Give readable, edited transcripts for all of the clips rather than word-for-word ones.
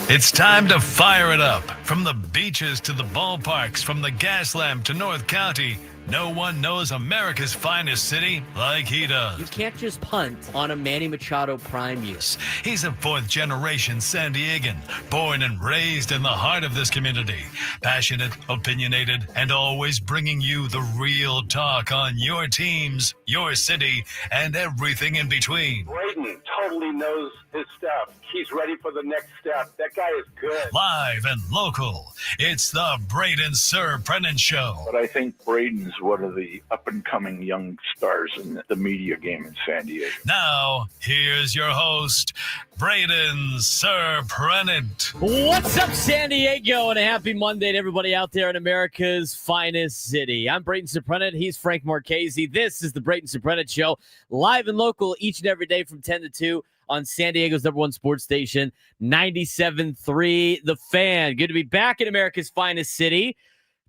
It's time to fire it up. From the beaches to the ballparks, from the Gaslamp to North County, no one knows America's finest city like he does. You can't just punt on a Manny Machado prime year. He's a fourth-generation San Diegan, born and raised in the heart of this community. Passionate, opinionated, and always bringing you the real talk on your teams, your city, and everything in between. Braden totally knows his stuff. He's ready for the next step. That guy is good. Live and local, it's the Braden Surprenant Show. But I think Braden's one of the up-and-coming young stars in the media game in San Diego. Now, here's your host, Braden Surprenant. What's up, San Diego, and a happy Monday to everybody out there in America's finest city. I'm Braden Surprenant. He's Frank Marchese. This is the Braden Surprenant Show, live and local each and every day from 10 to 2 on San Diego's number one sports station, 97.3 The Fan. Good to be back in America's finest city.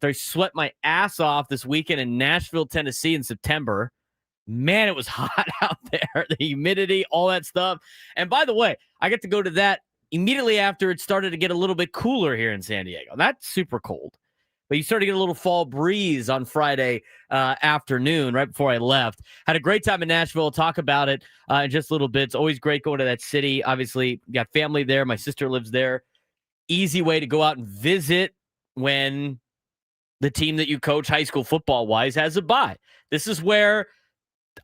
I sweat my ass off this weekend in Nashville, Tennessee in September. Man, it was hot out there. The humidity, all that stuff. And by the way, I get to go to that immediately after it started to get a little bit cooler here in San Diego. That's super cold. But you started to get a little fall breeze on Friday afternoon, right before I left. Had a great time in Nashville. I'll talk about it in just a little bit. It's always great going to that city. Obviously, got family there. My sister lives there. Easy way to go out and visit when the team that you coach high school football-wise has a bye. This is where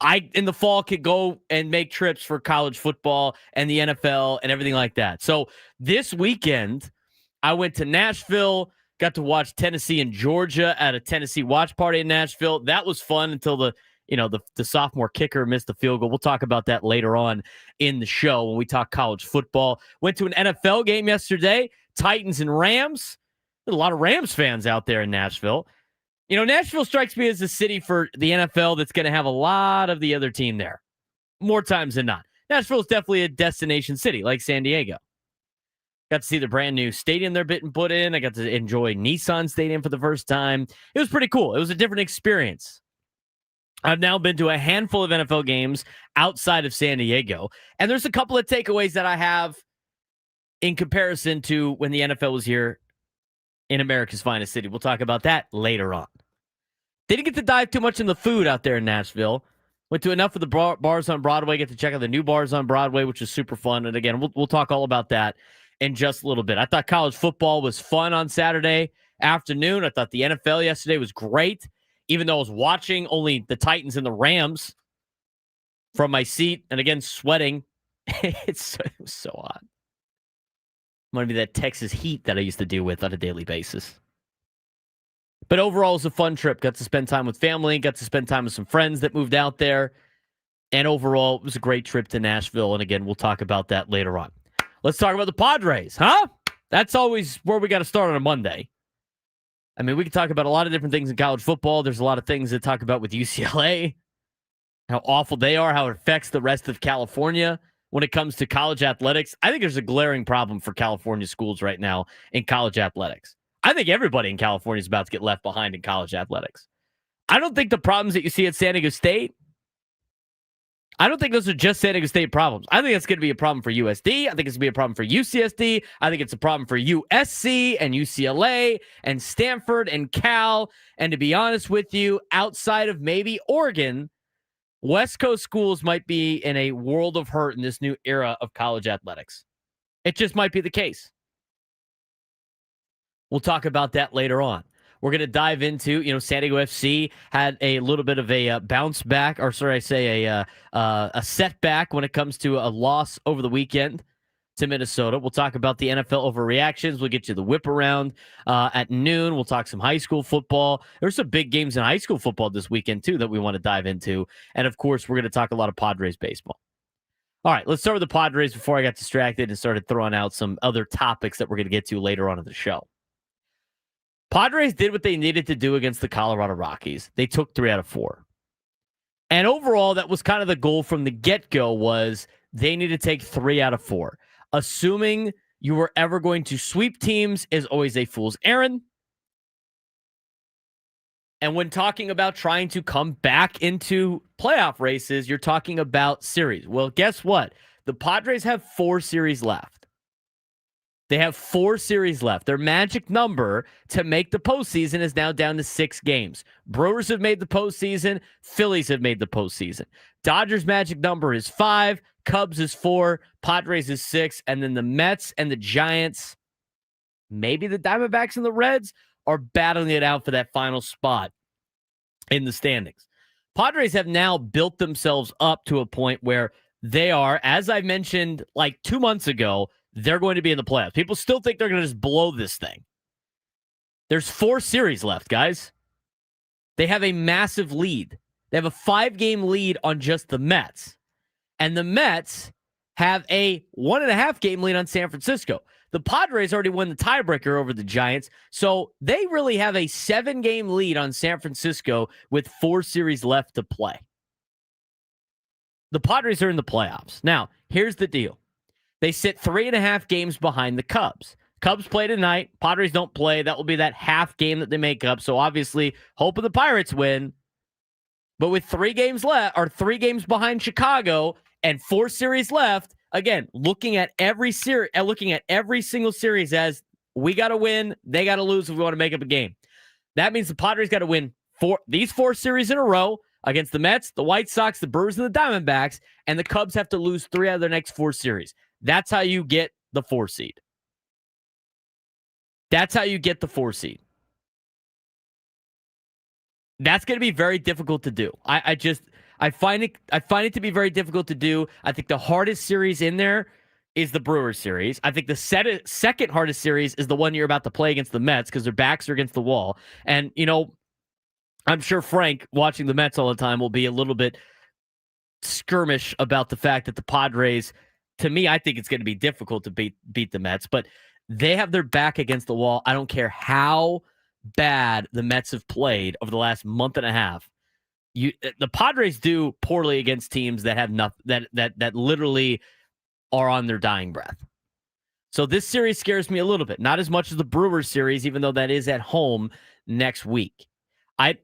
I, in the fall, could go and make trips for college football and the NFL and everything like that. So this weekend, I went to Nashville, got to watch Tennessee and Georgia at a Tennessee watch party in Nashville. That was fun until the sophomore kicker missed the field goal. We'll talk about that later on in the show when we talk college football. Went to an NFL game yesterday, Titans and Rams. There's a lot of Rams fans out there in Nashville. You know, Nashville strikes me as a city for the NFL that's going to have a lot of the other team there, more times than not. Nashville is definitely a destination city like San Diego. Got to see the brand new stadium they're put in. I got to enjoy Nissan Stadium for the first time. It was pretty cool. It was a different experience. I've now been to a handful of NFL games outside of San Diego, and there's a couple of takeaways that I have in comparison to when the NFL was here in America's finest city. We'll talk about that later on. Didn't get to dive too much in the food out there in Nashville. Went to enough of the bars on Broadway. Get to check out the new bars on Broadway, which is super fun. And again, we'll talk all about that in just a little bit. I thought college football was fun on Saturday afternoon. I thought the NFL yesterday was great, even though I was watching only the Titans and the Rams from my seat. And again, sweating. It was so hot. I'm going to be that Texas heat that I used to deal with on a daily basis. But overall, it was a fun trip. Got to spend time with family. Got to spend time with some friends that moved out there. And overall, it was a great trip to Nashville. And again, we'll talk about that later on. Let's talk about the Padres, huh? That's always where we got to start on a Monday. I mean, we can talk about a lot of different things in college football. There's a lot of things to talk about with UCLA, how awful they are, how it affects the rest of California when it comes to college athletics. I think there's a glaring problem for California schools right now in college athletics. I think everybody in California is about to get left behind in college athletics. I don't think the problems that you see at San Diego State, I don't think those are just San Diego State problems. I think it's going to be a problem for USD. I think it's going to be a problem for UCSD. I think it's a problem for USC and UCLA and Stanford and Cal. And to be honest with you, outside of maybe Oregon, West Coast schools might be in a world of hurt in this new era of college athletics. It just might be the case. We'll talk about that later on. We're going to dive into, San Diego FC had a little bit of a bounce back, or a setback when it comes to a loss over the weekend to Minnesota. We'll talk about the NFL overreactions. We'll get you the whip around at noon. We'll talk some high school football. There's some big games in high school football this weekend, too, that we want to dive into. And, of course, we're going to talk a lot of Padres baseball. All right, let's start with the Padres before I got distracted and started throwing out some other topics that we're going to get to later on in the show. Padres did what they needed to do against the Colorado Rockies. They took 3 out of 4. And overall, that was kind of the goal from the get-go, was they need to take 3 out of 4. Assuming you were ever going to sweep teams is always a fool's errand. And when talking about trying to come back into playoff races, you're talking about series. Well, guess what? The Padres have 4 series left. They have 4 series left. Their magic number to make the postseason is now down to 6 games. Brewers have made the postseason. Phillies have made the postseason. Dodgers' magic number is 5. Cubs is 4. Padres is 6. And then the Mets and the Giants, maybe the Diamondbacks and the Reds, are battling it out for that final spot in the standings. Padres have now built themselves up to a point where they are, as I mentioned like 2 months ago, they're going to be in the playoffs. People still think they're going to just blow this thing. There's 4 series left, guys. They have a massive lead. They have a 5-game lead on just the Mets. And the Mets have a 1.5-game lead on San Francisco. The Padres already won the tiebreaker over the Giants, so they really have a 7-game lead on San Francisco with 4 series left to play. The Padres are in the playoffs. Now, here's the deal. They sit 3.5 games behind the Cubs. Cubs play tonight. Padres don't play. That will be that half game that they make up. So obviously, hoping the Pirates win. But with 3 games left, or 3 games behind Chicago and 4 series left, again, looking at every single series as we got to win, they got to lose if we want to make up a game. That means the Padres got to win these 4 series in a row against the Mets, the White Sox, the Brewers, and the Diamondbacks, and the Cubs have to lose 3 out of their next 4 series. That's how you get the 4 seed. That's how you get the 4 seed. That's going to be very difficult to do. I find it to be very difficult to do. I think the hardest series in there is the Brewers series. I think the second hardest series is the one you're about to play against the Mets because their backs are against the wall. And, you know, I'm sure Frank, watching the Mets all the time, will be a little bit skirmish about the fact that the Padres, to me, I think it's going to be difficult to beat the Mets, but they have their back against the wall. I don't care how bad the Mets have played over the last month and a half. The Padres do poorly against teams that have nothing, that literally are on their dying breath. So this series scares me a little bit, not as much as the Brewers series, even though that is at home next week.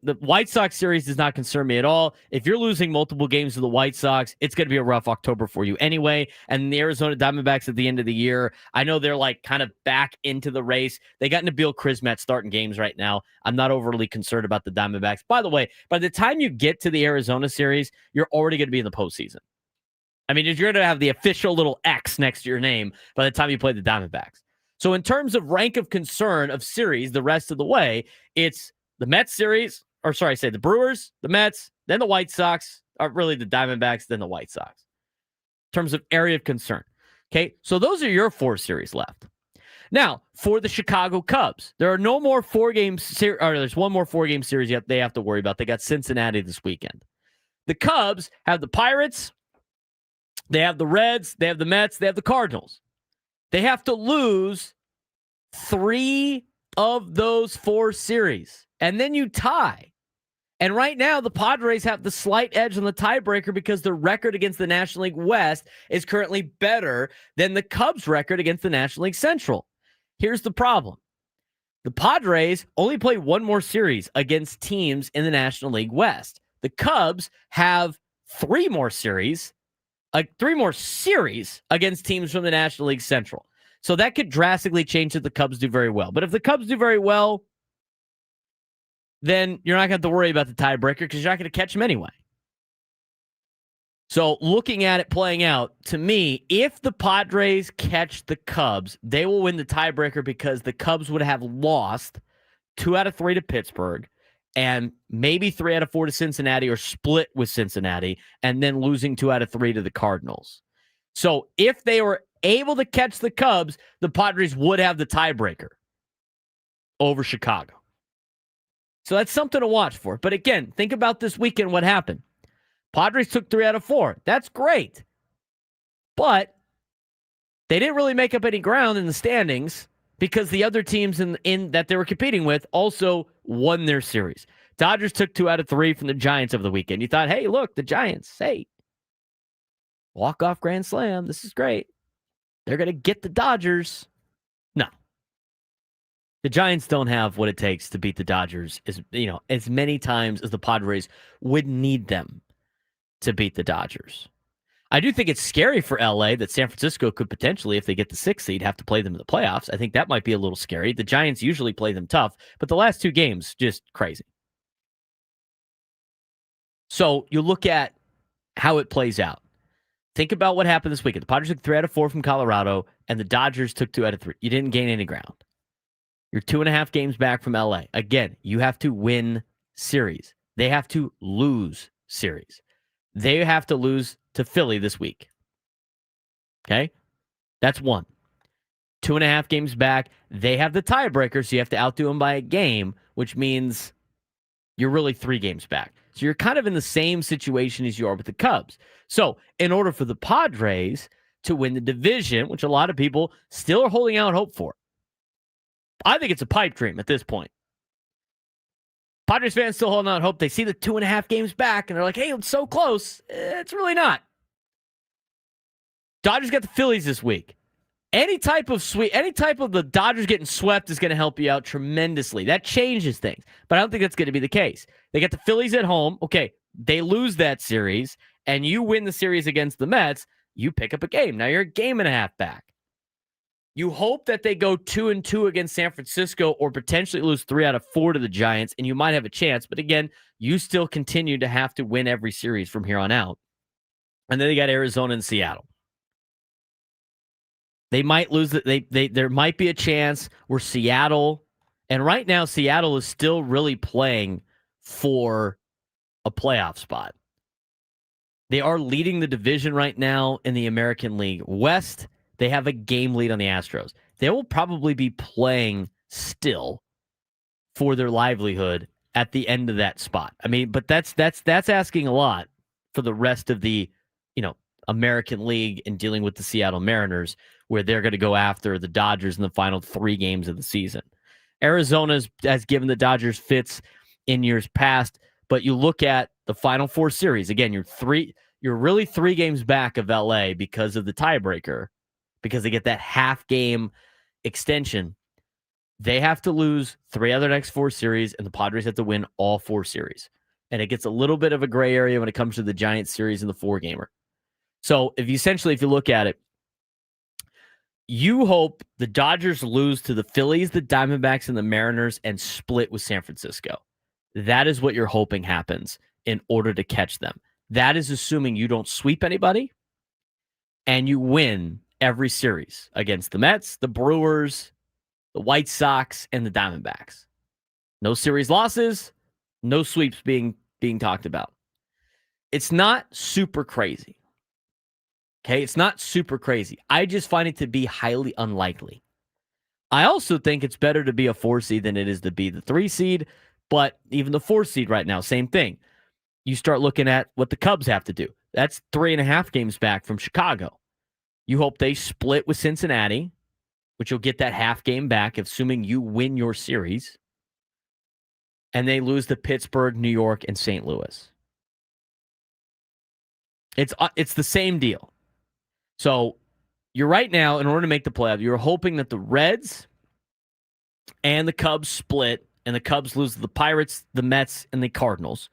The White Sox series does not concern me at all. If you're losing multiple games to the White Sox, it's going to be a rough October for you anyway. And the Arizona Diamondbacks at the end of the year, I know they're like kind of back into the race. They got Nabil Krismet starting games right now. I'm not overly concerned about the Diamondbacks. By the way, by the time you get to the Arizona series, you're already going to be in the postseason. I mean, you're going to have the official little X next to your name by the time you play the Diamondbacks. So in terms of rank of concern of series the rest of the way, it's the Mets series, or sorry, say the Brewers, the Mets, then the White Sox, or really the Diamondbacks, then the White Sox. In terms of area of concern. Okay, so those are your 4 series left. Now, for the Chicago Cubs, there are no more 4-game series, or there's one more 4-game series yet they have to worry about. They got Cincinnati this weekend. The Cubs have the Pirates, they have the Reds, they have the Mets, they have the Cardinals. They have to lose 3 of those 4 series. And then you tie. And right now, the Padres have the slight edge on the tiebreaker because their record against the National League West is currently better than the Cubs' record against the National League Central. Here's the problem. The Padres only play 1 more series against teams in the National League West. The Cubs have 3 more series against teams from the National League Central. So that could drastically change if the Cubs do very well. But if the Cubs do very well, then you're not going to have to worry about the tiebreaker because you're not going to catch them anyway. So looking at it playing out, to me, if the Padres catch the Cubs, they will win the tiebreaker because the Cubs would have lost 2 out of 3 to Pittsburgh and maybe 3 out of 4 to Cincinnati or split with Cincinnati and then losing 2 out of 3 to the Cardinals. So if they were able to catch the Cubs, the Padres would have the tiebreaker over Chicago. So that's something to watch for. But again, think about this weekend, what happened. Padres took 3 out of 4. That's great. But they didn't really make up any ground in the standings because the other teams in that they were competing with also won their series. Dodgers took 2 out of 3 from the Giants over the weekend. You thought, hey, look, the Giants, hey, walk-off grand slam. This is great. They're going to get the Dodgers. No. The Giants don't have what it takes to beat the Dodgers as many times as the Padres would need them to beat the Dodgers. I do think it's scary for LA that San Francisco could potentially, if they get the 6th seed, have to play them in the playoffs. I think that might be a little scary. The Giants usually play them tough, but the last 2 games, just crazy. So you look at how it plays out. Think about what happened this weekend. The Padres took 3 out of 4 from Colorado, and the Dodgers took 2 out of 3. You didn't gain any ground. You're 2.5 games back from LA. Again, you have to win series. They have to lose series. They have to lose to Philly this week. Okay? That's 1. 2.5 games back. They have the tiebreaker, so you have to outdo them by a game, which means you're really 3 games back. So you're kind of in the same situation as you are with the Cubs. So in order for the Padres to win the division, which a lot of people still are holding out hope for, I think it's a pipe dream at this point. Padres fans still holding out hope. They see the 2.5 games back, and they're like, hey, it's so close. It's really not. Dodgers got the Phillies this week. Any type of the Dodgers getting swept is going to help you out tremendously. That changes things. But I don't think that's going to be the case. They got the Phillies at home. Okay, they lose that series, and you win the series against the Mets, you pick up a game. Now you're a game and a half back. You hope that they go 2-2 against San Francisco or potentially lose 3 out of 4 to the Giants, and you might have a chance. But again, you still continue to have to win every series from here on out. And then they got Arizona and Seattle. They might lose it. There might be a chance where Seattle, and right now Seattle is still really playing for a playoff spot. They are leading the division right now in the American League West. They have a game lead on the Astros. They will probably be playing still for their livelihood at the end of that spot. I mean, but that's asking a lot for the rest of the, American League and dealing with the Seattle Mariners, where they're going to go after the Dodgers in the final 3 games of the season. Arizona has given the Dodgers fits in years past, but you look at the final 4 series. Again, you're really 3 games back of LA because of the tiebreaker, because they get that half game extension. They have to lose 3 out of their next 4 series, and the Padres have to win all 4 series. And it gets a little bit of a gray area when it comes to the Giants series in the 4-gamer. So if you look at it, you hope the Dodgers lose to the Phillies, the Diamondbacks, and the Mariners and split with San Francisco. That is what you're hoping happens in order to catch them. That is assuming you don't sweep anybody and you win every series against the Mets, the Brewers, the White Sox, and the Diamondbacks. No series losses, no sweeps being talked about. It's not super crazy. Okay, it's not super crazy. I just find it to be highly unlikely. I also think it's better to be a 4 seed than it is to be the 3 seed, but even the 4 seed right now, same thing. You start looking at what the Cubs have to do. That's 3.5 games back from Chicago. You hope they split with Cincinnati, which you'll get that half game back, assuming you win your series. And they lose to Pittsburgh, New York, and St. Louis. It's the same deal. So you're right now, in order to make the playoff, you're hoping that the Reds and the Cubs split, and the Cubs lose to the Pirates, the Mets, and the Cardinals.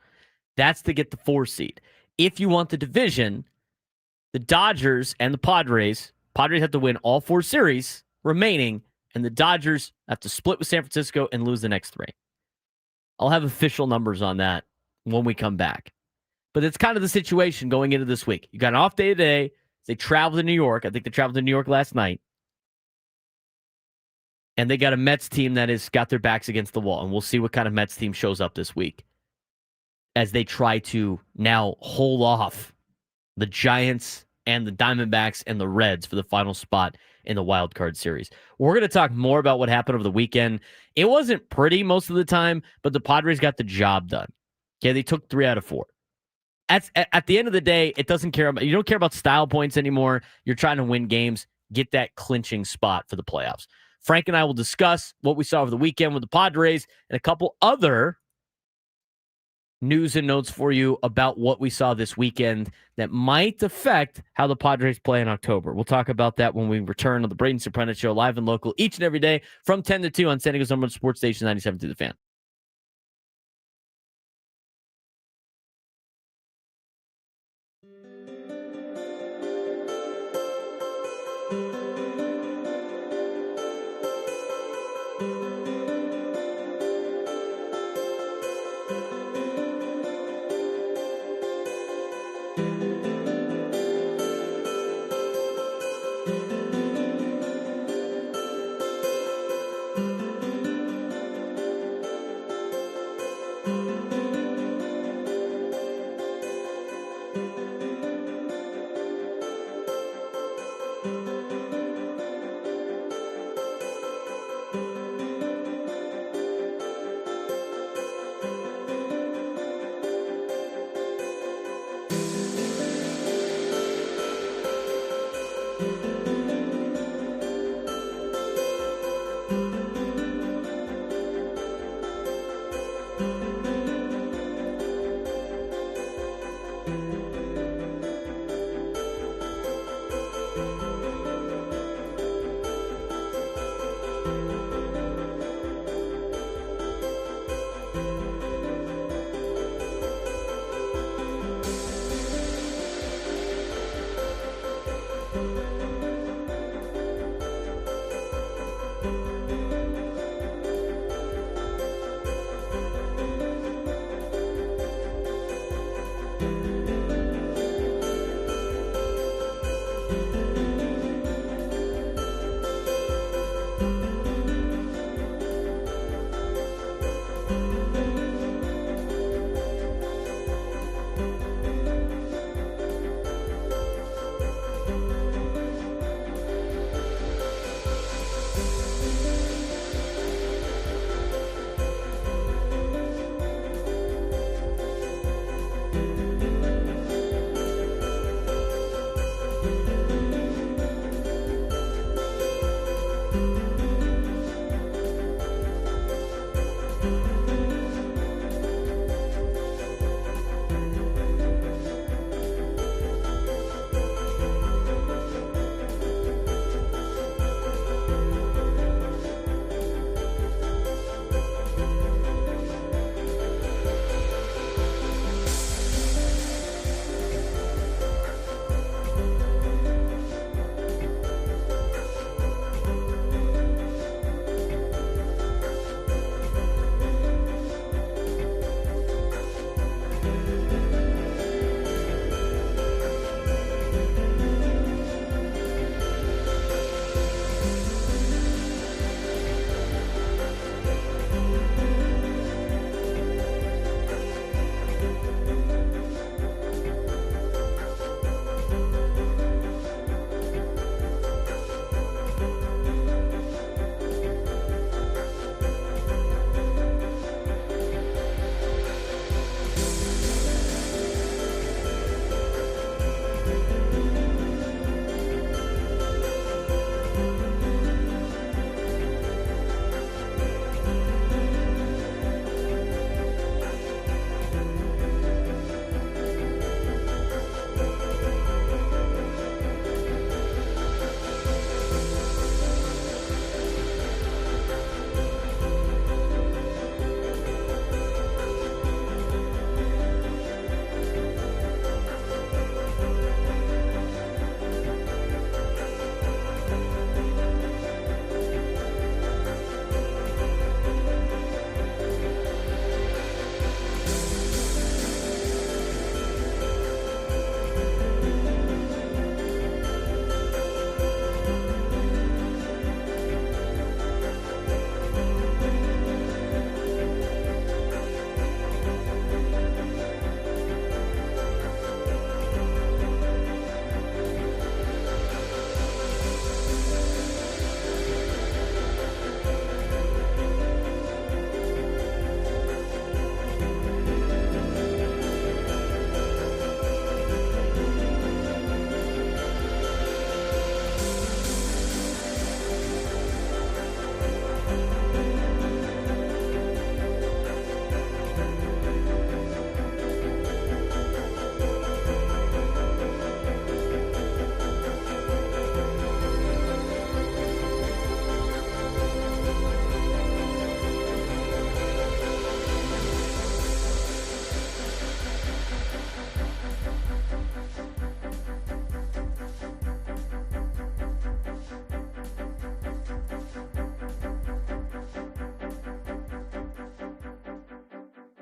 That's to get the 4 seed. If you want the division, the Dodgers and the Padres have to win all 4 series remaining, and the Dodgers have to split with San Francisco and lose the next 3. I'll have official numbers on that when we come back. But it's kind of the situation going into this week. You got an off day today. They traveled to New York. I think they traveled to New York last night. And they got a Mets team that has got their backs against the wall. And we'll see what kind of Mets team shows up this week as they try to now hold off the Giants and the Diamondbacks and the Reds for the final spot in the wild card series. We're going to talk more about what happened over the weekend. It wasn't pretty most of the time, but the Padres got the job done. Okay, they took 3 out of 4. At the end of the day, you don't care about style points anymore. You're trying to win games, get that clinching spot for the playoffs. Frank and I will discuss what we saw over the weekend with the Padres and a couple other news and notes for you about what we saw this weekend that might affect how the Padres play in October. We'll talk about that when we return on the Braden Surprenant Show, live and local each and every day from 10 to 2 on San Diego's number 1 sports station, 97 through the Fan.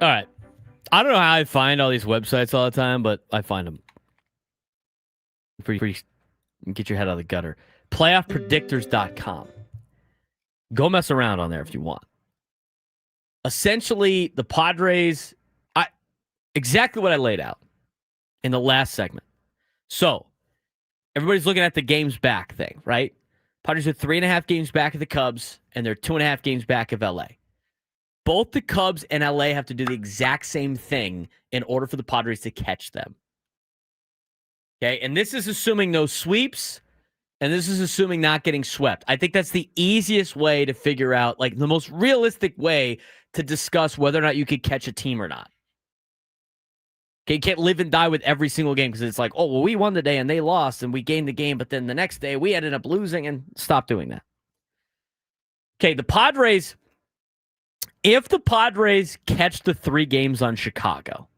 All right. I don't know how I find all these websites all the time, but I find them. Get your head out of the gutter. Playoffpredictors.com. Go mess around on there if you want. Essentially, the Padres, exactly what I laid out in the last segment. So, everybody's looking at the games back thing, right? Padres are 3.5 games back of the Cubs, and they're 2.5 games back of LA. Both the Cubs and LA have to do the exact same thing in order for the Padres to catch them. Okay, and this is assuming no sweeps, and this is assuming not getting swept. I think that's the easiest way to figure out, like the most realistic way to discuss whether or not you could catch a team or not. Okay, you can't live and die with every single game because it's like, oh, well, we won the day and they lost and we gained the game, but then the next day we ended up losing, and stop doing that. Okay, the Padres, if the Padres catch the 3 games on Chicago,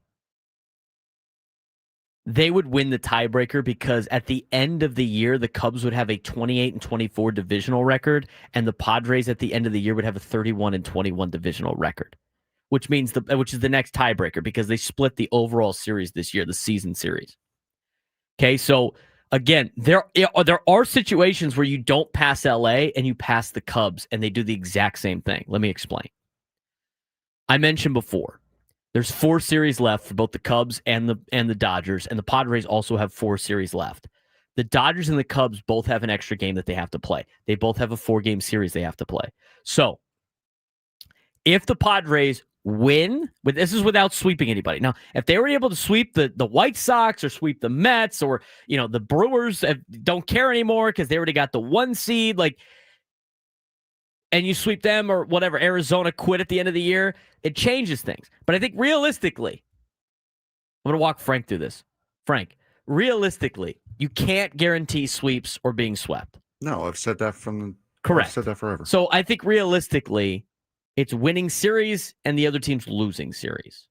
they would win the tiebreaker because at the end of the year, the Cubs would have a 28-24 divisional record, and the Padres at the end of the year would have a 31-21 divisional record, which is the next tiebreaker because they split the overall series this year, the season series. Okay, so again, there are situations where you don't pass LA and you pass the Cubs, and they do the exact same thing. Let me explain. I mentioned before, there's 4 series left for both the Cubs and the Dodgers, and the Padres also have 4 series left. The Dodgers and the Cubs both have an extra game that they have to play. They both have a 4-game series they have to play. So, if the Padres win, this is without sweeping anybody. Now, if they were able to sweep the White Sox or sweep the Mets or, the Brewers don't care anymore because they already got the 1 seed, and you sweep them or whatever, Arizona quit at the end of the year, it changes things. But I think realistically, I'm going to walk Frank through this. Frank, realistically, you can't guarantee sweeps or being swept. No, I've said that Correct. I've said that forever. So I think realistically, it's winning series and the other team's losing series.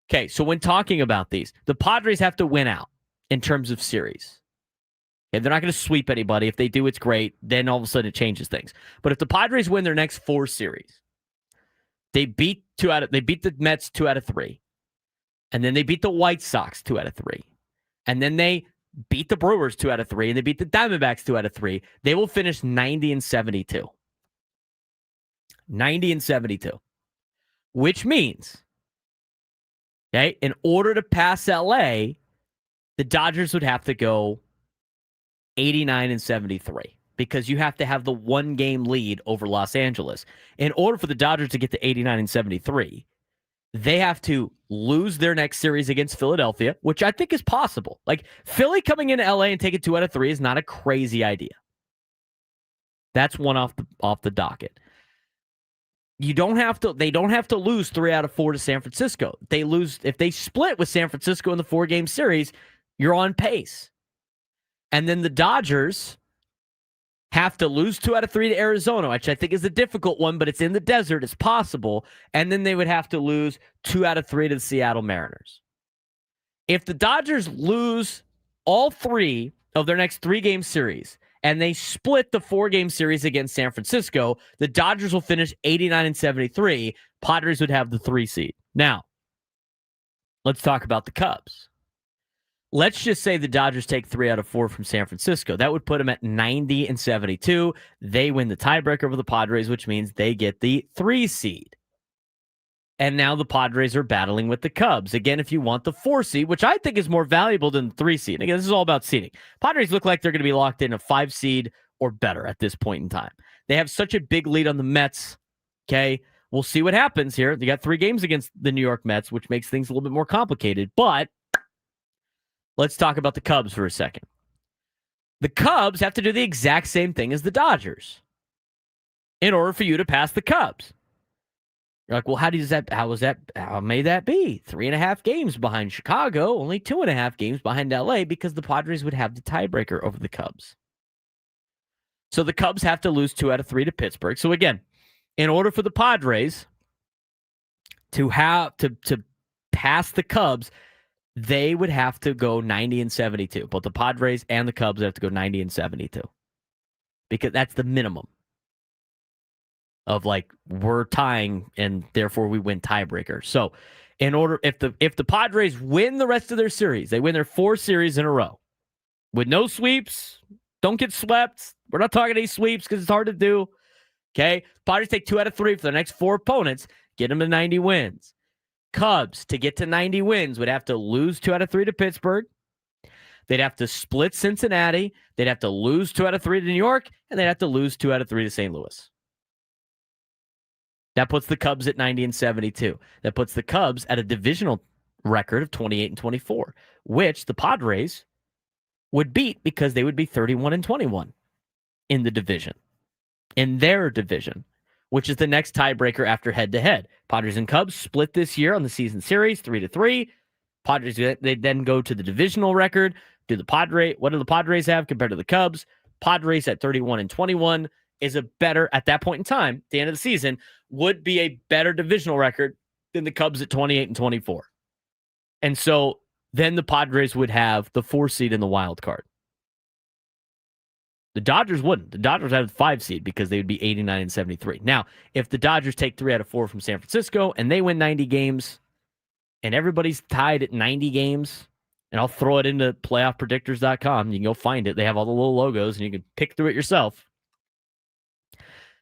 Okay, so when talking about these, the Padres have to win out in terms of series. Okay, they're not going to sweep anybody. If they do, it's great. Then all of a sudden it changes things. But if the Padres win their next 4 series, they beat the Mets 2 out of 3. And then they beat the White Sox 2 out of 3. And then they beat the Brewers 2 out of 3. And they beat the Diamondbacks 2 out of 3. They will finish 90-72. 90-72. Which means, okay, in order to pass LA, the Dodgers would have to go 89-73 because you have to have the 1-game lead over Los Angeles. In order for the Dodgers to get to 89-73, they have to lose their next series against Philadelphia, which I think is possible. Like, Philly coming into LA and taking 2 out of 3 is not a crazy idea. That's one off the docket. They don't have to lose 3 out of 4 to San Francisco. If they split with San Francisco in the 4-game series, you're on pace. And then the Dodgers have to lose 2 out of 3 to Arizona, which I think is a difficult one, but it's in the desert. It's possible. And then they would have to lose 2 out of 3 to the Seattle Mariners. If the Dodgers lose all 3 of their next 3-game series and they split the 4-game series against San Francisco, the Dodgers will finish 89-73. Padres would have the 3 seed. Now, let's talk about the Cubs. Let's just say the Dodgers take 3 out of 4 from San Francisco. That would put them at 90-72. They win the tiebreaker over the Padres, which means they get the 3 seed. And now the Padres are battling with the Cubs. Again, if you want the 4 seed, which I think is more valuable than the 3 seed. Again, this is all about seeding. Padres look like they're going to be locked in a 5 seed or better at this point in time. They have such a big lead on the Mets. Okay, we'll see what happens here. They got 3 games against the New York Mets, which makes things a little bit more complicated. But let's talk about the Cubs for a second. The Cubs have to do the exact same thing as the Dodgers in order for you to pass the Cubs. You're like, well, how may that be? 3.5 games behind Chicago, only 2.5 games behind LA because the Padres would have the tiebreaker over the Cubs. So the Cubs have to lose 2 out of 3 to Pittsburgh. So again, in order for the Padres to pass the Cubs, they would have to go 90-72. Both the Padres and the Cubs have to go 90-72 because that's the minimum. of like we're tying and therefore we win tiebreaker. So in order, if the Padres win the rest of their series, they win their 4 series in a row with no sweeps, don't get swept. We're not talking any sweeps because it's hard to do. Okay. Padres take 2 out of 3 for the next 4 opponents, get them to 90 wins. Cubs, to get to 90 wins, would have to lose 2 out of 3 to Pittsburgh. They'd have to split Cincinnati. They'd have to lose 2 out of 3 to New York, and they'd have to lose 2 out of 3 to St. Louis. That puts the Cubs at 90 and 72. That puts the Cubs at a divisional record of 28 and 24, which the Padres would beat because they would be 31 and 21 in the division, in their division, which is the next tiebreaker after head-to-head. Padres and Cubs split this year on the season series, 3-3. Padres, they then go to the divisional record. What do the Padres have compared to the Cubs? Padres at 31 and 21 is a better, at that point in time, at the end of the season, would be a better divisional record than the Cubs at 28 and 24. And so then the Padres would have the 4 seed in the wild card. The Dodgers wouldn't. The Dodgers have the 5 seed because they would be 89 and 73. Now, if the Dodgers take 3 out of 4 from San Francisco and they win 90 games and everybody's tied at 90 games, and I'll throw it into playoffpredictors.com. You can go find it. They have all the little logos and you can pick through it yourself.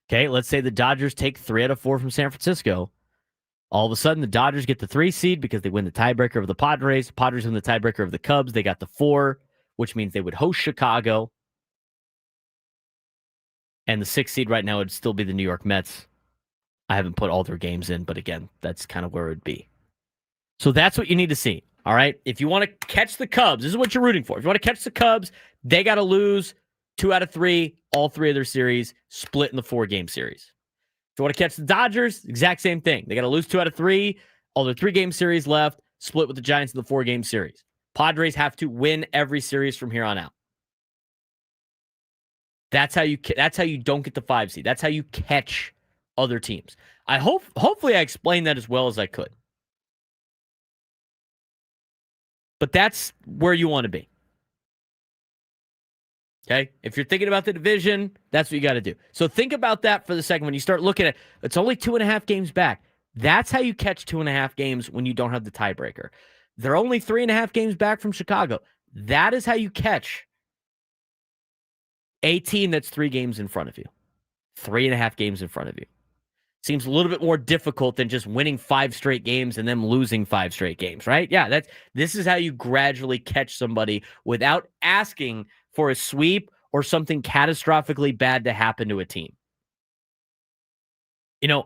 Okay, let's say the Dodgers take 3 out of 4 from San Francisco. All of a sudden, the Dodgers get the 3 seed because they win the tiebreaker of the Padres. Padres win the tiebreaker of the Cubs. They got the 4, which means they would host Chicago. And the 6 seed right now would still be the New York Mets. I haven't put all their games in, but again, that's kind of where it would be. So that's what you need to see, all right? If you want to catch the Cubs, this is what you're rooting for. If you want to catch the Cubs, they got to lose 2 out of 3, all 3 of their series, split in the 4-game series. If you want to catch the Dodgers, exact same thing. They got to lose 2 out of 3, all their 3-game series left, split with the Giants in the 4-game series. Padres have to win every series from here on out. That's how you don't get the 5 seed. That's how you catch other teams. Hopefully I explained that as well as I could. But that's where you want to be. Okay? If you're thinking about the division, that's what you got to do. So think about that for the second. When you start looking at it's only 2.5 games back. That's how you catch 2.5 games when you don't have the tiebreaker. They're only 3.5 games back from Chicago. That is how you catch a team that's 3 games in front of you. 3.5 games in front of you. Seems a little bit more difficult than just winning 5 straight games and then losing 5 straight games, right? Yeah, this is how you gradually catch somebody without asking for a sweep or something catastrophically bad to happen to a team. You know,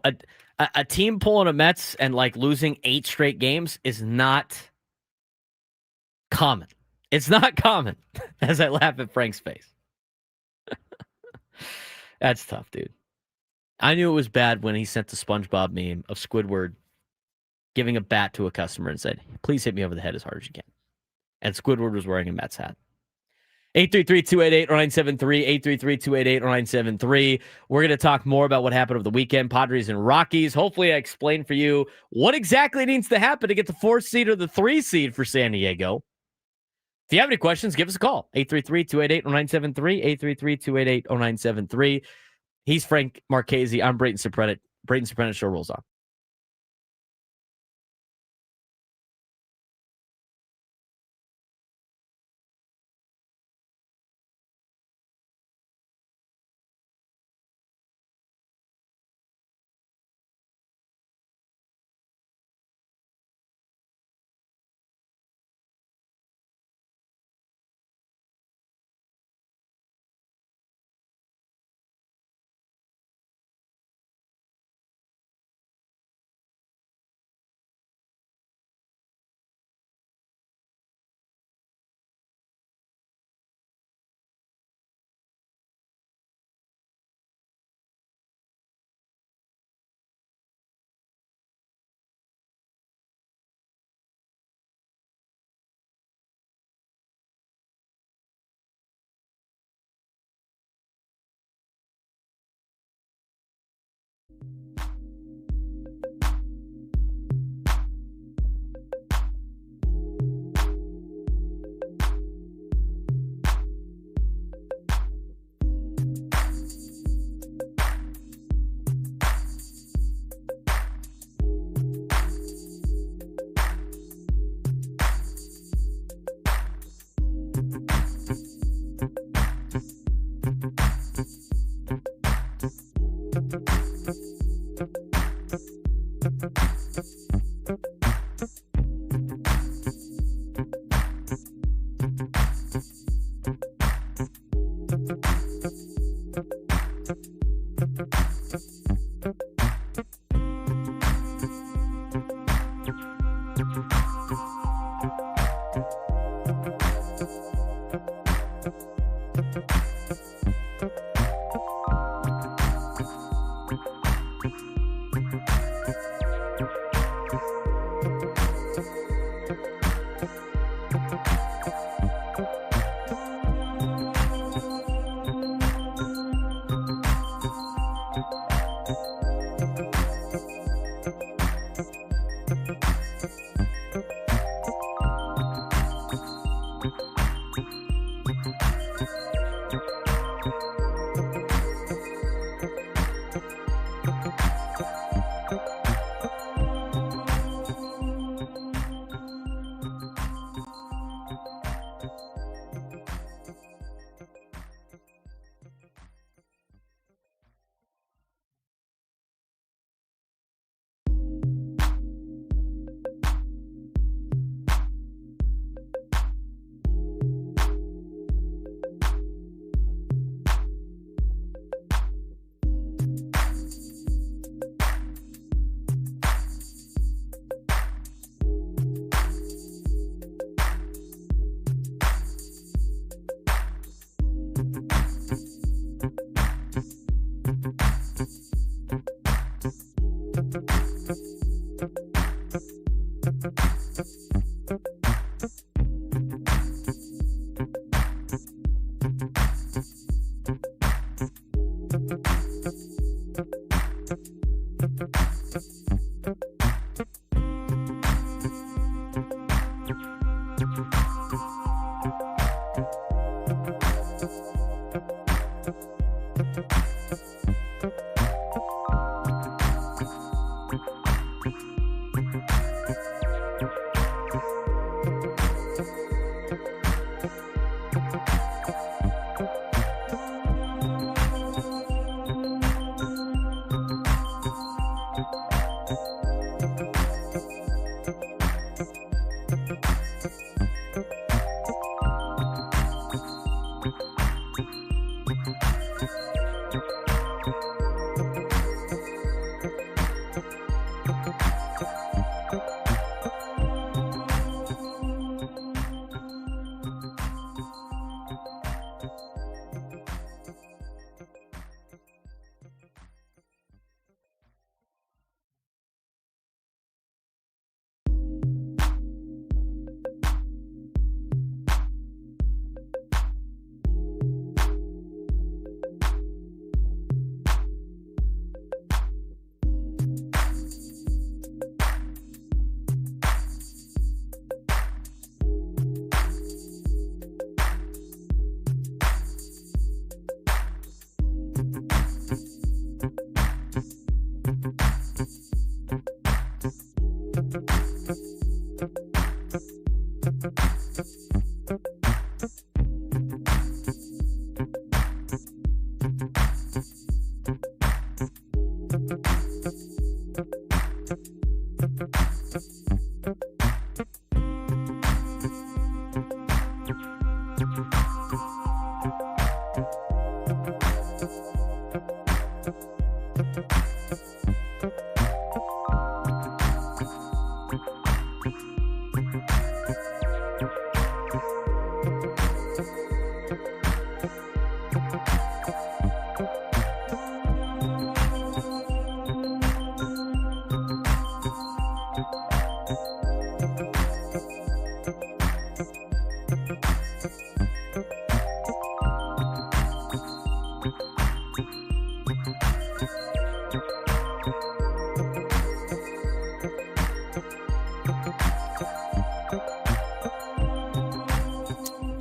a team pulling a Mets and like losing 8 straight games is not common. It's not common, as I laugh at Frank's face. That's tough, dude. I knew it was bad when he sent the SpongeBob meme of Squidward giving a bat to a customer and said, please hit me over the head as hard as you can. And Squidward was wearing a Mets hat. 833-288-0973, 833-288-0973. We're going to talk more about what happened over the weekend, Padres and Rockies. Hopefully I explained for you what exactly needs to happen to get the 4 seed or the 3 seed for San Diego. If you have any questions, give us a call. 833-288-0973, 833-288-0973. He's Frank Marchese. I'm Braden Surprenant. Braden Surprenant Show rolls on.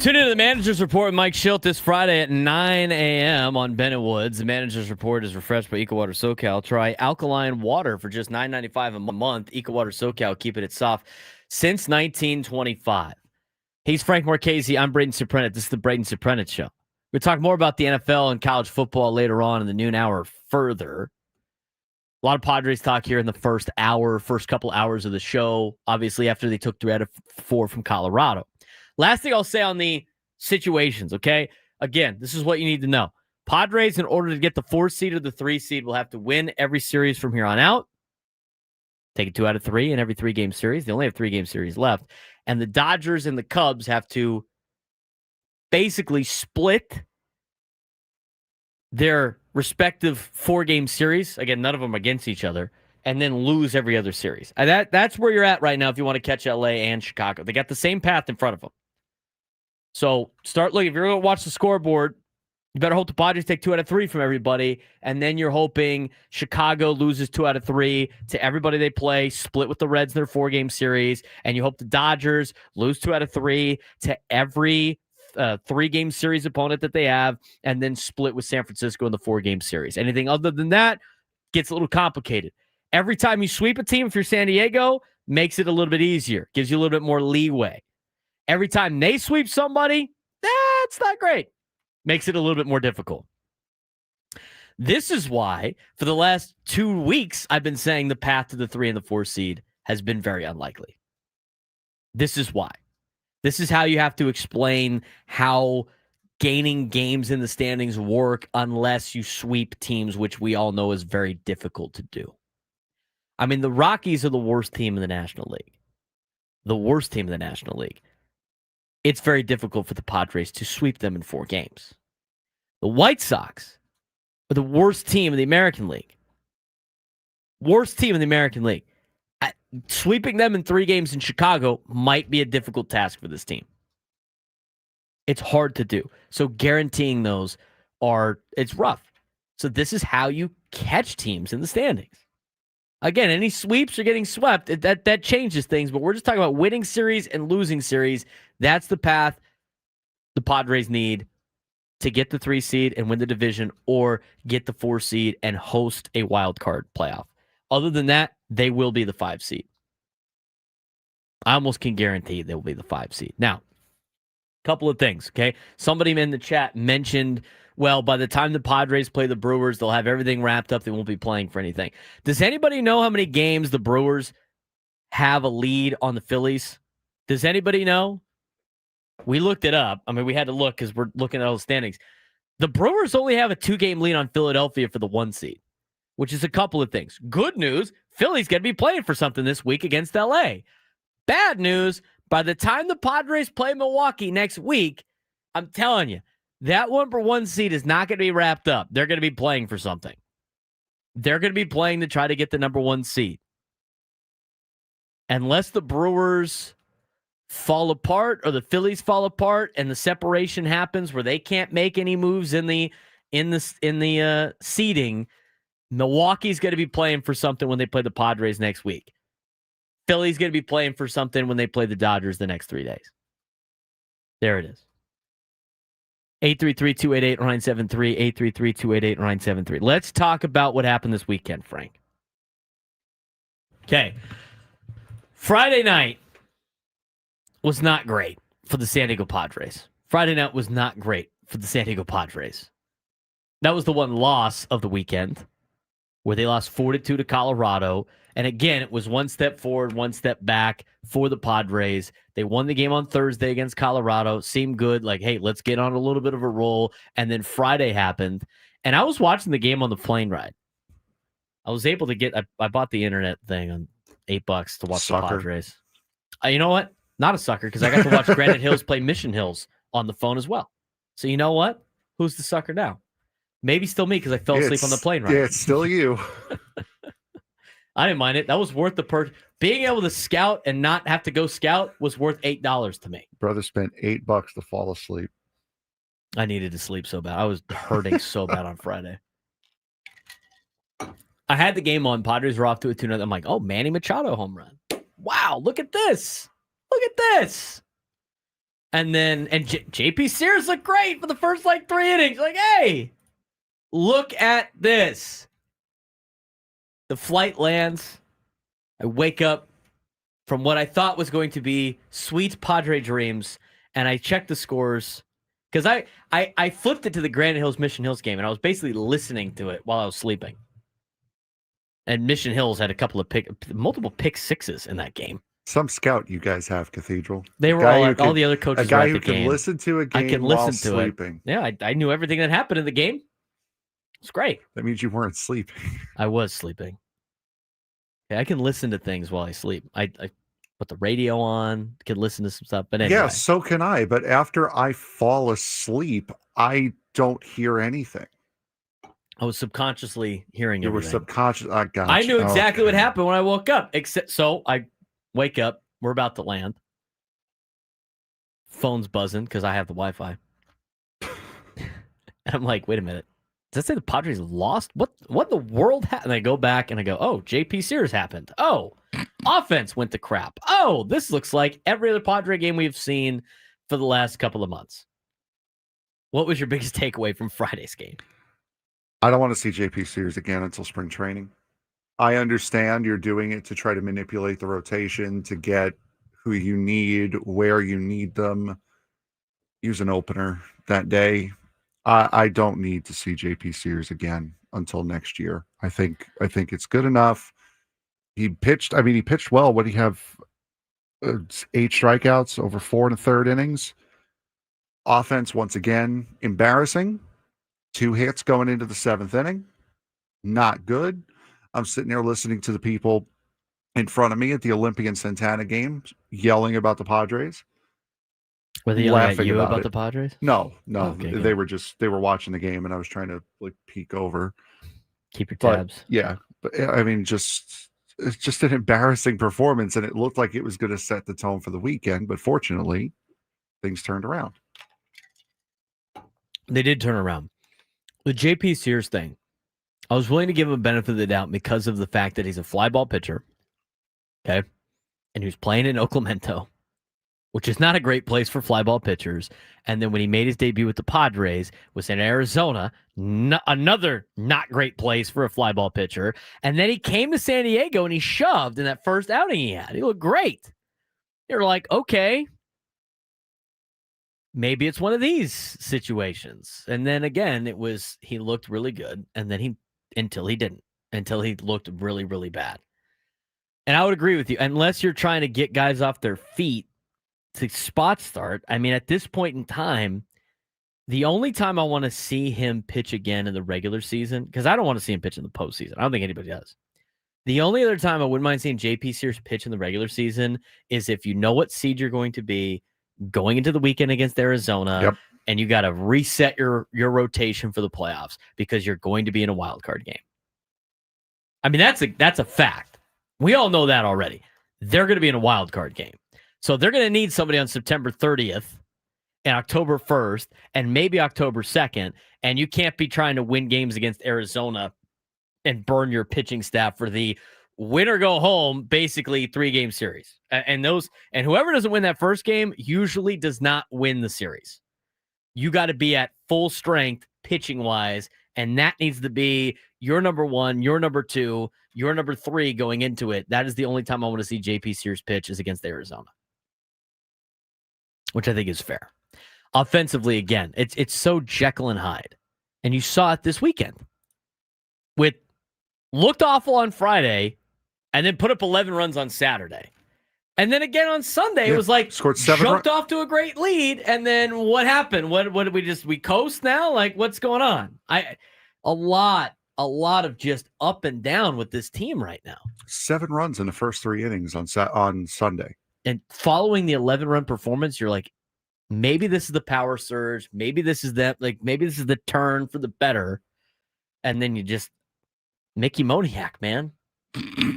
Tune into the Manager's Report with Mike Schilt this Friday at 9 a.m. on Bennett Woods. The Manager's Report is refreshed by EcoWater SoCal. Try alkaline water for just $9.95 a month. EcoWater SoCal, keeping it soft since 1925. He's Frank Marchese. I'm Braden Surprenant. This is the Braden Surprenant Show. We'll talk more about the NFL and college football later on in the noon hour further. A lot of Padres talk here in the first couple hours of the show, obviously after they took 3 out of 4 from Colorado. Last thing I'll say on the situations, okay? Again, this is what you need to know. Padres, in order to get the 4 seed or the 3 seed, will have to win every series from here on out. Take it 2 out of 3 in every 3-game series. They only have 3-game series left. And the Dodgers and the Cubs have to basically split their respective 4-game series. Again, none of them against each other. And then lose every other series. And that's where you're at right now if you want to catch LA and Chicago. They got the same path in front of them. So start looking. If you're going to watch the scoreboard, you better hope the Padres take 2 out of 3 from everybody. And then you're hoping Chicago loses 2 out of 3 to everybody they play, split with the Reds in their 4-game series. And you hope the Dodgers lose 2 out of 3 to every 3-game series opponent that they have, and then split with San Francisco in the 4-game series. Anything other than that gets a little complicated. Every time you sweep a team, if you're San Diego, makes it a little bit easier, gives you a little bit more leeway. Every time they sweep somebody, that's not great. Makes it a little bit more difficult. This is why, for the last 2 weeks, I've been saying the path to the 3 and the 4 seed has been very unlikely. This is why. This is how you have to explain how gaining games in the standings work unless you sweep teams, which we all know is very difficult to do. I mean, the Rockies are the worst team in the National League. The worst team in the National League. It's very difficult for the Padres to sweep them in 4 games. The White Sox are the worst team in the American League. Worst team in the American League. Sweeping them in 3 games in Chicago might be a difficult task for this team. It's hard to do. So guaranteeing those it's rough. So this is how you catch teams in the standings. Again, any sweeps or getting swept, that changes things, but we're just talking about winning series and losing series. That's the path the Padres need to get the 3 seed and win the division, or get the 4 seed and host a wild card playoff. Other than that, they will be the 5 seed. I almost can guarantee they will be the 5 seed. Now, a couple of things, okay? Somebody in the chat mentioned, well, by the time the Padres play the Brewers, they'll have everything wrapped up. They won't be playing for anything. Does anybody know how many games the Brewers have a lead on the Phillies? Does anybody know? We looked it up. I mean, we had to look because we're looking at all the standings. The Brewers only have a 2-game lead on Philadelphia for the 1 seed, which is a couple of things. Good news, Philly's going to be playing for something this week against LA. Bad news, by the time the Padres play Milwaukee next week, I'm telling you, that 1 seed is not going to be wrapped up. They're going to be playing for something. They're going to be playing to try to get the number 1 seed. Unless the Brewers fall apart or the Phillies fall apart and the separation happens where they can't make any moves in the seeding, Milwaukee's going to be playing for something when they play the Padres next week. Philly's going to be playing for something when they play the Dodgers the next 3 days. There it is. 833-288-973, 833-288-973. Let's talk about what happened this weekend, Frank. Okay. Friday night was not great for the San Diego Padres. Friday night was not great for the San Diego Padres. That was the one loss of the weekend where they lost 4-2 to Colorado. And again, it was 1 step forward, 1 step back for the Padres. They won the game on Thursday against Colorado. Seemed good. Like, hey, let's get on a little bit of a roll. And then Friday happened. And I was watching the game on the plane ride. I was able to get, I bought the internet thing on $8 to watch the Padres. You know what? Not a sucker, because I got to watch Granite Hills play Mission Hills on the phone as well. So you know what? Who's the sucker now? Maybe still me, because I fell asleep on the plane ride. Yeah, it's still you. I didn't mind it. That was worth the purchase. Being able to scout and not have to go scout was worth $8 to me. Brother spent $8 to fall asleep. I needed to sleep so bad. I was hurting so bad on Friday. I had the game on. Padres were off to a 2-0. I'm like, oh, Manny Machado home run. Wow, look at this. Look at this. And then, JP Sears looked great for the first 3 innings. Like, hey, look at this. The flight lands. I wake up from what I thought was going to be sweet Padre dreams, and I check the scores because I flipped it to the Granite Hills Mission Hills game, and I was basically listening to it while I was sleeping. And Mission Hills had a couple of multiple pick sixes in that game. Some scout you guys have, Cathedral. They were all the other coaches. A guy were at who the can game. listen to a game I can while listen to sleeping. it. Yeah, I knew everything that happened in the game. It's great. That means you weren't sleeping. I was sleeping. Okay, I can listen to things while I sleep. I put the radio on, can listen to some stuff. But anyway. Yeah, so can I. But after I fall asleep, I don't hear anything. I was subconsciously hearing You everything. were subconscious. I got I you. knew exactly what Okay. happened when I woke up. So I wake up. We're about to land. Phone's buzzing because I have the Wi-Fi. And I'm like, wait a minute. Does that say the Padres lost? What in the world happened? And I go back and I go, oh, JP Sears happened. Oh, offense went to crap. Oh, this looks like every other Padre game we've seen for the last couple of months. What was your biggest takeaway from Friday's game? I don't want to see JP Sears again until spring training. I understand you're doing it to try to manipulate the rotation, to get who you need, where you need them. Use an opener that day. I don't need to see JP Sears again until next year. I think it's good enough. He pitched well. What do you have? 8 strikeouts over 4 1/3 innings. Offense, once again, embarrassing. 2 hits going into the 7th inning. Not good. I'm sitting there listening to the people in front of me at the Olympian Santana game yelling about the Padres. Were they yelling at Laughing you about about it. the Padres? No. Okay, good. They were watching the game, and I was trying to peek over. Keep your But tabs. yeah, but it's just an embarrassing performance, and it looked like it was going to set the tone for the weekend. But fortunately, things turned around. They did turn around. The JP Sears thing, I was willing to give him a benefit of the doubt because of the fact that he's a fly ball pitcher. Okay. And he was playing in Oakland, which is not a great place for fly ball pitchers. And then when he made his debut with the Padres, was in Arizona, another not great place for a fly ball pitcher. And then he came to San Diego and he shoved in that first outing he had. He looked great. You're like, okay, maybe it's one of these situations. And then again, he looked really good. And then until he looked really, really bad. And I would agree with you, unless you're trying to get guys off their feet to spot start. I mean, at this point in time, the only time I want to see him pitch again in the regular season, because I don't want to see him pitch in the postseason. I don't think anybody does. The only other time I wouldn't mind seeing JP Sears pitch in the regular season is if you know what seed you're going to be going into the weekend against Arizona, Yep. and you got to reset your rotation for the playoffs because you're going to be in a wild card game. I mean, that's a fact. We all know that already. They're going to be in a wild card game. So they're going to need somebody on September 30th and October 1st and maybe October 2nd. And you can't be trying to win games against Arizona and burn your pitching staff for the win or go home, basically 3-game series. And whoever doesn't win that first game usually does not win the series. You got to be at full strength pitching wise. And that needs to be your number 1, your number 2, your number 3 going into it. That is the only time I want to see JP Sears pitch is against Arizona, which I think is fair. Offensively, again, it's so Jekyll and Hyde. And you saw it this weekend. Looked awful on Friday and then put up 11 runs on Saturday. And then again on Sunday, it was like scored 7 jumped off to a great lead. And then what happened? What did we coast now? Like, what's going on? A lot of just up and down with this team right now. 7 runs in the first 3 innings on Sunday. And following the 11-run performance, you're like, maybe this is the power surge. Maybe this is that. Like, maybe this is the turn for the better. And then you just Mickey Moniak, man.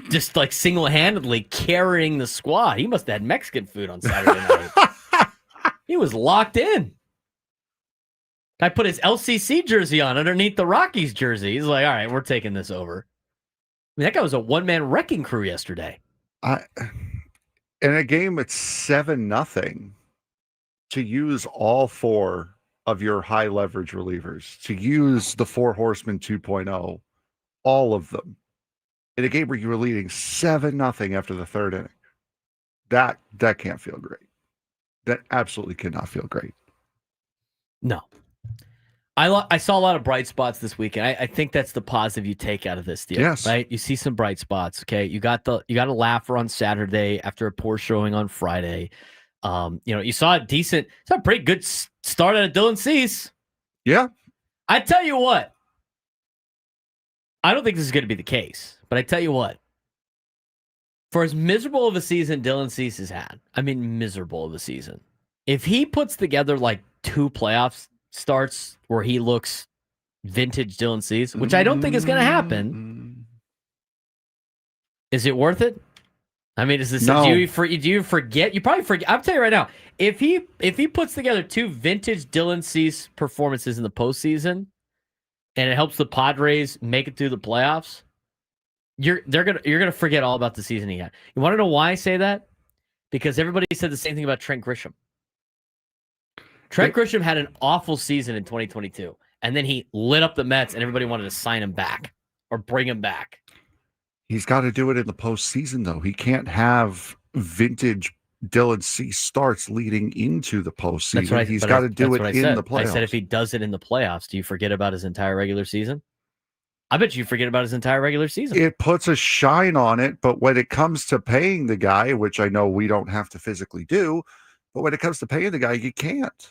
Just like single-handedly carrying the squad. He must have had Mexican food on Saturday night. He was locked in. Guy put his LCC jersey on underneath the Rockies jersey. He's like, all right, we're taking this over. I mean, that guy was a one-man wrecking crew yesterday. In a game at 7-0, to use all 4 of your high leverage relievers, to use the 4 horsemen 2.0, all of them, in a game where you were leading 7-0 after the 3rd inning, that can't feel great. That absolutely cannot feel great. No. I saw a lot of bright spots this weekend. I think that's the positive you take out of this deal. Yes. Right? You see some bright spots. Okay. You got a laugher on Saturday after a poor showing on Friday. You saw a pretty good start out of Dylan Cease. Yeah. I tell you what, I don't think this is going to be the case, but I tell you what, for as miserable of a season Dylan Cease has had, I mean miserable of a season, if he puts together like 2 playoff starts where he looks vintage Dylan Cease, which I don't think is going to happen, is it worth it? I mean, is this No. do you forget? You probably forget. I'll tell you right now, if he puts together 2 vintage Dylan Cease performances in the postseason, and it helps the Padres make it through the playoffs, you're gonna forget all about the season he had. You want to know why I say that? Because everybody said the same thing about Trent Grisham. Trent Grisham had an awful season in 2022, and then he lit up the Mets, and everybody wanted to sign him back or bring him back. He's got to do it in the postseason, though. He can't have vintage Dylan Cease starts leading into the postseason. He's got to do it in the playoffs. I said if he does it in the playoffs, do you forget about his entire regular season? I bet you forget about his entire regular season. It puts a shine on it, but when it comes to paying the guy, which I know we don't have to physically do, but when it comes to paying the guy, you can't.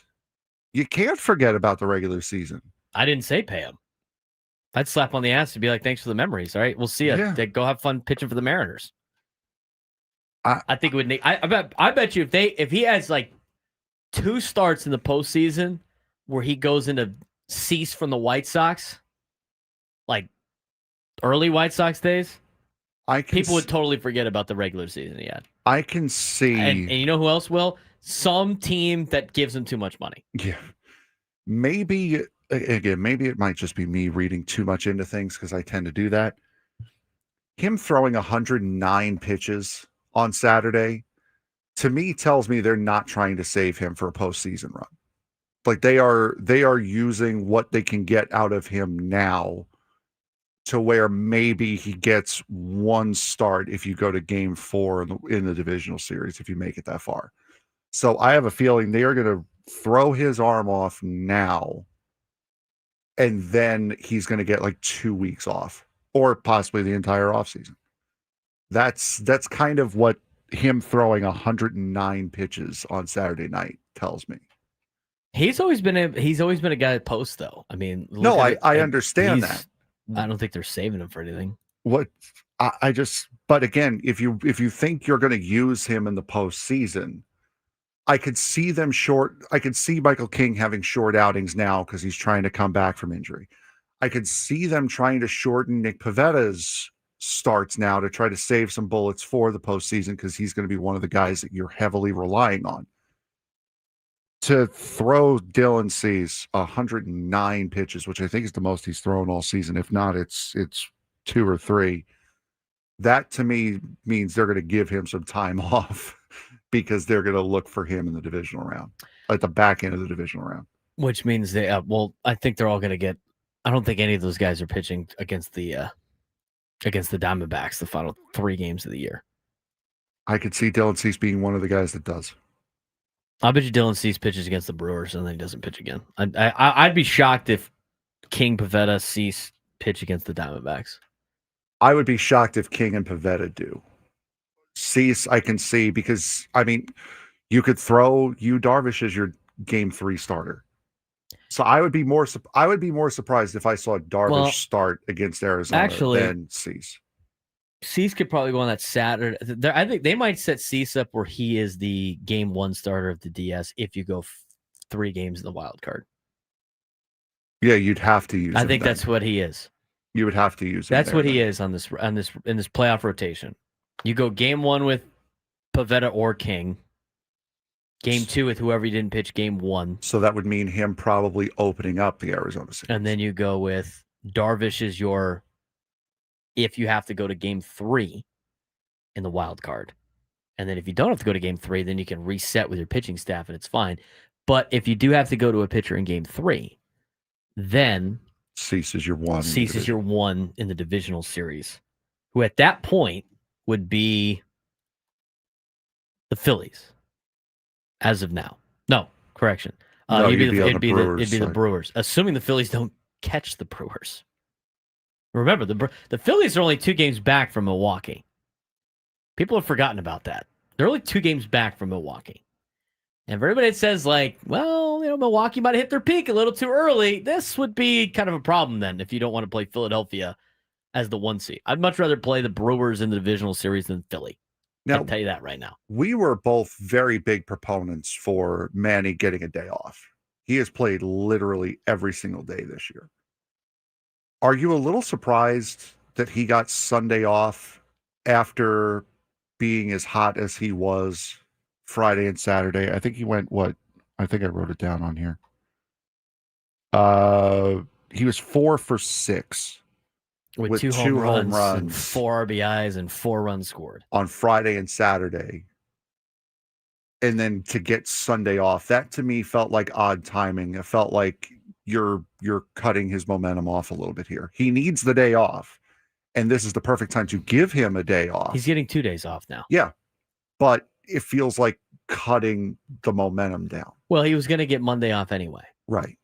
You can't forget about the regular season. I didn't say pay him. I'd slap on the ass and be like, thanks for the memories. All right, we'll see you. Yeah. Go have fun pitching for the Mariners. I think it would. I bet you if he has like 2 starts in the postseason where he goes into Cease from the White Sox, like early White Sox days, people would totally forget about the regular season he had. I can see, and you know who else will? Some team that gives him too much money. Yeah, maybe it might just be me reading too much into things because I tend to do that. Him throwing 109 pitches on Saturday, to me, tells me they're not trying to save him for a postseason run. Like they are using what they can get out of him now to where maybe he gets 1 start if you go to game 4 in the divisional series, if you make it that far. So I have a feeling they are going to throw his arm off now, and then he's going to get like 2 weeks off, or possibly the entire offseason. That's kind of what him throwing 109 pitches on Saturday night tells me. He's always been a guy that posts, though. I mean, no, I understand that. I don't think they're saving him for anything. But again, if you think you're going to use him in the postseason, I could see Michael King having short outings now because he's trying to come back from injury. I could see them trying to shorten Nick Pavetta's starts now to try to save some bullets for the postseason because he's going to be one of the guys that you're heavily relying on. To throw Dylan Cease 109 pitches, which I think is the most he's thrown all season. If not, it's 2 or 3. That to me means they're going to give him some time off because they're going to look for him in the divisional round, at the back end of the divisional round. Which means they, I think they're all going to get. I don't think any of those guys are pitching against the Diamondbacks the final 3 games of the year. I could see Dylan Cease being one of the guys that does. I bet you Dylan Cease pitches against the Brewers and then he doesn't pitch again. I'd be shocked if King, Pivetta, Cease pitch against the Diamondbacks. I would be shocked if King and Pivetta do. Cease, I can see, because I mean, you could throw Yu Darvish as your game 3 starter. So I would be more surprised if I saw Darvish start against Arizona than Cease. Cease could probably go on that Saturday. I think they might set Cease up where he is the game 1 starter of the DS if you go 3 games in the wild card. Yeah, you'd have to use him. I think that's what he is. You would have to use him. That's what he is in this playoff rotation. You go game 1 with Pivetta or King. Game 2 with whoever you didn't pitch game 1. So that would mean him probably opening up the Arizona series. And then you go with Darvish as your, if you have to go to game 3 in the wild card. And then if you don't have to go to game 3, then you can reset with your pitching staff and it's fine. But if you do have to go to a pitcher in game 3, then Cease is your 1. Cease is your 1 in the divisional series, who at that point would be the Phillies. As of now. No, correction. It'd be the Brewers, assuming the Phillies don't catch the Brewers. Remember, the Phillies are only 2 games back from Milwaukee. People have forgotten about that. They're only 2 games back from Milwaukee. And for everybody that says, like, well, Milwaukee might have hit their peak a little too early, this would be kind of a problem then if you don't want to play Philadelphia as the 1 seed. I'd much rather play the Brewers in the divisional series than Philly. Now, I'll tell you that right now. We were both very big proponents for Manny getting a day off. He has played literally every single day this year. Are you a little surprised that he got Sunday off after being as hot as he was Friday and Saturday? I think he went, I think I wrote it down on here. He was 4 for 6 with two home runs and 4 RBIs and 4 runs scored on Friday and Saturday. And then to get Sunday off, that to me felt like odd timing. It felt like you're cutting his momentum off a little bit here. He needs the day off, and this is the perfect time to give him a day off. He's getting 2 days off now. Yeah, but it feels like cutting the momentum down. Well, he was going to get Monday off anyway.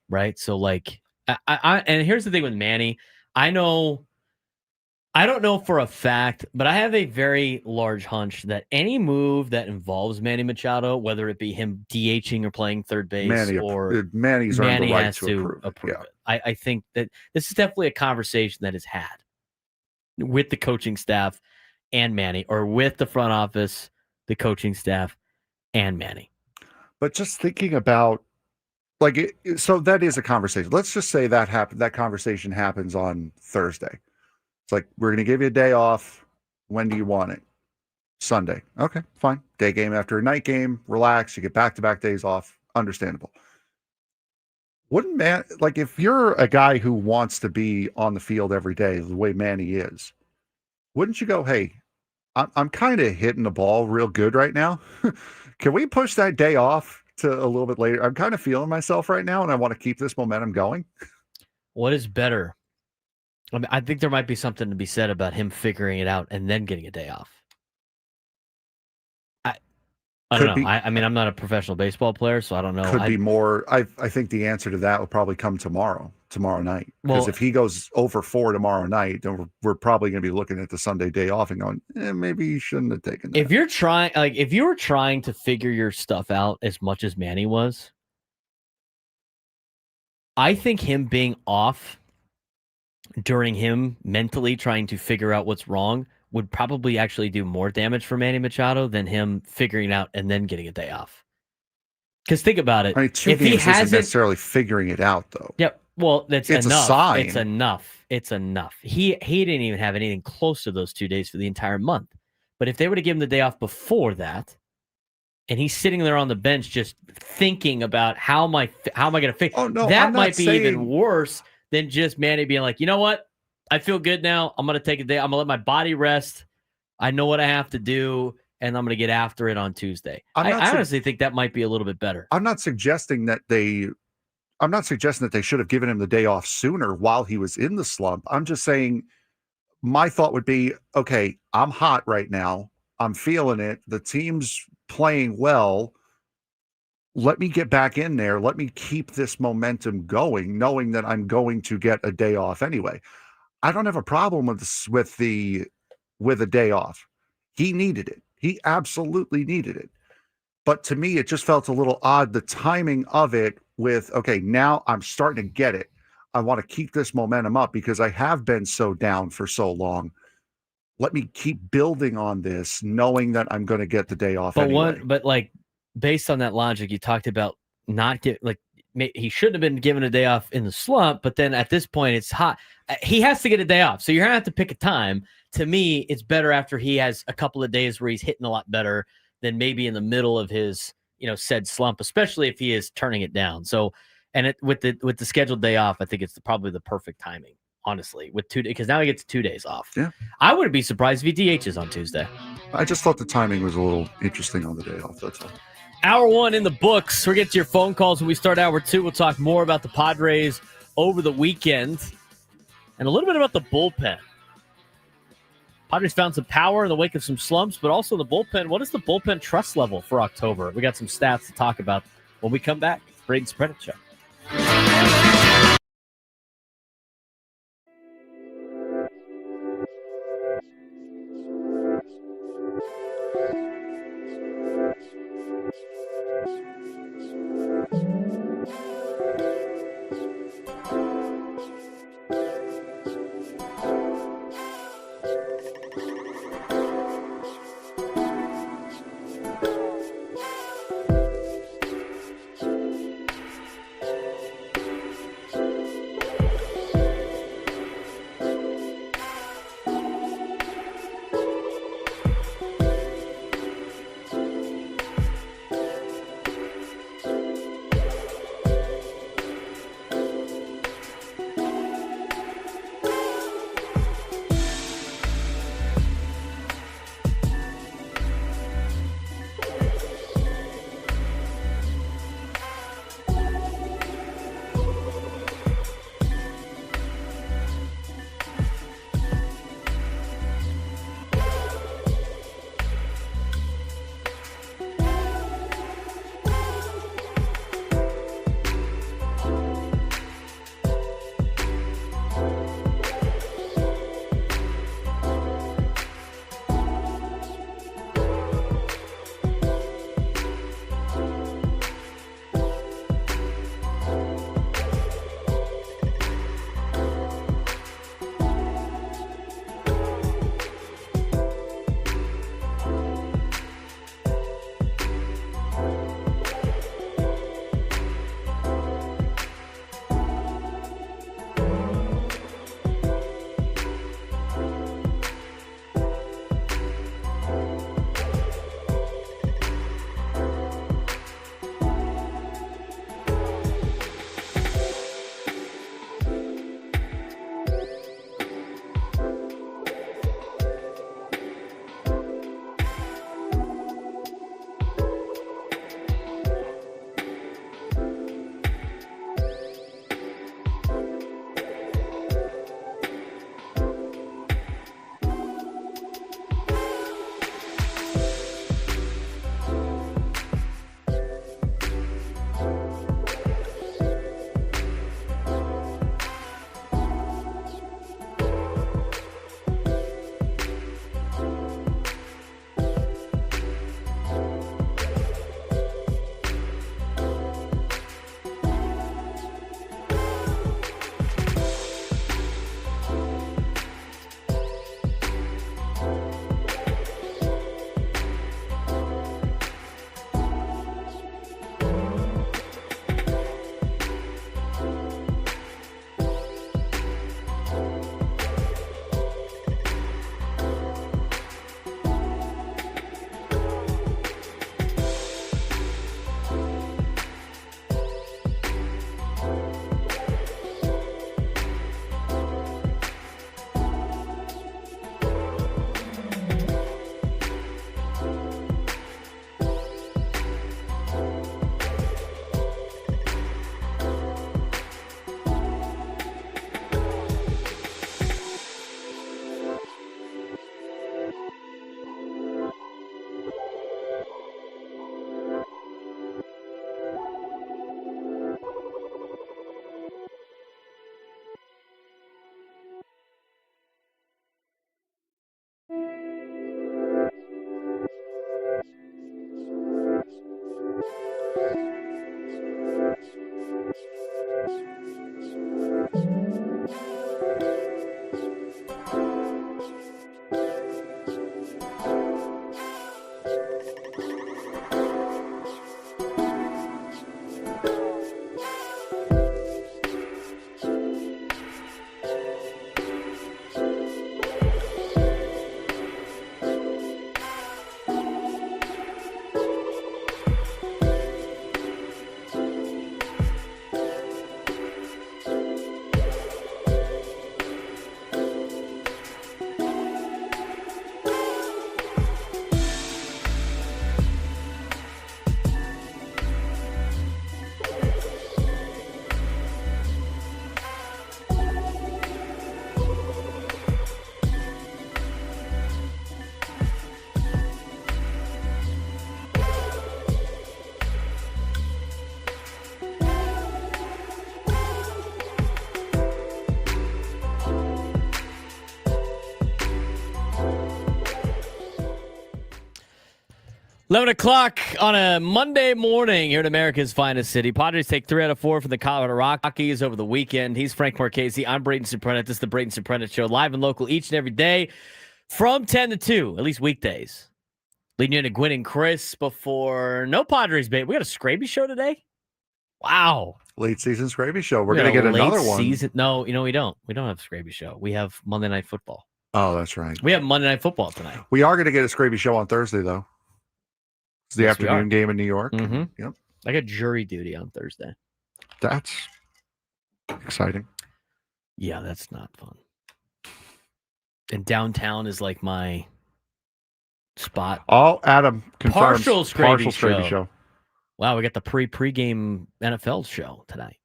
Right. So, like, and here's the thing with Manny. I don't know for a fact, but I have a very large hunch that any move that involves Manny Machado, whether it be him DHing or playing third base, Manny's earned the right to approve it. I think that this is definitely a conversation that is had with the coaching staff and Manny, or with the front office, the coaching staff, and Manny. But just thinking about, so that is a conversation. Let's just say that conversation happens on Thursday. It's like, we're going to give you a day off. When do you want it? Sunday. Okay, fine. Day game after a night game. Relax. You get back-to-back days off. Understandable. If you're a guy who wants to be on the field every day the way Manny is, wouldn't you go, hey, I'm kind of hitting the ball real good right now. Can we push that day off to a little bit later? I'm kind of feeling myself right now, and I want to keep this momentum going. What is better? I mean, I think there might be something to be said about him figuring it out and then getting a day off. I don't know. I mean, I'm not a professional baseball player, so I don't know. Could be more. I think the answer to that will probably come tomorrow night. Because if he goes over 4 tomorrow night, then we're probably going to be looking at the Sunday day off and going, maybe you shouldn't have taken that. If you were trying to figure your stuff out as much as Manny was, I think him being off during him mentally trying to figure out what's wrong would probably actually do more damage for Manny Machado than him figuring out and then getting a day off. Because think about it. I mean, 2 games isn't necessarily figuring it out, though. Yep. Well, it's enough. A sign. It's enough. He didn't even have anything close to those 2 days for the entire month. But if they were to give him the day off before that, and he's sitting there on the bench just thinking about how am I going to fix? Oh no, that might be even worse than just Manny being like, you know what? I feel good now. I'm going to take a day. I'm going to let my body rest. I know what I have to do, and I'm going to get after it on Tuesday. I honestly think that might be a little bit better. I'm not suggesting that they should have given him the day off sooner while he was in the slump. I'm just saying my thought would be, okay, I'm hot right now. I'm feeling it. The team's playing well. Let me get back in there. Let me keep this momentum going, knowing that I'm going to get a day off anyway. I don't have a problem with a day off. He needed it. He absolutely needed it. But to me, it just felt a little odd, the timing of it with, okay, now I'm starting to get it. I want to keep this momentum up because I have been so down for so long. Let me keep building on this, knowing that I'm going to get the day off anyway. But based on that logic, you talked about he shouldn't have been given a day off in the slump, but then at this point it's hot. He has to get a day off. So you're going to have to pick a time. To me, it's better after he has a couple of days where he's hitting a lot better than maybe in the middle of his, said slump, especially if he is turning it down. So, and with the scheduled day off, I think it's probably the perfect timing, honestly, because now he gets 2 days off. Yeah. I wouldn't be surprised if he DHs on Tuesday. I just thought the timing was a little interesting on the day off. That's all. Hour 1 in the books. We'll get to your phone calls when we start hour 2. We'll talk more about the Padres over the weekend and a little bit about the bullpen. Padres found some power in the wake of some slumps, but also the bullpen. What is the bullpen trust level for October? We got some stats to talk about when we come back. Braden Surprenant Show. 11 o'clock on a Monday morning here in America's finest city. Padres take 3 out of 4 from the Colorado Rockies over the weekend. He's Frank Marchese. I'm Braden Surprenant. This is the Braden Surprenant Show, live and local each and every day from 10 to 2, at least weekdays. Leading you into Gwynn and Chris before no Padres, babe. We got a Scraby show today? Wow. Late season Scraby show. We're going to get another one. No, we don't. We don't have a Scraby show. We have Monday Night Football. Oh, that's right. We have Monday Night Football tonight. We are going to get a Scraby show on Thursday, though. It's the afternoon game in New York. Mm-hmm. Yep. I got jury duty on Thursday. That's exciting. Yeah, that's not fun. And downtown is like my spot. Oh, Adam confirms. Partial Scraby show. Wow, we got the pregame NFL show tonight.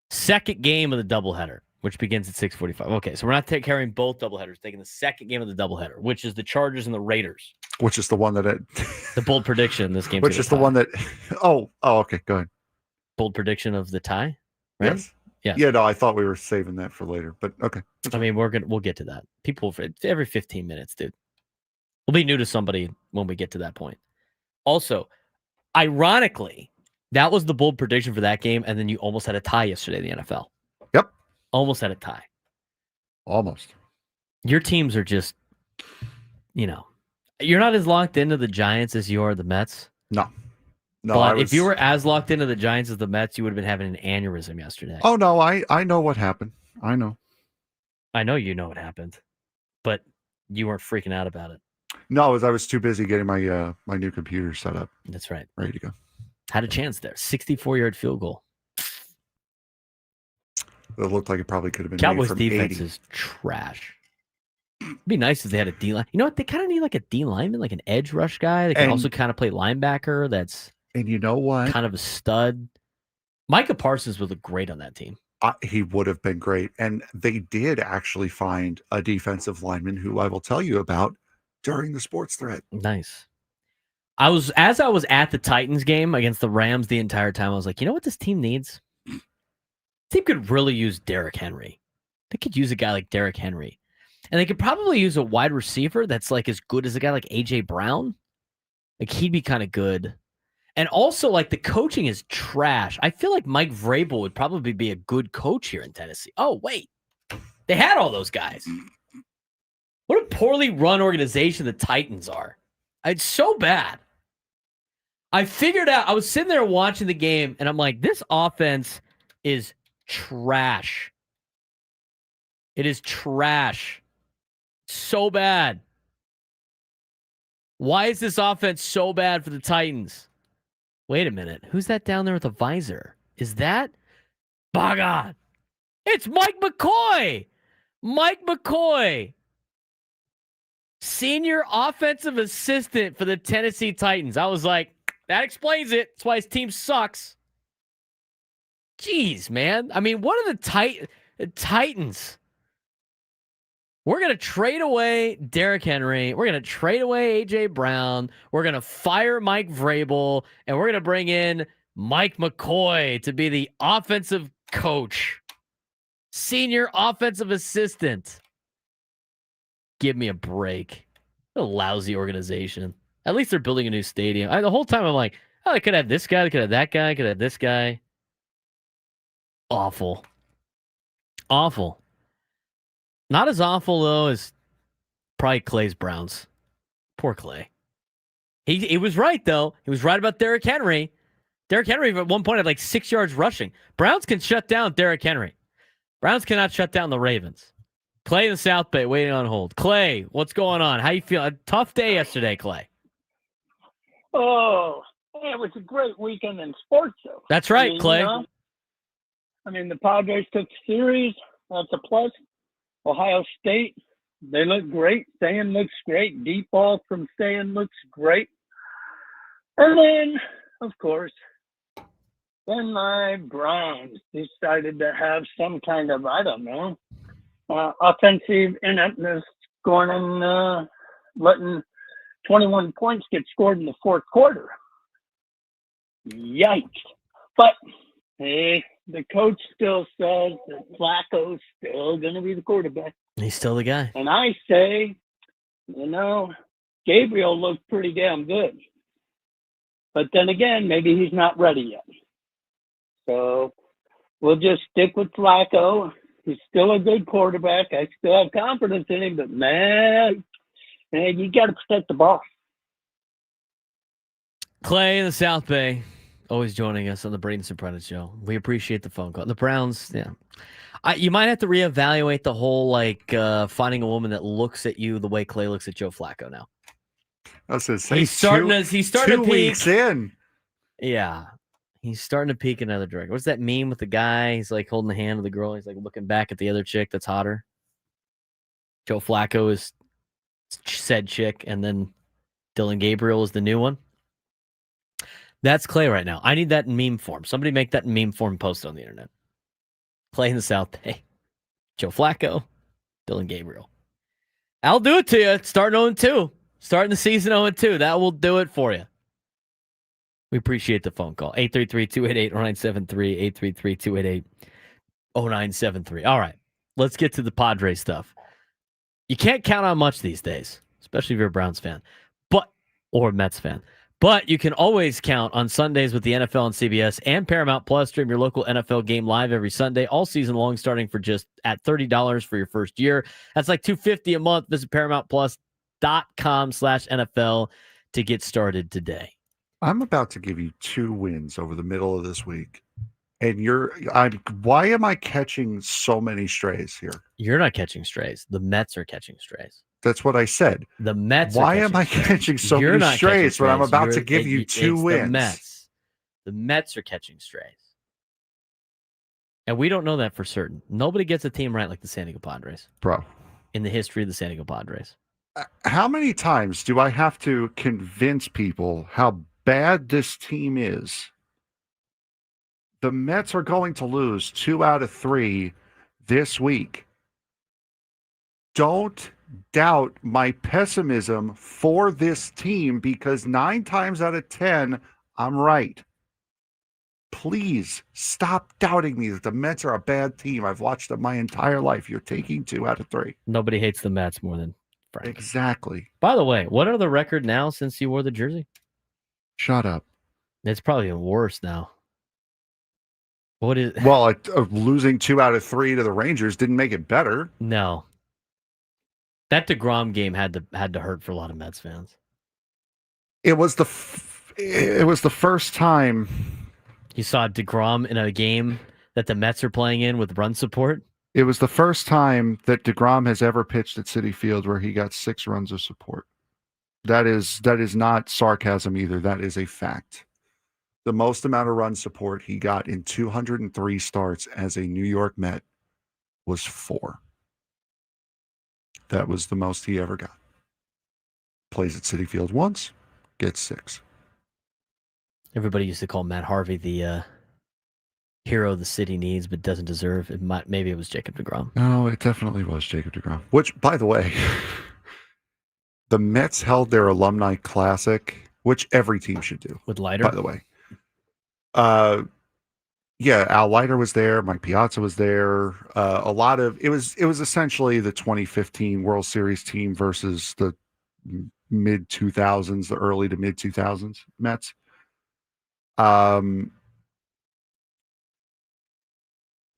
Second game of the doubleheader, which begins at 6:45. Okay, so we're not carrying both doubleheaders. Taking the second game of the doubleheader, which is the Chargers and the Raiders. Which is the one that the bold prediction this game. Which is the one that okay, go ahead. Bold prediction of the tie, right? Yes. Yeah. Yeah, no, I thought we were saving that for later, but okay. I mean, we'll get to that. People every 15 minutes, dude. We'll be new to somebody when we get to that point. Also, ironically, that was the bold prediction for that game, and then you almost had a tie yesterday in the NFL. Yep. Almost had a tie. Almost. Your teams are just, you're not as locked into the Giants as you are the Mets. No. But if you were as locked into the Giants as the Mets, you would have been having an aneurysm yesterday. Oh, no, I know what happened. I know. I know you know what happened, but you weren't freaking out about it. No, I was too busy getting my my new computer set up. That's right. Ready to go. Had a chance there. 64-yard field goal. It looked like it probably could have been Cowboys made from defense 80. is trash. It'd be nice if they had a D-line. You know what? They kind of need like a D-lineman, like an edge rush guy. They can also kind of play linebacker. And you know what? Kind of a stud. Micah Parsons would look great on that team. He would have been great. And they did actually find a defensive lineman who I will tell you about during the sports thread. Nice. As I was at the Titans game against the Rams the entire time, I was like, you know what this team needs? This team could really use Derrick Henry. They could use a guy like Derrick Henry. And they could probably use a wide receiver that's like as good as a guy like A.J. Brown. Like he'd be kind of good. And also like the coaching is trash. I feel like Mike Vrabel would probably be a good coach here in Tennessee. Oh, wait. They had all those guys. What a poorly run organization the Titans are. It's so bad. I figured out, I was sitting there watching the game, and I'm like, this offense is trash. It is trash. So bad. Why is this offense so bad for the Titans? Wait a minute. Who's that down there with a visor? Is that? By God. It's Mike McCoy. Mike McCoy. Senior offensive assistant for the Tennessee Titans. I was like, that explains it. That's why his team sucks. Jeez, man. I mean, what are the Titans? We're going to trade away Derrick Henry. We're going to trade away A.J. Brown. We're going to fire Mike Vrabel. And we're going to bring in Mike McCoy to be the offensive coach. Senior offensive assistant. Give me a break. What a lousy organization. At least they're building a new stadium. The whole time I'm like, oh, they could have this guy. They could have that guy. They could have this guy. Awful. Awful. Not as awful, though, as probably Clay's Browns. Poor Clay. He was right, though. He was right about Derrick Henry. Derrick Henry at one point had like 6 yards rushing. Browns can shut down Derrick Henry. Browns cannot shut down the Ravens. Clay in the South Bay waiting on hold. Clay, what's going on? How you feel? A tough day yesterday, Clay. Oh, it was a great weekend in sports, though. That's right, Clay. The Padres took series. That's a plus. Ohio State, they look great. Stan looks great. Deep ball from Stan looks great. And then, of course, then my Browns decided to have some kind of, I don't know, offensive ineptness going and letting 21 points get scored in the fourth quarter. Yikes. But, hey, the coach still says that Flacco's still going to be the quarterback. He's still the guy. And I say, Gabriel looked pretty damn good. But then again, maybe he's not ready yet. So we'll just stick with Flacco. He's still a good quarterback. I still have confidence in him, but man, you got to protect the ball. Clay in the South Bay, always joining us on the Braden Surprenant Show. We appreciate the phone call. The Browns, yeah. You might have to reevaluate the whole, finding a woman that looks at you the way Clay looks at Joe Flacco now. I was going to say, He's starting to peak. Weeks in. Yeah. He's starting to peak another direction. What's that meme with the guy? He's like holding the hand of the girl. He's like looking back at the other chick that's hotter. Joe Flacco is said chick, and then Dylan Gabriel is the new one. That's Clay right now. I need that in meme form. Somebody make that in meme form, post on the internet. Clay in the South Bay. Joe Flacco, Dylan Gabriel. I'll do it to you. Starting 0-2. Starting the season 0-2. That will do it for you. We appreciate the phone call. 833-288-0973. 833-288-0973. All right. Let's get to the Padres stuff. You can't count on much these days, especially if you're a Browns fan, or a Mets fan. But you can always count on Sundays with the NFL on CBS and Paramount Plus. Stream your local NFL game live every Sunday, all season long, starting for just at $30 for your first year. That's like $250 a month. Visit ParamountPlus.com/NFL to get started today. I'm about to give you 2 wins over the middle of this week. And why am I catching so many strays here? You're not catching strays. The Mets are catching strays. That's what I said. The Mets. Why am I catching so many strays when I'm about to give you 2 wins? The Mets are catching strays. And we don't know that for certain. Nobody gets a team right like the San Diego Padres. Bro. In the history of the San Diego Padres. How many times do I have to convince people how bad this team is? The Mets are going to lose 2 out of 3 this week. Don't doubt my pessimism for this team, because 9 times out of 10, I'm right. Please stop doubting me that the Mets are a bad team. I've watched them my entire life. You're taking 2 out of 3. Nobody hates the Mets more than Frank. Exactly. By the way, what are the record now since you wore the jersey? Shut up. It's probably even worse now. What is? Well, losing 2 out of 3 to the Rangers didn't make it better. No. That DeGrom game had to hurt for a lot of Mets fans. It was the first time you saw DeGrom in a game that the Mets are playing in with run support. It was the first time that DeGrom has ever pitched at Citi Field where he got 6 runs of support. That is not sarcasm either. That is a fact. The most amount of run support he got in 203 starts as a New York Met was 4. That was the most he ever got. Plays at Citi Field once, gets 6. Everybody used to call Matt Harvey the hero the city needs but doesn't deserve. Maybe it was Jacob DeGrom. No, it definitely was Jacob DeGrom. Which, by the way, the Mets held their alumni classic, which every team should do. With Leiter? By the way. Yeah, Al Leiter was there. Mike Piazza was there. It was essentially the 2015 World Series team versus the mid 2000s, the early to mid 2000s Mets.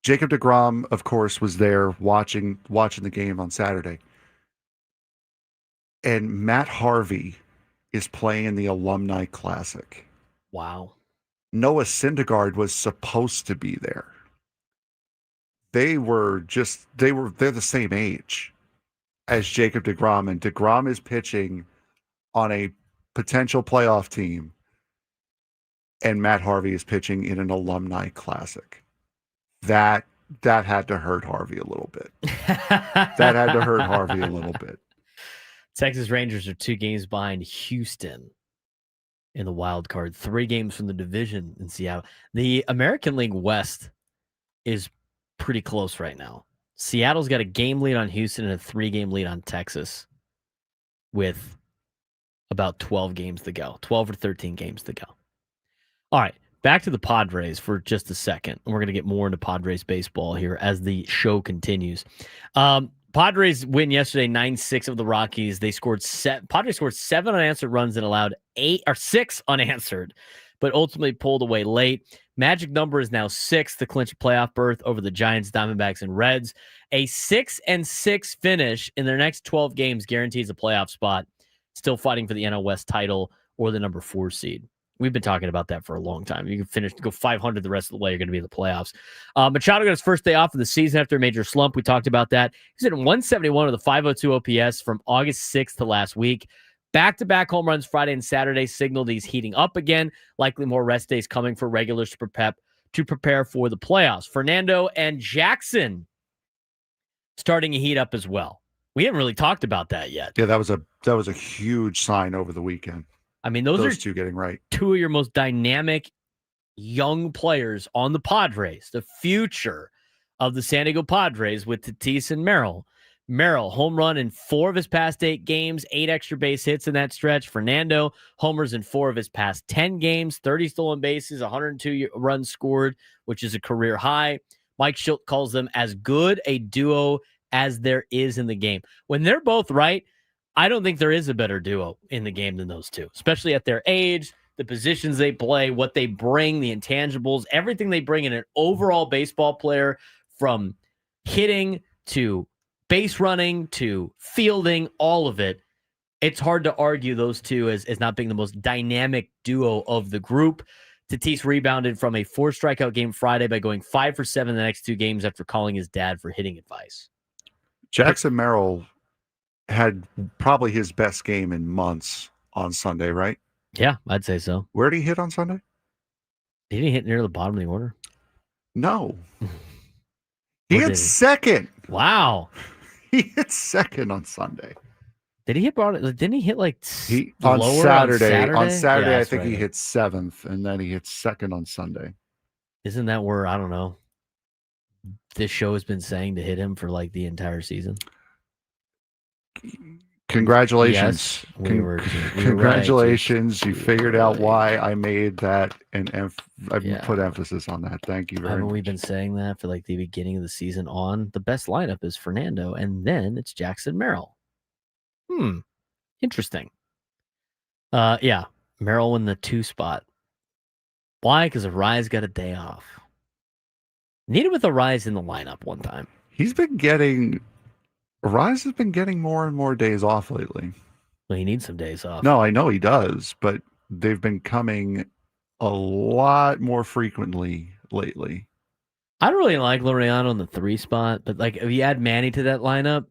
Jacob DeGrom, of course, was there watching the game on Saturday. And Matt Harvey is playing in the Alumni Classic. Wow. Noah Syndergaard was supposed to be there. They're the same age as Jacob DeGrom, and DeGrom is pitching on a potential playoff team, and Matt Harvey is pitching in an Alumni Classic. That had to hurt Harvey a little bit. Texas Rangers are 2 games behind Houston in the wild card, 3 games from the division in Seattle. The American League West is pretty close right now. Seattle's got a game lead on Houston and a 3-game lead on Texas with about 12 games to go, 12 or 13 games to go. All right, back to the Padres for just a second. And we're going to get more into Padres baseball here as the show continues. Padres win yesterday 9-6 of the Rockies. They scored Padres scored 7 unanswered runs and allowed 6 unanswered, but ultimately pulled away late. Magic number is now 6 to clinch a playoff berth over the Giants, Diamondbacks, and Reds. A 6-6 finish in their next 12 games guarantees a playoff spot. Still fighting for the NL West title or the number 4 seed. We've been talking about that for a long time. You can go 500 the rest of the way, you're going to be in the playoffs. Machado got his first day off of the season after a major slump. We talked about that. He's at 171 with a 502 OPS from August 6th to last week. Back-to-back home runs Friday and Saturday signaled he's heating up again. Likely more rest days coming for regulars to prepare for the playoffs. Fernando and Jackson starting to heat up as well. We haven't really talked about that yet. Yeah, that was a huge sign over the weekend. I mean, those are two getting right. 2 of your most dynamic young players on the Padres, the future of the San Diego Padres with Tatis and Merrill. Merrill, home run in 4 of his past 8 games, 8 extra base hits in that stretch. Fernando, homers in 4 of his past 10 games, 30 stolen bases, 102 runs scored, which is a career high. Mike Schilt calls them as good a duo as there is in the game. When they're both right, I don't think there is a better duo in the game than those two, especially at their age, the positions they play, what they bring, the intangibles, everything they bring in an overall baseball player, from hitting to base running to fielding, all of it. It's hard to argue those two as not being the most dynamic duo of the group. Tatis rebounded from a 4 strikeout game Friday by going 5 for 7 the next 2 games after calling his dad for hitting advice. Jackson Merrill had probably his best game in months on Sunday, right? Yeah, I'd say so. Where did he hit on Sunday? Did he hit near the bottom of the order? No. He hit second. Wow. He hit second on Sunday. Did he hit bottom? Didn't he hit like on lower Saturday? On Saturday, yeah, I think right. he hit 7th, and then he hit second on Sunday. Isn't that where, I don't know, this show has been saying to hit him for like the entire season? Congratulations. Yes, we were Congratulations. Right. You figured out why I made that, and I put emphasis on that. Thank you very much. We've been saying that for like the beginning of the season on. The best lineup is Fernando, and then it's Jackson Merrill. Interesting. Yeah, Merrill in the 2 spot. Why? Because Arise got a day off. Needed with Arise in the lineup one time. Arise has been getting more and more days off lately. Well, he needs some days off. No, I know he does, but they've been coming a lot more frequently lately. I don't really like Laureano in the 3 spot, but like if you add Manny to that lineup,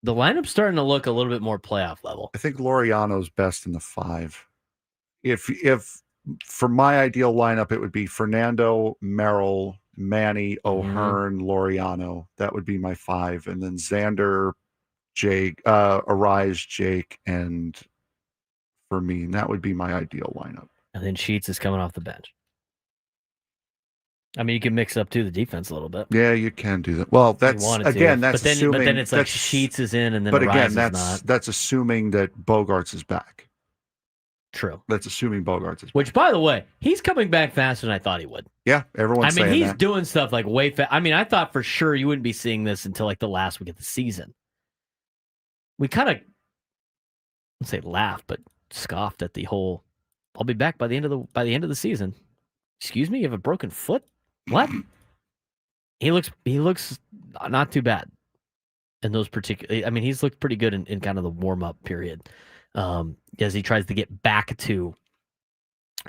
the lineup's starting to look a little bit more playoff level. I think Laureano's best in the 5. If for my ideal lineup, it would be Fernando, Merrill, Manny, O'Hearn, Laureano. That would be my 5. And then Xander, Jake, Arise, Jake, and Fermin. That would be my ideal lineup. And then Sheets is coming off the bench. I mean, you can mix up too the defense a little bit. Yeah, you can do that. Well, that's again, that's assuming. But then it's like Sheets is in, and then but Arise again, is not. that's assuming that Bogarts is back. True. That's assuming Bogarts is back. Which, by the way, he's coming back faster than I thought he would. Yeah, everyone's saying he's that. doing stuff like way fast. I mean, I thought for sure you wouldn't be seeing this until like the last week of the season. We kind of, let's say laughed, but scoffed at the whole, I'll be back by the end of the season. Excuse me, you have a broken foot? What? He looks not too bad in those particular. I mean, he's looked pretty good in kind of the warm up period as he tries to get back to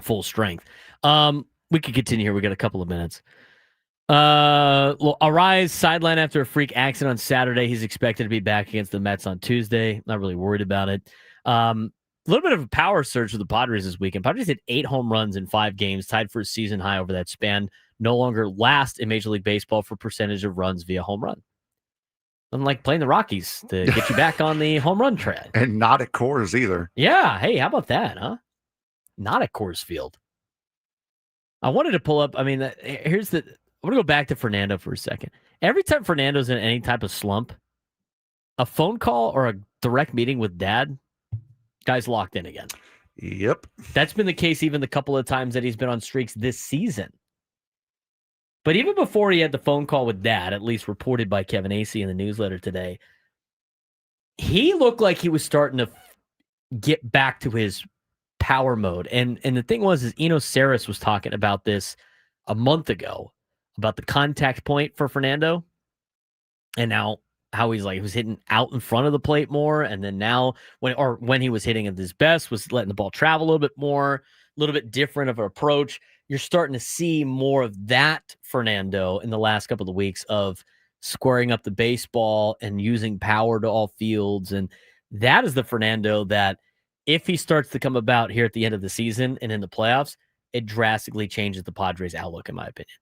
full strength. We could continue here. We got a couple of minutes. Arise sideline after a freak accident on Saturday. He's expected to be back against the Mets on Tuesday. Not really worried about it. A little bit of a power surge for the Padres this weekend. Padres hit 8 home runs in 5 games, tied for a season high over that span. No longer last in Major League Baseball for percentage of runs via home run. Unlike playing the Rockies to get you back on the home run track. And not at Coors either. Yeah. Hey, how about that, huh? Not at Coors Field. I wanted to pull up. I mean, I want to go back to Fernando for a second. Every time Fernando's in any type of slump, a phone call or a direct meeting with dad, guy's locked in again. Yep. That's been the case even the couple of times that he's been on streaks this season. But even before he had the phone call with dad, at least reported by Kevin Acee in the newsletter today, he looked like he was starting to get back to his power mode. And the thing is Eno Saris was talking about this a month ago about the contact point for Fernando, and now how he was hitting out in front of the plate more, and then now when he was hitting at his best was letting the ball travel a little bit more, a little bit different of an approach. You're starting to see more of that Fernando in the last couple of weeks of squaring up the baseball and using power to all fields, and that is the Fernando that if he starts to come about here at the end of the season and in the playoffs, it drastically changes the Padres' outlook, in my opinion.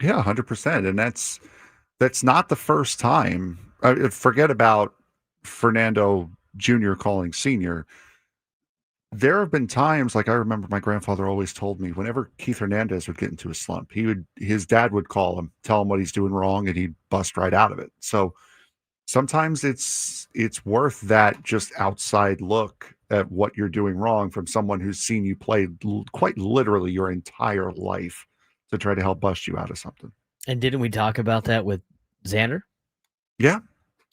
Yeah, 100%. And that's not the first time. Forget about Fernando Jr. calling Senior. There have been times, like I remember my grandfather always told me, whenever Keith Hernandez would get into a slump, his dad would call him, tell him what he's doing wrong, and he'd bust right out of it. So sometimes it's worth that just outside look at what you're doing wrong from someone who's seen you play quite literally your entire life to try to help bust you out of something. And didn't we talk about that with Xander? Yeah.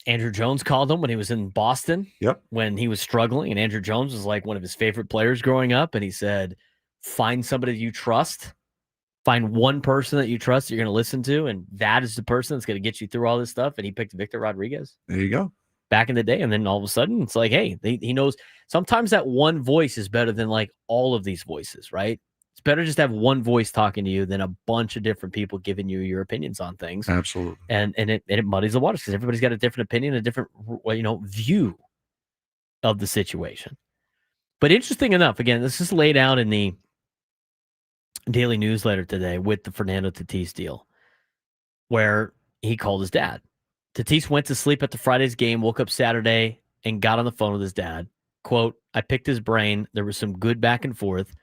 Andrew Jones called him when he was in Boston. Yep. When he was struggling, and Andrew Jones was like one of his favorite players growing up, and he said, find somebody you trust. Find one person that you trust that you're going to listen to, and that is the person that's going to get you through all this stuff. And he picked Victor Rodriguez. There you go. Back in the day, and then all of a sudden, it's like, hey, he knows. Sometimes that one voice is better than like all of these voices, right? It's better just to have one voice talking to you than a bunch of different people giving you your opinions on things. Absolutely. And it muddies the waters because everybody's got a different opinion, a different view of the situation. But interesting enough, again, this is laid out in the daily newsletter today with the Fernando Tatis deal, where he called his dad. Tatis went to sleep at the Friday's game, woke up Saturday, and got on the phone with his dad. Quote, I picked his brain. There was some good back and forth.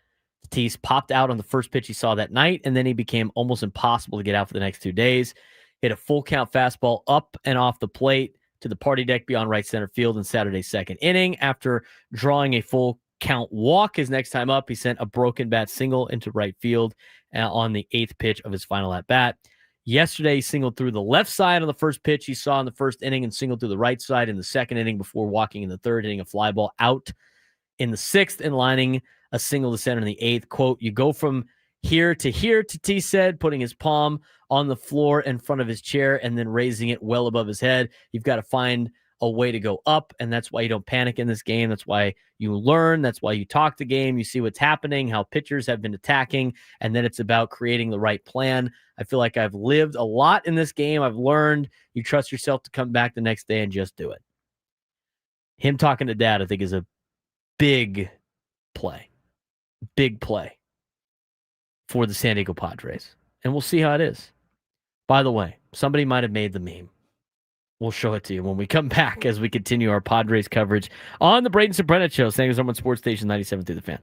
Tatis popped out on the first pitch he saw that night, and then he became almost impossible to get out for the next 2 days. Hit a full count fastball up and off the plate to the party deck beyond right center field in Saturday's second inning. After drawing a full count walk his next time up, he sent a broken bat single into right field on the 8th pitch of his final at-bat. Yesterday, he singled through the left side on the first pitch he saw in the first inning and singled through the right side in the second inning before walking in the third, hitting a fly ball out in the 6th and lining a single to center in the 8th. Quote, you go from here, Tatis said, putting his palm on the floor in front of his chair and then raising it well above his head. You've got to find a way to go up, and that's why you don't panic in this game. That's why you learn. That's why you talk the game. You see what's happening, how pitchers have been attacking, and then it's about creating the right plan. I feel like I've lived a lot in this game. I've learned you trust yourself to come back the next day and just do it. Him talking to dad, I think, is a big play. Big play for the San Diego Padres. And we'll see how it is. By the way, somebody might have made the meme. We'll show it to you when we come back as we continue our Padres coverage on the Braden Surprenant Show. San Diego Sports Station 97 through the Fan.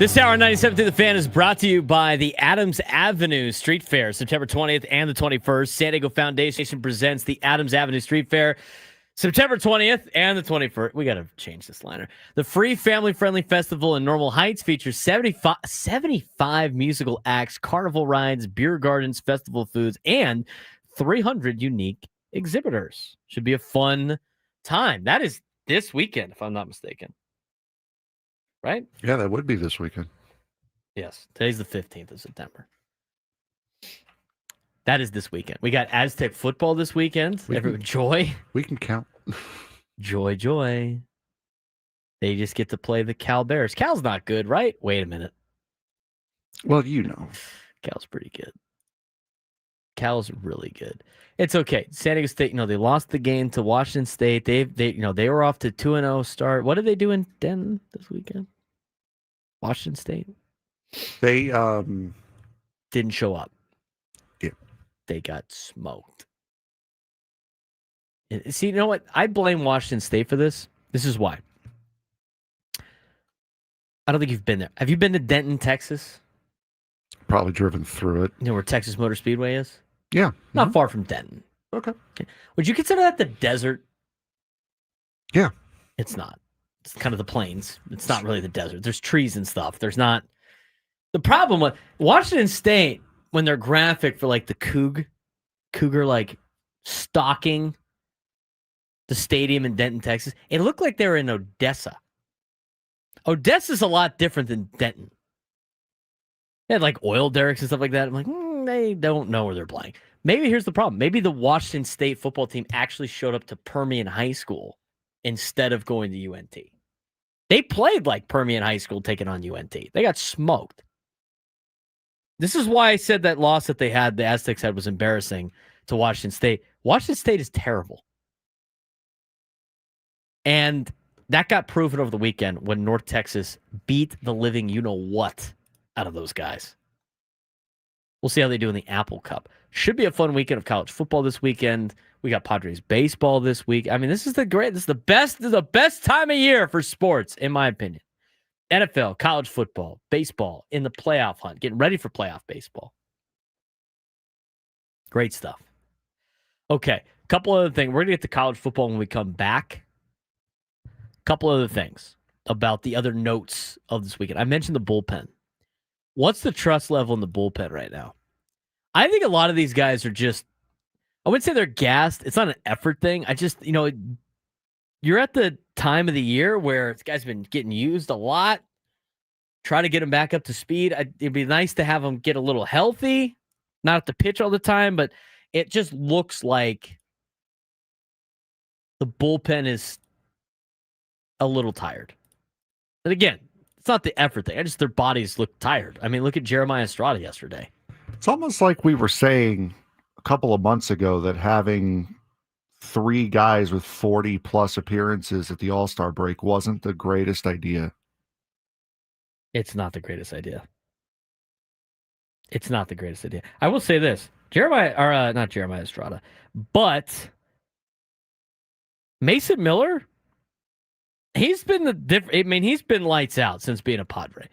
This hour, 97 to the Fan, is brought to you by the Adams Avenue Street Fair, September 20th and the 21st. San Diego Foundation presents the Adams Avenue Street Fair, September 20th and the 21st. We got to change this liner. The free family-friendly festival in Normal Heights features 75 musical acts, carnival rides, beer gardens, festival foods, and 300 unique exhibitors. Should be a fun time. That is this weekend, if I'm not mistaken. Right? Yeah, that would be this weekend. Yes. Today's the 15th of September. That is this weekend. We got Aztec football this weekend. Joy. We can count. Joy. They just get to play the Cal Bears. Cal's not good, right? Wait a minute. Well, you know. Cal's pretty good. Cal's really good. It's okay. San Diego State, they lost the game to Washington State. They were off to 2-0 start. What did they do in Denton this weekend? Washington State. They didn't show up. Yeah. They got smoked. And see, you know what? I blame Washington State for this. This is why. I don't think you've been there. Have you been to Denton, Texas? Probably driven through it. You know where Texas Motor Speedway is? Yeah. Not far from Denton. Okay. Would you consider that the desert? Yeah. It's not. It's kind of the plains. It's not really the desert. There's trees and stuff. There's not. The problem with Washington State, when they're graphic for like the Cougar like stalking the stadium in Denton, Texas, it looked like they were in Odessa. Odessa's a lot different than Denton. They had like oil derricks and stuff like that. I'm like, they don't know where they're playing. Maybe here's the problem. Maybe the Washington State football team actually showed up to Permian High School instead of going to UNT. They played like Permian High School taking on UNT. They got smoked. This is why I said that loss that the Aztecs had was embarrassing to Washington State. Washington State is terrible. And that got proven over the weekend when North Texas beat the living you-know-what out of those guys. We'll see how they do in the Apple Cup. Should be a fun weekend of college football this weekend. We got Padres baseball this week. I mean, this is the best time of year for sports, in my opinion. NFL, college football, baseball in the playoff hunt, getting ready for playoff baseball. Great stuff. Okay, a couple other things. We're going to get to college football when we come back. A couple other things about the other notes of this weekend. I mentioned the bullpen. What's the trust level in the bullpen right now? I think a lot of these guys are just, I wouldn't say they're gassed. It's not an effort thing. I just, you're at the time of the year where this guy's been getting used a lot. Try to get him back up to speed. It'd be nice to have him get a little healthy, not have to pitch all the time, but it just looks like the bullpen is a little tired. But again, it's not the effort thing. Their bodies look tired. I mean, look at Jeremiah Estrada yesterday. It's almost like we were saying a couple of months ago that having 3 guys with 40-plus appearances at the All-Star break wasn't the greatest idea. It's not the greatest idea. It's not the greatest idea. I will say this. Not Jeremiah Estrada, but Mason Miller, he's been lights out since being a Padre.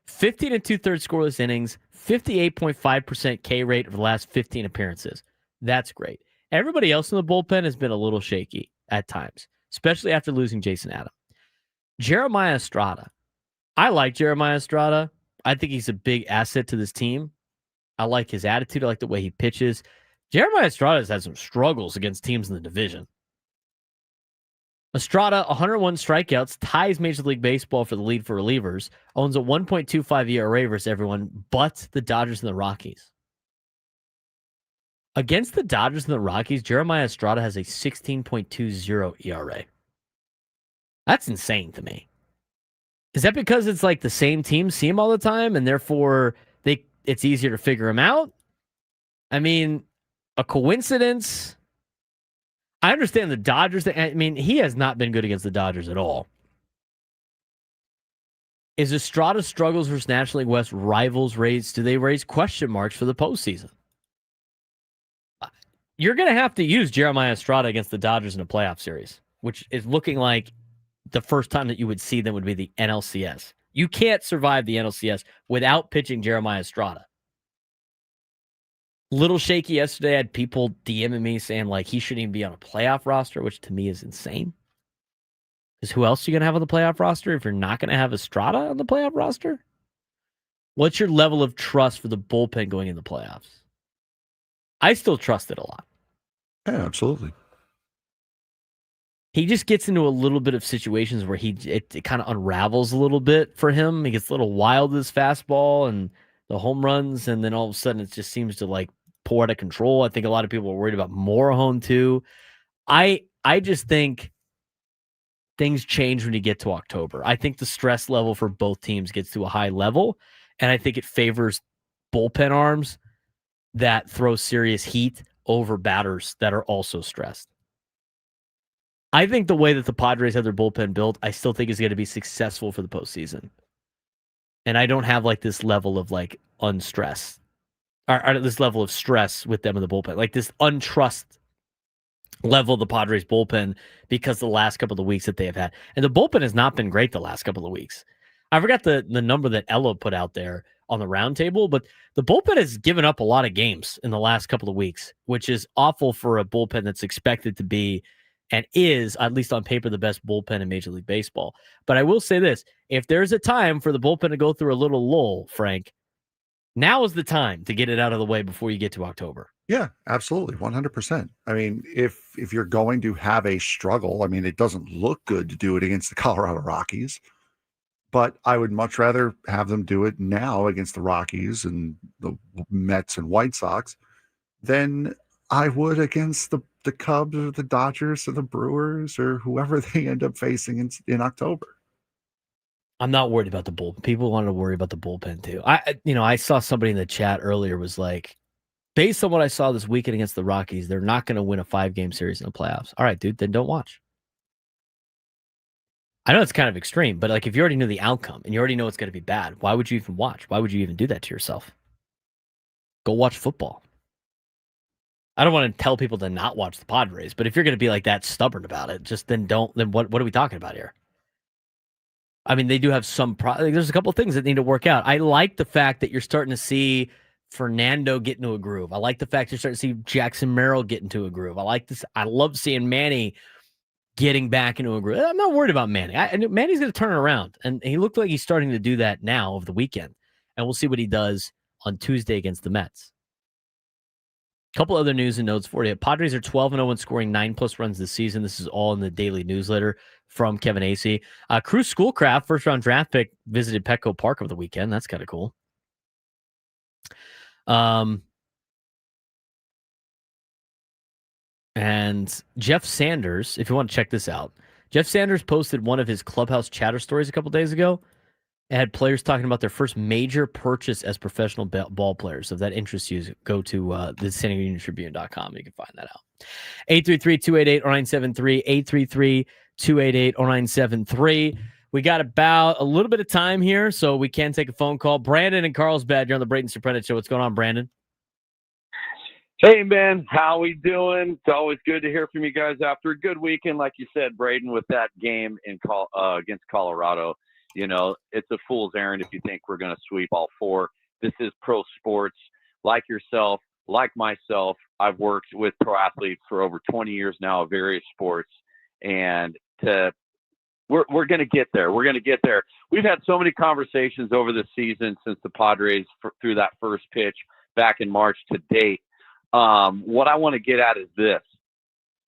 15 and 2/3 scoreless innings, 58.5% K rate over the last 15 appearances. That's great. Everybody else in the bullpen has been a little shaky at times, especially after losing Jason Adam. Jeremiah Estrada. I like Jeremiah Estrada. I think he's a big asset to this team. I like his attitude. I like the way he pitches. Jeremiah Estrada has had some struggles against teams in the division. Estrada, 101 strikeouts, ties Major League Baseball for the lead for relievers, owns a 1.25 ERA versus everyone but the Dodgers and the Rockies. Against the Dodgers and the Rockies, Jeremiah Estrada has a 16.20 ERA. That's insane to me. Is that because it's like the same team see him all the time and therefore it's easier to figure him out? I mean, a coincidence? I understand the Dodgers. I mean, he has not been good against the Dodgers at all. Is Estrada's struggles versus National League West rivals do they raise question marks for the postseason? You're going to have to use Jeremiah Estrada against the Dodgers in a playoff series, which is looking like the first time that you would see them would be the NLCS. You can't survive the NLCS without pitching Jeremiah Estrada. Little shaky yesterday. I had people DMing me saying like he shouldn't even be on a playoff roster, which to me is insane. Because who else are you going to have on the playoff roster if you're not going to have Estrada on the playoff roster? What's your level of trust for the bullpen going in the playoffs? I still trust it a lot. Yeah, absolutely. He just gets into a little bit of situations where it kind of unravels a little bit for him. He gets a little wild with his fastball and the home runs, and then all of a sudden it just seems to like pour out of control. I think a lot of people are worried about Morejon too. I just think things change when you get to October. I think the stress level for both teams gets to a high level, and I think it favors bullpen arms that throw serious heat over batters that are also stressed. I think the way that the Padres have their bullpen built, I still think is going to be successful for the postseason. And I don't have like this level of like unstress or this level of stress with them in the bullpen, like this untrust level of the Padres bullpen because the last couple of the weeks that they have had. And the bullpen has not been great the last couple of weeks. I forgot the number that Ella put out there on the roundtable, but the bullpen has given up a lot of games in the last couple of weeks, which is awful for a bullpen that's expected to be and is, at least on paper, the best bullpen in Major League Baseball. But I will say this, if there's a time for the bullpen to go through a little lull, Frank, now is the time to get it out of the way before you get to October. Yeah, absolutely. 100%. I mean, if you're going to have a struggle, I mean, it doesn't look good to do it against the Colorado Rockies, but I would much rather have them do it now against the Rockies and the Mets and White Sox than I would against the Cubs or the Dodgers or the Brewers or whoever they end up facing in October. I'm not worried about the bullpen. People wanted to worry about the bullpen too. I saw somebody in the chat earlier was like, based on what I saw this weekend against the Rockies, they're not going to win a 5-game series in the playoffs. All right, dude, then don't watch. I know it's kind of extreme, but like if you already knew the outcome and you already know it's going to be bad, why would you even watch? Why would you even do that to yourself? Go watch football. I don't want to tell people to not watch the Padres, but if you're going to be like that stubborn about it, just then don't. Then what are we talking about here? I mean, they do have some. There's a couple of things that need to work out. I like the fact that you're starting to see Fernando get into a groove. I like the fact you're starting to see Jackson Merrill get into a groove. I like this. I love seeing Manny getting back into a groove. I'm not worried about Manny. Manny's going to turn it around, and he looked like he's starting to do that now over the weekend. And we'll see what he does on Tuesday against the Mets. Couple other news and notes for you. Padres are 12-0 when scoring 9+ runs this season. This is all in the daily newsletter from Kevin Acee. Cruz Schoolcraft, first-round draft pick, visited Petco Park over the weekend. That's kind of cool. And Jeff Sanders, if you want to check this out, Jeff Sanders posted one of his clubhouse chatter stories a couple days ago. It had players talking about their first major purchase as professional ball players. So if that interests you, go to the San Diego Tribune.com. You can find that out. 833-288-0973, 833-288-0973. We got about a little bit of time here, so we can take a phone call. Brandon and Carlsbad, you're on the Braden Surprenant Show. What's going on, Brandon? Hey, man. How we doing? It's always good to hear from you guys after a good weekend, like you said, Braden, with that game against Colorado. You know, it's a fool's errand if you think we're going to sweep all four. This is pro sports. Like yourself, like myself, I've worked with pro athletes for over 20 years now of various sports, and we're going to get there. We're going to get there. We've had so many conversations over the season since the Padres threw that first pitch back in March to date. What I want to get at is this,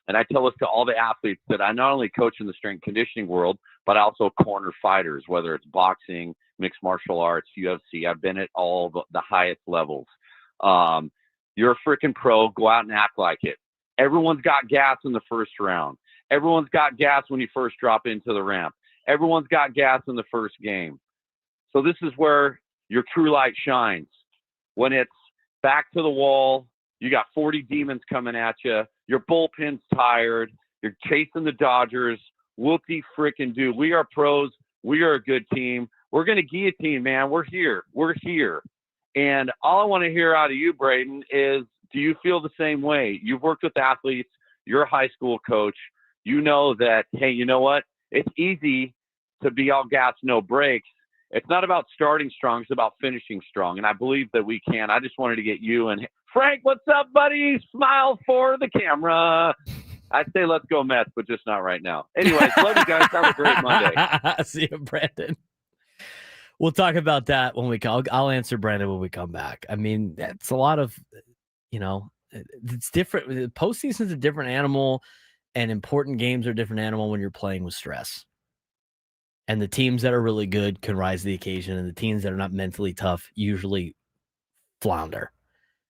and I tell this to all the athletes that I not only coach in the strength conditioning world, but I also corner fighters, whether it's boxing, mixed martial arts, UFC. I've been at all the highest levels. You're a freaking pro. Go out and act like it. Everyone's got gas in the first round. Everyone's got gas when you first drop into the ramp. Everyone's got gas in the first game. So this is where your true light shines. When it's back to the wall, you got 40 demons coming at you. Your bullpen's tired. You're chasing the Dodgers. Whoopty freaking do. We are pros. We are a good team. We're going to guillotine, man. We're here. We're here. And all I want to hear out of you, Braden, is do you feel the same way? You've worked with athletes. You're a high school coach. You know that, hey, you know what? It's easy to be all gas, no brakes. It's not about starting strong. It's about finishing strong. And I believe that we can. I just wanted to get you and Frank, what's up, buddy? Smile for the camera. I'd say let's go Mets, but just not right now. Anyways, love you guys. Have a great Monday. See you, Brandon. We'll talk about that when we come. I'll answer Brandon when we come back. I mean, that's a lot of, it's different. The postseason's a different animal, and important games are a different animal when you're playing with stress. And the teams that are really good can rise to the occasion, and the teams that are not mentally tough usually flounder.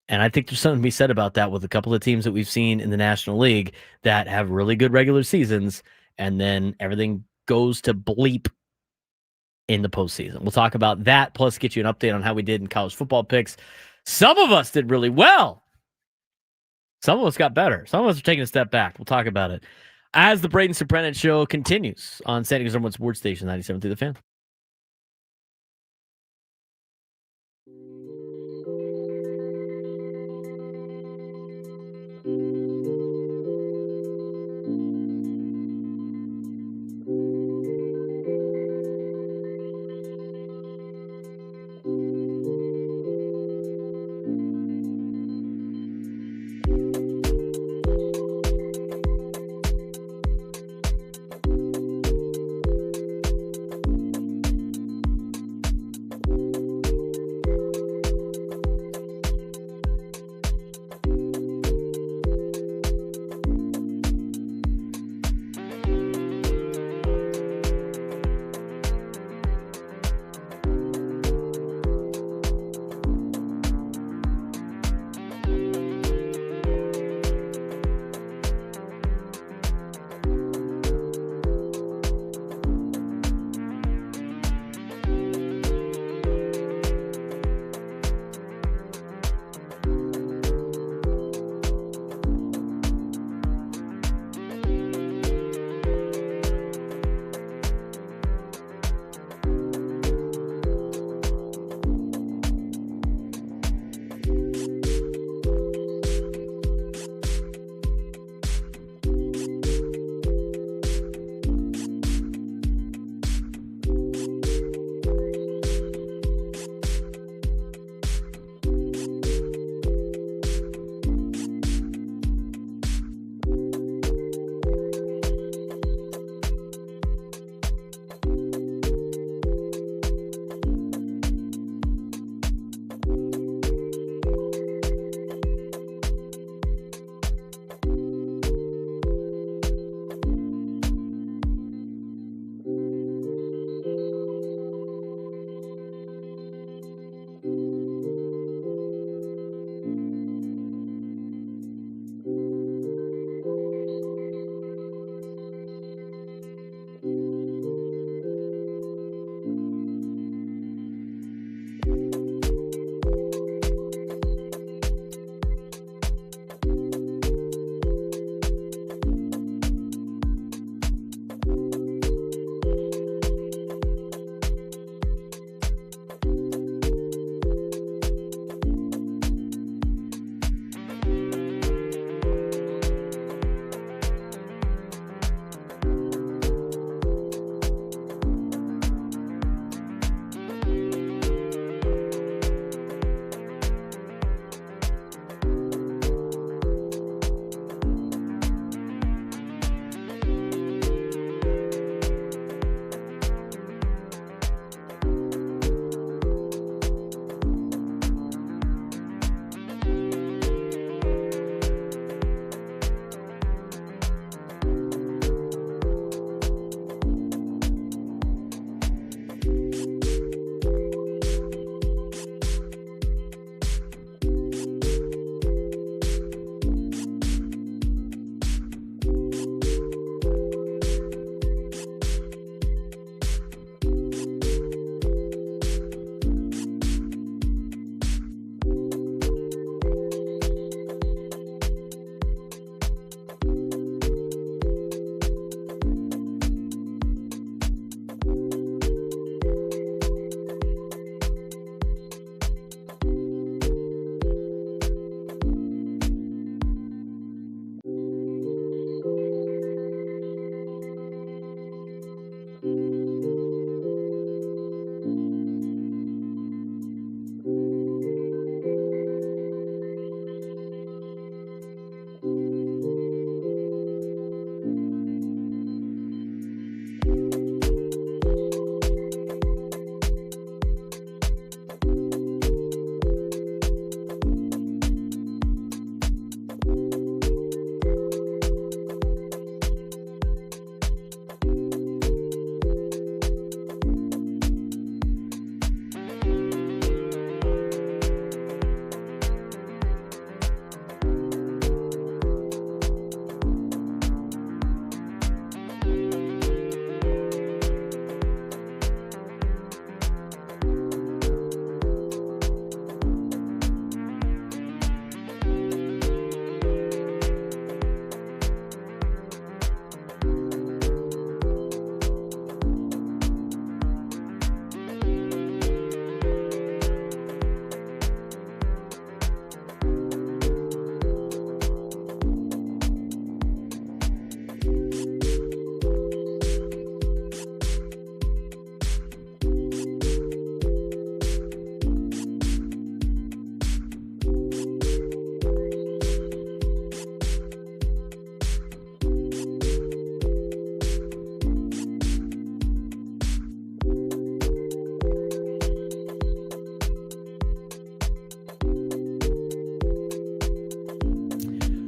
And I think there's something to be said about that with a couple of teams that we've seen in the National League that have really good regular seasons, and then everything goes to bleep in the postseason. We'll talk about that, plus get you an update on how we did in college football picks. Some of us did really well. Some of us got better. Some of us are taking a step back. We'll talk about it as the Braden Surprenant Show continues on San Diego's #1 sports station, 97.3 The Fan.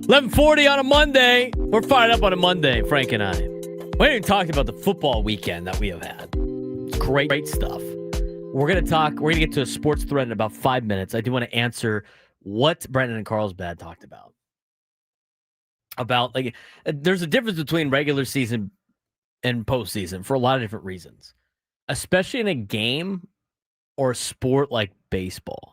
11:40 on a Monday. We're fired up on a Monday, Frank and I. We haven't even talked about the football weekend that we have had. It's great stuff. We're going to get to a sports thread in about 5 minutes. I do want to answer what Brendan and Carlsbad talked about. There's a difference between regular season and postseason for a lot of different reasons, especially in a game or a sport like baseball.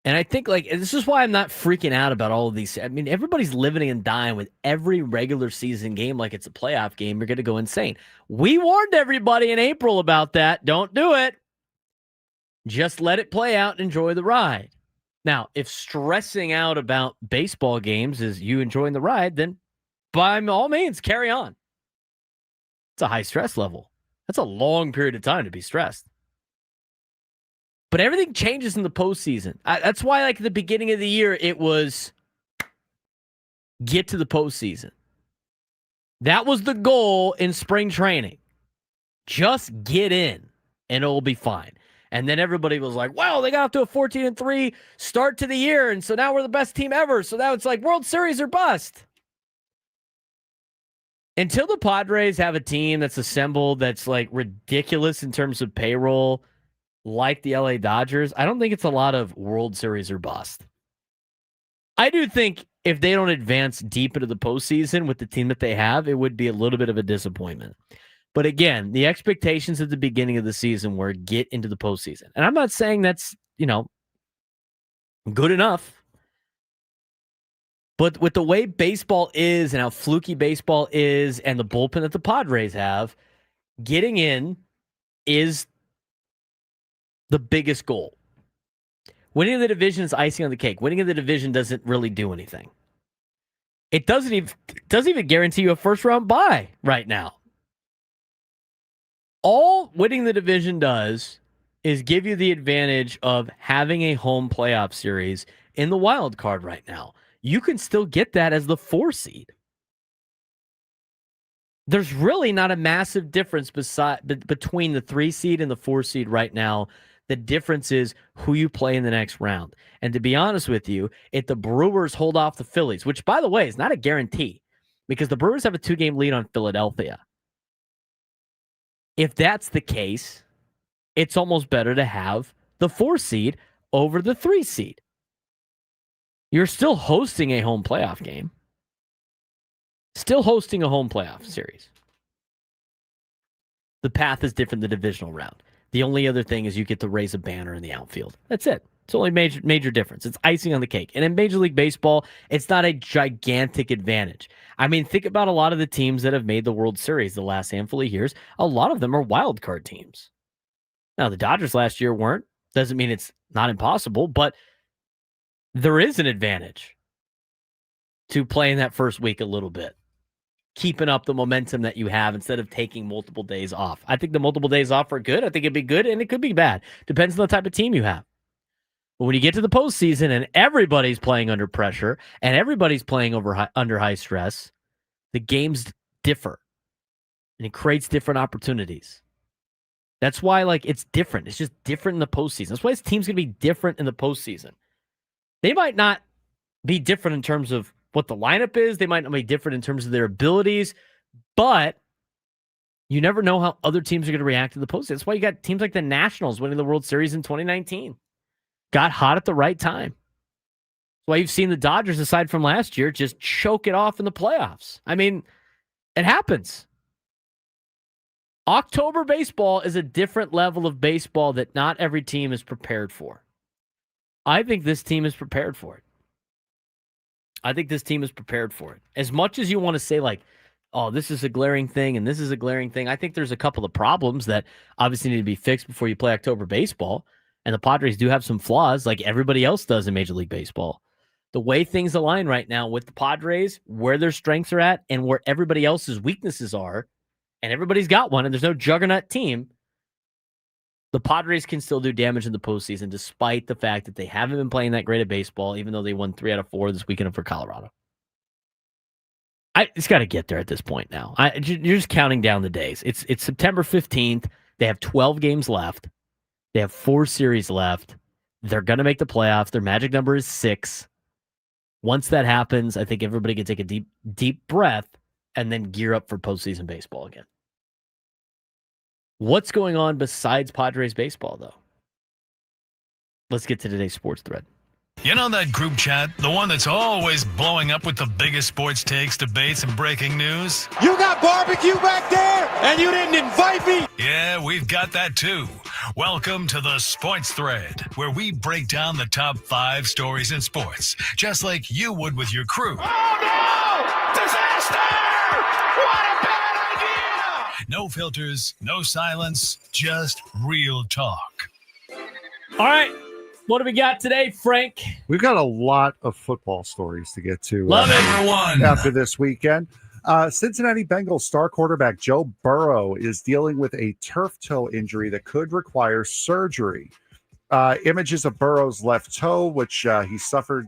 And I think this is why I'm not freaking out about all of these. I mean, everybody's living and dying with every regular season game like it's a playoff game. You're going to go insane. We warned everybody in April about that. Don't do it. Just let it play out and enjoy the ride. Now, if stressing out about baseball games is you enjoying the ride, then by all means, carry on. It's a high stress level. That's a long period of time to be stressed. But everything changes in the postseason. That's why, at the beginning of the year, it was get to the postseason. That was the goal in spring training. Just get in, and it will be fine. And then everybody was like, well, they got off to a 14-3 start to the year, and so now we're the best team ever. So now it's like World Series or bust. Until the Padres have a team that's assembled that's ridiculous in terms of payroll, like the LA Dodgers, I don't think it's a lot of World Series or bust. I do think if they don't advance deep into the postseason with the team that they have, it would be a little bit of a disappointment. But again, the expectations at the beginning of the season were get into the postseason. And I'm not saying that's, good enough. But with the way baseball is and how fluky baseball is and the bullpen that the Padres have, getting in is the biggest goal. Winning the division is icing on the cake. Winning in the division doesn't really do anything. It doesn't even guarantee you a first-round bye right now. All winning the division does is give you the advantage of having a home playoff series in the wild card right now. You can still get that as the 4 seed. There's really not a massive difference between the 3 seed and the 4 seed right now. The difference is who you play in the next round. And to be honest with you, if the Brewers hold off the Phillies, which, by the way, is not a guarantee because the Brewers have a 2-game lead on Philadelphia. If that's the case, it's almost better to have the 4 seed over the 3 seed. You're still hosting a home playoff game. Still hosting a home playoff series. The path is different than the divisional round. The only other thing is you get to raise a banner in the outfield. That's it. It's the only major difference. It's icing on the cake. And in Major League Baseball, it's not a gigantic advantage. I mean, think about a lot of the teams that have made the World Series the last handful of years. A lot of them are wild card teams. Now, the Dodgers last year weren't. Doesn't mean it's not impossible, but there is an advantage to playing that first week a little bit. Keeping up the momentum that you have instead of taking multiple days off. I think the multiple days off are good. I think it'd be good and it could be bad. Depends on the type of team you have. But when you get to the postseason and everybody's playing under pressure and everybody's playing under high stress, the games differ. And it creates different opportunities. That's why it's different. It's just different in the postseason. That's why this team's going to be different in the postseason. They might not be different in terms of what the lineup is. They might not be different in terms of their abilities, but you never know how other teams are going to react to the postseason. That's why you got teams like the Nationals winning the World Series in 2019. Got hot at the right time. That's why you've seen the Dodgers, aside from last year, just choke it off in the playoffs. I mean, it happens. October baseball is a different level of baseball that not every team is prepared for. I think this team is prepared for it. As much as you want to say oh, this is a glaring thing and this is a glaring thing, I think there's a couple of problems that obviously need to be fixed before you play October baseball. And the Padres do have some flaws like everybody else does in Major League Baseball. The way things align right now with the Padres, where their strengths are at and where everybody else's weaknesses are, and everybody's got one and there's no juggernaut team, the Padres can still do damage in the postseason despite the fact that they haven't been playing that great of baseball, even though they won 3 out of 4 this weekend for Colorado. It's got to get there at this point now. You're just counting down the days. It's September 15th. They have 12 games left. They have 4 series left. They're going to make the playoffs. Their magic number is 6. Once that happens, I think everybody can take a deep, deep breath and then gear up for postseason baseball again. What's going on besides Padres baseball, though? Let's get to today's sports thread. You know that group chat? The one that's always blowing up with the biggest sports takes, debates, and breaking news? You got barbecue back there, and you didn't invite me? Yeah, we've got that too. Welcome to the Sports Thread, where we break down the top 5 stories in sports, just like you would with your crew. Oh, no! Disaster! What a bad idea! No filters, no silence, just real talk. All right. What do we got today, Frank? We've got a lot of football stories to get to. Love it. Number 1. After this weekend. Cincinnati Bengals star quarterback Joe Burrow is dealing with a turf toe injury that could require surgery. Images of Burrow's left toe, which he suffered,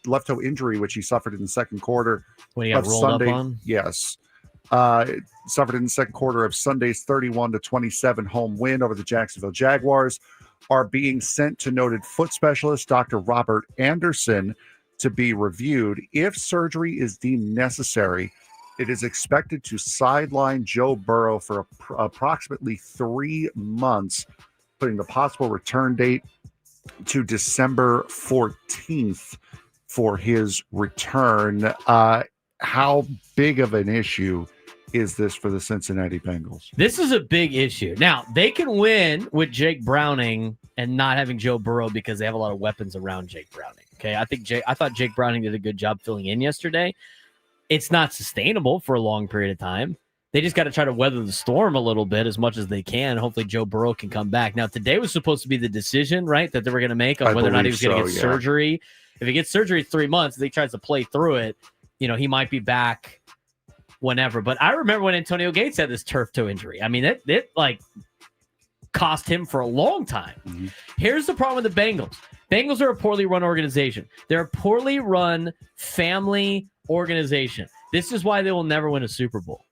left toe injury, which he suffered in the second quarter When he got of rolled Sunday. up on? Yes. Suffered in the second quarter of Sunday's 31-27 home win over the Jacksonville Jaguars, are being sent to noted foot specialist Dr. Robert Anderson to be reviewed. If surgery is deemed necessary, it is expected to sideline Joe Burrow for approximately 3 months, putting the possible return date to December 14th for his return. How big of an issue is this for the Cincinnati Bengals? This is a big issue. Now, they can win with Jake Browning and not having Joe Burrow because they have a lot of weapons around Jake Browning. Okay, I thought Jake Browning did a good job filling in yesterday. It's not sustainable for a long period of time. They just got to try to weather the storm a little bit as much as they can. Hopefully Joe Burrow can come back. Now, today was supposed to be the decision, right, that they were going to make on whether or not he was going to get surgery. If he gets surgery 3 months, if he tries to play through it, he might be back whenever. But I remember when Antonio Gates had this turf toe injury. I mean, it like cost him for a long time. Mm-hmm. Here's the problem with the Bengals. Bengals are a poorly run organization. They're a poorly run family organization. This is why they will never win a Super Bowl.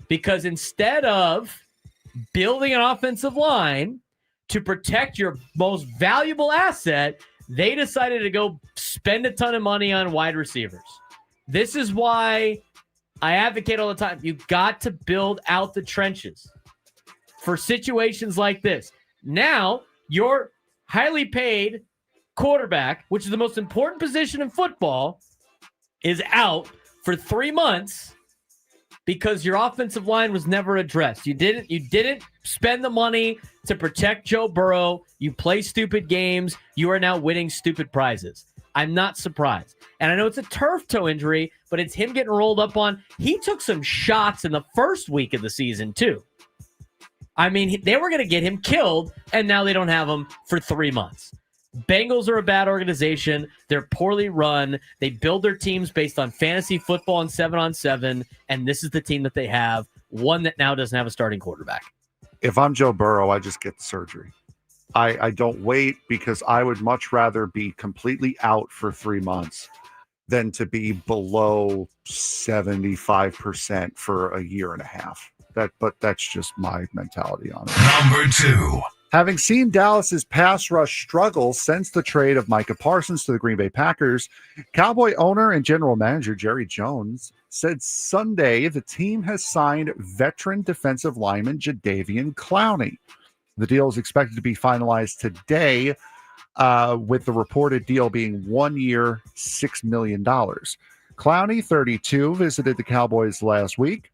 Because instead of building an offensive line to protect your most valuable asset, they decided to go spend a ton of money on wide receivers. This is why I advocate all the time. You got to build out the trenches for situations like this. Now, your highly paid quarterback, which is the most important position in football, is out for 3 months because your offensive line was never addressed. You didn't spend the money to protect Joe Burrow. You play stupid games. You are now winning stupid prizes. I'm not surprised. And I know it's a turf toe injury, but it's him getting rolled up on. He took some shots in the first week of the season, too. I mean, they were going to get him killed, and now they don't have him for 3 months. Bengals are a bad organization. They're poorly run. They build their teams based on fantasy football and 7-on-7, and this is the team that they have, one that now doesn't have a starting quarterback. If I'm Joe Burrow, I just get the surgery. I don't wait, because I would much rather be completely out for 3 months than to be below 75% for a year and a half. But that's just my mentality on it. Number 2. Having seen Dallas's pass rush struggle since the trade of Micah Parsons to the Green Bay Packers, Cowboy owner and general manager Jerry Jones said Sunday the team has signed veteran defensive lineman Jadeveon Clowney. The deal is expected to be finalized today, with the reported deal being 1 year, $6 million. Clowney, 32, visited the Cowboys last week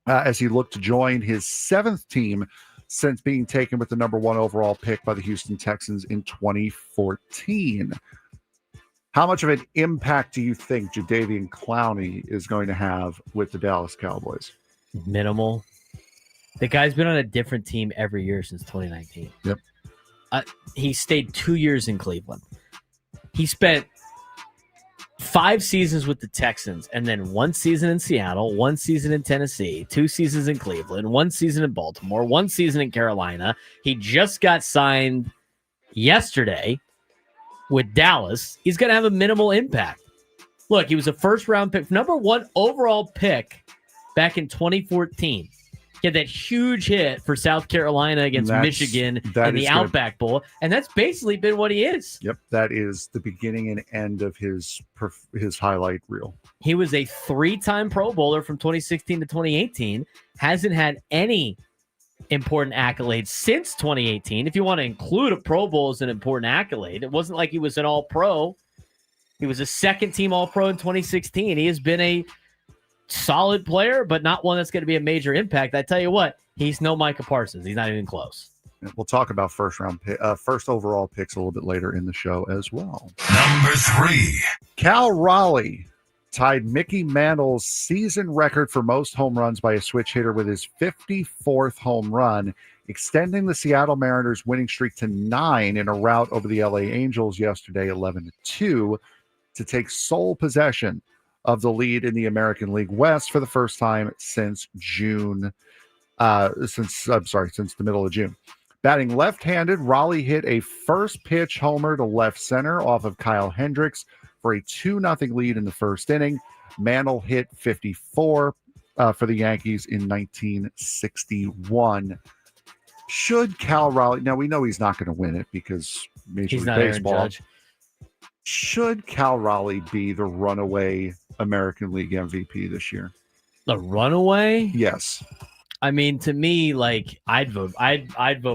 as he looked to join his 7th team since being taken with the number 1 overall pick by the Houston Texans in 2014. How much of an impact do you think Jadeveon Clowney is going to have with the Dallas Cowboys? Minimal. The guy's been on a different team every year since 2019. Yep. He stayed 2 years in Cleveland. He spent 5 seasons with the Texans, and then 1 season in Seattle, 1 season in Tennessee, 2 seasons in Cleveland, 1 season in Baltimore, 1 season in Carolina. He just got signed yesterday with Dallas. He's going to have a minimal impact. Look, he was a first-round pick, number 1 overall pick back in 2014. He had that huge hit for South Carolina against Michigan in the Outback Bowl, and that's basically been what he is. Yep, that is the beginning and end of his highlight reel. He was a 3-time Pro Bowler from 2016 to 2018, hasn't had any important accolades since 2018. If you want to include a Pro Bowl as an important accolade, it wasn't like he was an All-Pro. He was a second-team All-Pro in 2016. He has been a solid player, but not one that's going to be a major impact. I tell you what, he's no Micah Parsons. He's not even close. We'll talk about first overall picks a little bit later in the show as well. Number 3. Cal Raleigh tied Mickey Mantle's season record for most home runs by a switch hitter with his 54th home run, extending the Seattle Mariners' winning streak to 9 in a rout over the LA Angels yesterday, 11-2, to take sole possession of the lead in the American League West for the first time since the middle of June. Batting left-handed, Raleigh hit a first-pitch homer to left center off of Kyle Hendricks for a 2-0 lead in the first inning. Mantle hit 54 for the Yankees in 1961. Should Cal Raleigh, now we know he's not going to win it because Major League Baseball. Should Cal Raleigh be the runaway American League MVP this year? The runaway? Yes. I mean, to me, like I'd vote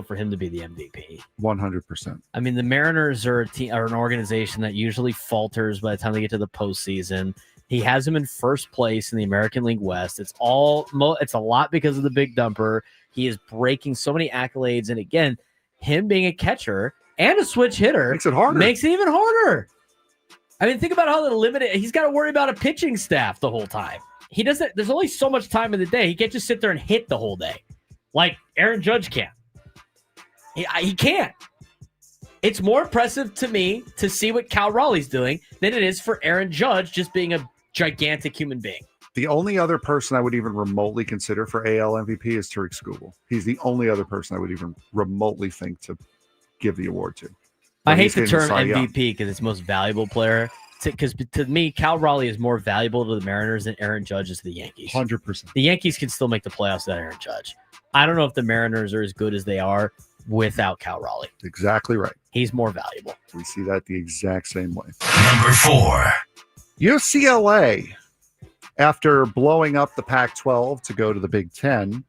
for him to be the MVP. 100%. I mean, the Mariners are an organization that usually falters by the time they get to the postseason. He has him in first place in the American League West. It's a lot because of the big dumper. He is breaking so many accolades, and again, him being a catcher and a switch hitter makes it harder. Makes it even harder. I mean, think about how limited he's got to worry about a pitching staff the whole time. He doesn't. There's only so much time in the day. He can't just sit there and hit the whole day, like Aaron Judge can. He can't. It's more impressive to me to see what Cal Raleigh's doing than it is for Aaron Judge just being a gigantic human being. The only other person I would even remotely consider for AL MVP is Tariq Skubal. He's the only other person I would even remotely think to give the award to. I hate the term MVP because it's most valuable player. Because to me, Cal Raleigh is more valuable to the Mariners than Aaron Judge is to the Yankees. 100%. The Yankees can still make the playoffs without Aaron Judge. I don't know if the Mariners are as good as they are without Cal Raleigh. Exactly right. He's more valuable. We see that the exact same way. Number 4. UCLA, after blowing up the Pac-12 to go to the Big Ten,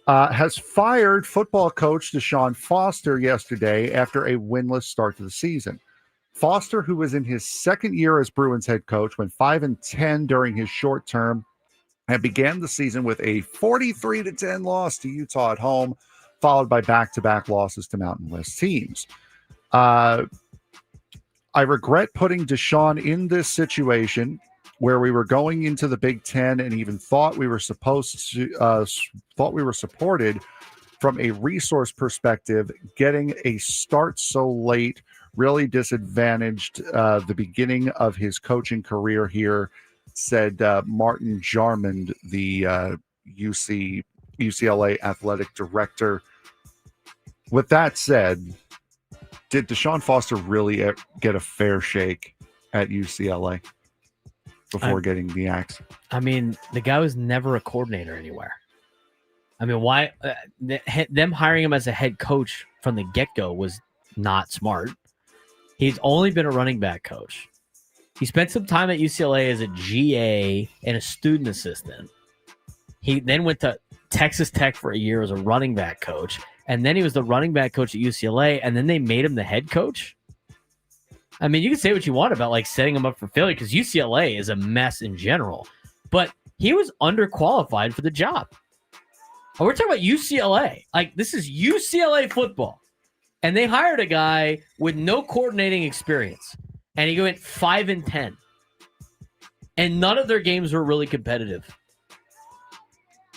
has fired football coach Deshaun Foster yesterday after a winless start to the season. Foster, who was in his second year as Bruins head coach, went 5-10 during his short term and began the season with a 43-10 loss to Utah at home, followed by back-to-back losses to Mountain West teams. I regret putting Deshaun in this situation where we were going into the Big Ten and even thought we were supported from a resource perspective. Getting a start so late really disadvantaged the beginning of his coaching career here, said Martin Jarmond, the UCLA athletic director. With that said, did Deshaun Foster really get a fair shake at UCLA before getting the axe? I mean, the guy was never a coordinator anywhere. I mean, why them hiring him as a head coach from the get-go was not smart. He's only been a running back coach. He spent some time at UCLA as a GA and a student assistant. He then went to Texas Tech for a year as a running back coach, and then he was the running back coach at UCLA, and then they made him the head coach. I mean, you can say what you want about like setting him up for failure because UCLA is a mess in general, but he was underqualified for the job. And we're talking about UCLA. Like, this is UCLA football. And they hired a guy with no coordinating experience. And he went 5-10. And none of their games were really competitive.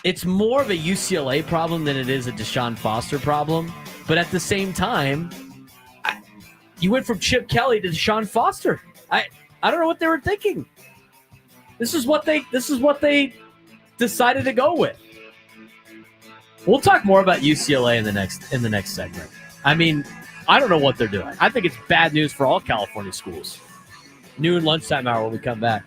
It's more of a UCLA problem than it is a Deshaun Foster problem. But at the same time, you went from Chip Kelly to Deshaun Foster. I don't know what they were thinking. This is what they decided to go with. We'll talk more about UCLA in the next segment. I mean, I don't know what they're doing. I think it's bad news for all California schools. Noon lunchtime hour when we come back.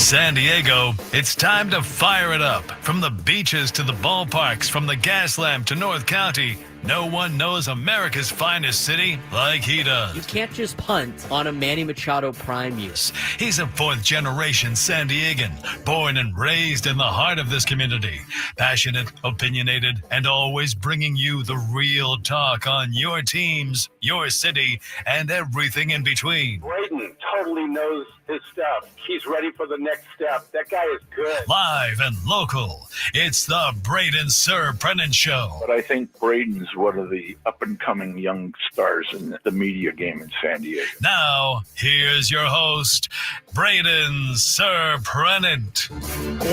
San Diego, it's time to fire it up. From the beaches to the ballparks, from the Gaslamp to North County, no one knows America's finest city like he does. You can't just punt on a Manny Machado prime use. He's a fourth-generation San Diegan, born and raised in the heart of this community. Passionate, opinionated, and always bringing you the real talk on your teams, your city, and everything in between. Braden totally knows his stuff. He's ready for the next step. That guy is good. Live and local, it's the Braden Surprenant Show. But I think Braden's one of the up-and-coming young stars in the media game in San Diego. Now, here's your host, Braden Surprenant.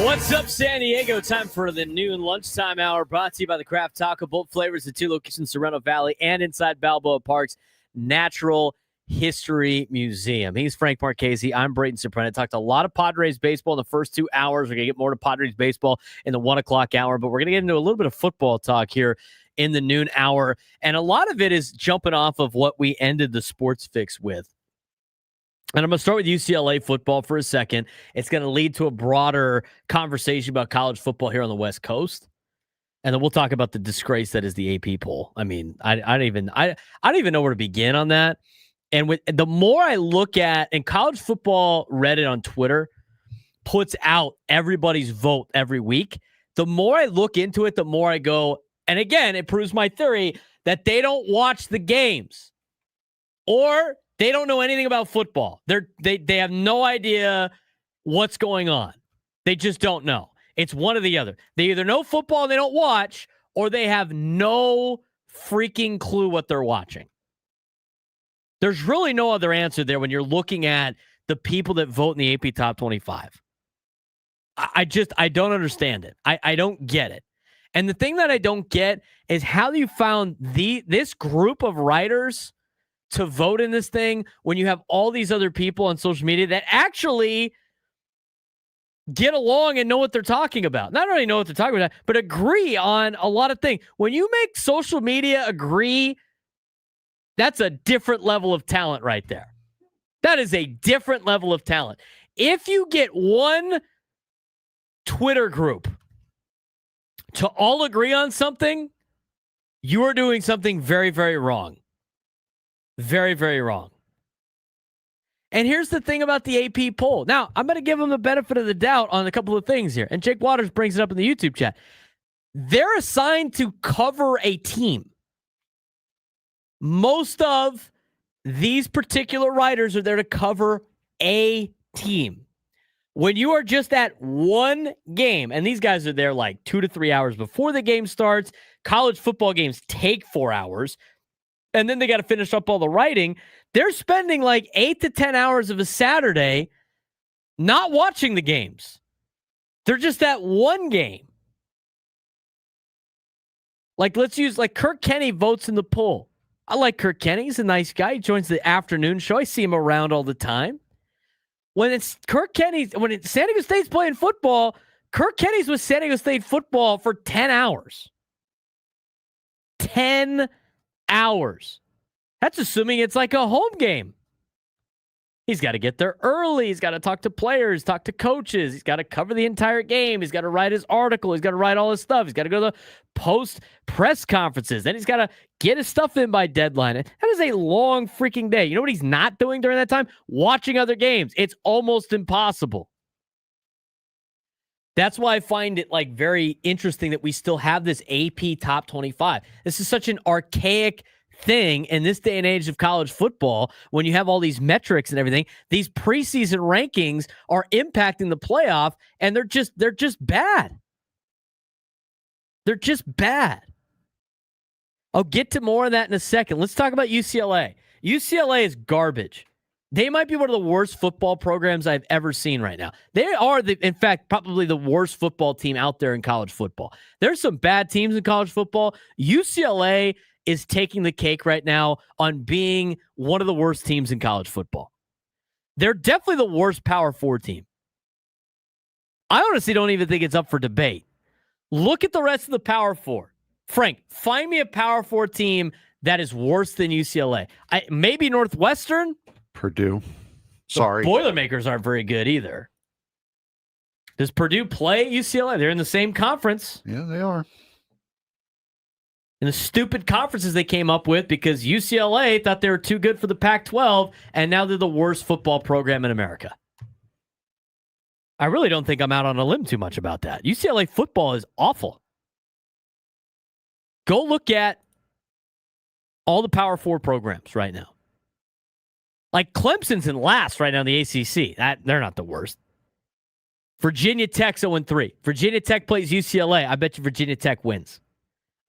What's up, San Diego? Time for the noon lunchtime hour, brought to you by the Craft Taco. Both flavors, the two locations, Sorrento Valley and inside Balboa Park's Natural History Museum. He's Frank Marchese. I'm Braden Surprenant. Talked a lot of Padres baseball in the first 2 hours. We're going to get more to Padres baseball in the 1 o'clock hour, but we're going to get into a little bit of football talk here in the noon hour. And a lot of it is jumping off of what we ended the sports fix with. And I'm going to start with UCLA football for a second. It's going to lead to a broader conversation about college football here on the West Coast. And then we'll talk about the disgrace that is the AP poll. I mean, I don't even know where to begin on that. And with the more I look at, and college football Reddit on Twitter puts out everybody's vote every week, the more I look into it, the more I go, and again, it proves my theory that they don't watch the games or they don't know anything about football. They have no idea what's going on. They just don't know. It's one or the other. They either know football and they don't watch, or they have no freaking clue what they're watching. There's really no other answer there when you're looking at the people that vote in the AP Top 25. I don't understand it. I don't get it. And the thing that I don't get is how you found this group of writers to vote in this thing when you have all these other people on social media that actually get along and know what they're talking about. Not only know what they're talking about, but agree on a lot of things. When you make social media agree, that's a different level of talent right there. That is a different level of talent. If you get one Twitter group to all agree on something, you are doing something very, very wrong. Very, very wrong. And here's the thing about the AP poll. Now, I'm going to give them the benefit of the doubt on a couple of things here. And Jake Waters brings it up in the YouTube chat. They're assigned to cover a team. Most of these particular writers are there to cover a team. When you are just at one game, and these guys are there like 2 to 3 hours before the game starts, college football games take 4 hours, and then they got to finish up all the writing. They're spending like 8 to 10 hours of a Saturday not watching the games. They're just at one game. Like, let's use, like, Kirk Kenny votes in the poll. I like Kirk Kenny. He's a nice guy. He joins the afternoon show. I see him around all the time. When it's San Diego State's playing football, Kirk Kenny's with San Diego State football for 10 hours. 10 hours. That's assuming it's like a home game. He's got to get there early. He's got to talk to players, talk to coaches. He's got to cover the entire game. He's got to write his article. He's got to write all his stuff. He's got to go to the post-press conferences. Then he's got to get his stuff in by deadline. That is a long freaking day. You know what he's not doing during that time? Watching other games. It's almost impossible. That's why I find it like very interesting that we still have this AP Top 25. This is such an archaic thing in this day and age of college football. When you have all these metrics and everything, these preseason rankings are impacting the playoff, and they're just bad. They're just bad. I'll get to more of that in a second. Let's talk about UCLA. UCLA is garbage. They might be one of the worst football programs I've ever seen right now. They are, in fact, probably the worst football team out there in college football. There's some bad teams in college football. UCLA is taking the cake right now on being one of the worst teams in college football. They're definitely the worst Power 4 team. I honestly don't even think it's up for debate. Look at the rest of the Power 4. Frank, find me a Power 4 team that is worse than UCLA. Maybe Northwestern? Purdue. Sorry. The Boilermakers aren't very good either. Does Purdue play UCLA? They're in the same conference. Yeah, they are. In the stupid conferences they came up with because UCLA thought they were too good for the Pac-12, and now they're the worst football program in America. I really don't think I'm out on a limb too much about that. UCLA football is awful. Go look at all the Power 4 programs right now. Like Clemson's in last right now in the ACC. They're not the worst. Virginia Tech's 0-3. Virginia Tech plays UCLA. I bet you Virginia Tech wins.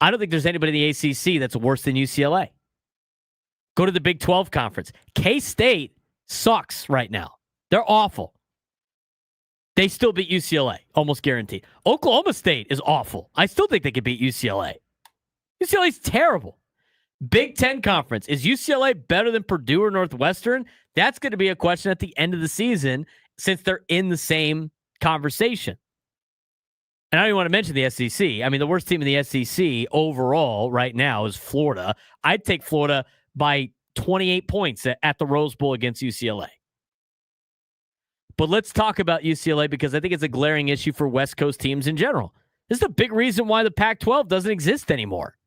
I don't think there's anybody in the ACC that's worse than UCLA. Go to the Big 12 conference. K-State sucks right now. They're awful. They still beat UCLA, almost guaranteed. Oklahoma State is awful. I still think they could beat UCLA. UCLA's terrible. Big 10 conference. Is UCLA better than Purdue or Northwestern? That's going to be a question at the end of the season since they're in the same conversation. And I don't even want to mention the SEC. I mean, the worst team in the SEC overall right now is Florida. I'd take Florida by 28 points at the Rose Bowl against UCLA. But let's talk about UCLA because I think it's a glaring issue for West Coast teams in general. This is a big reason why the Pac-12 doesn't exist anymore.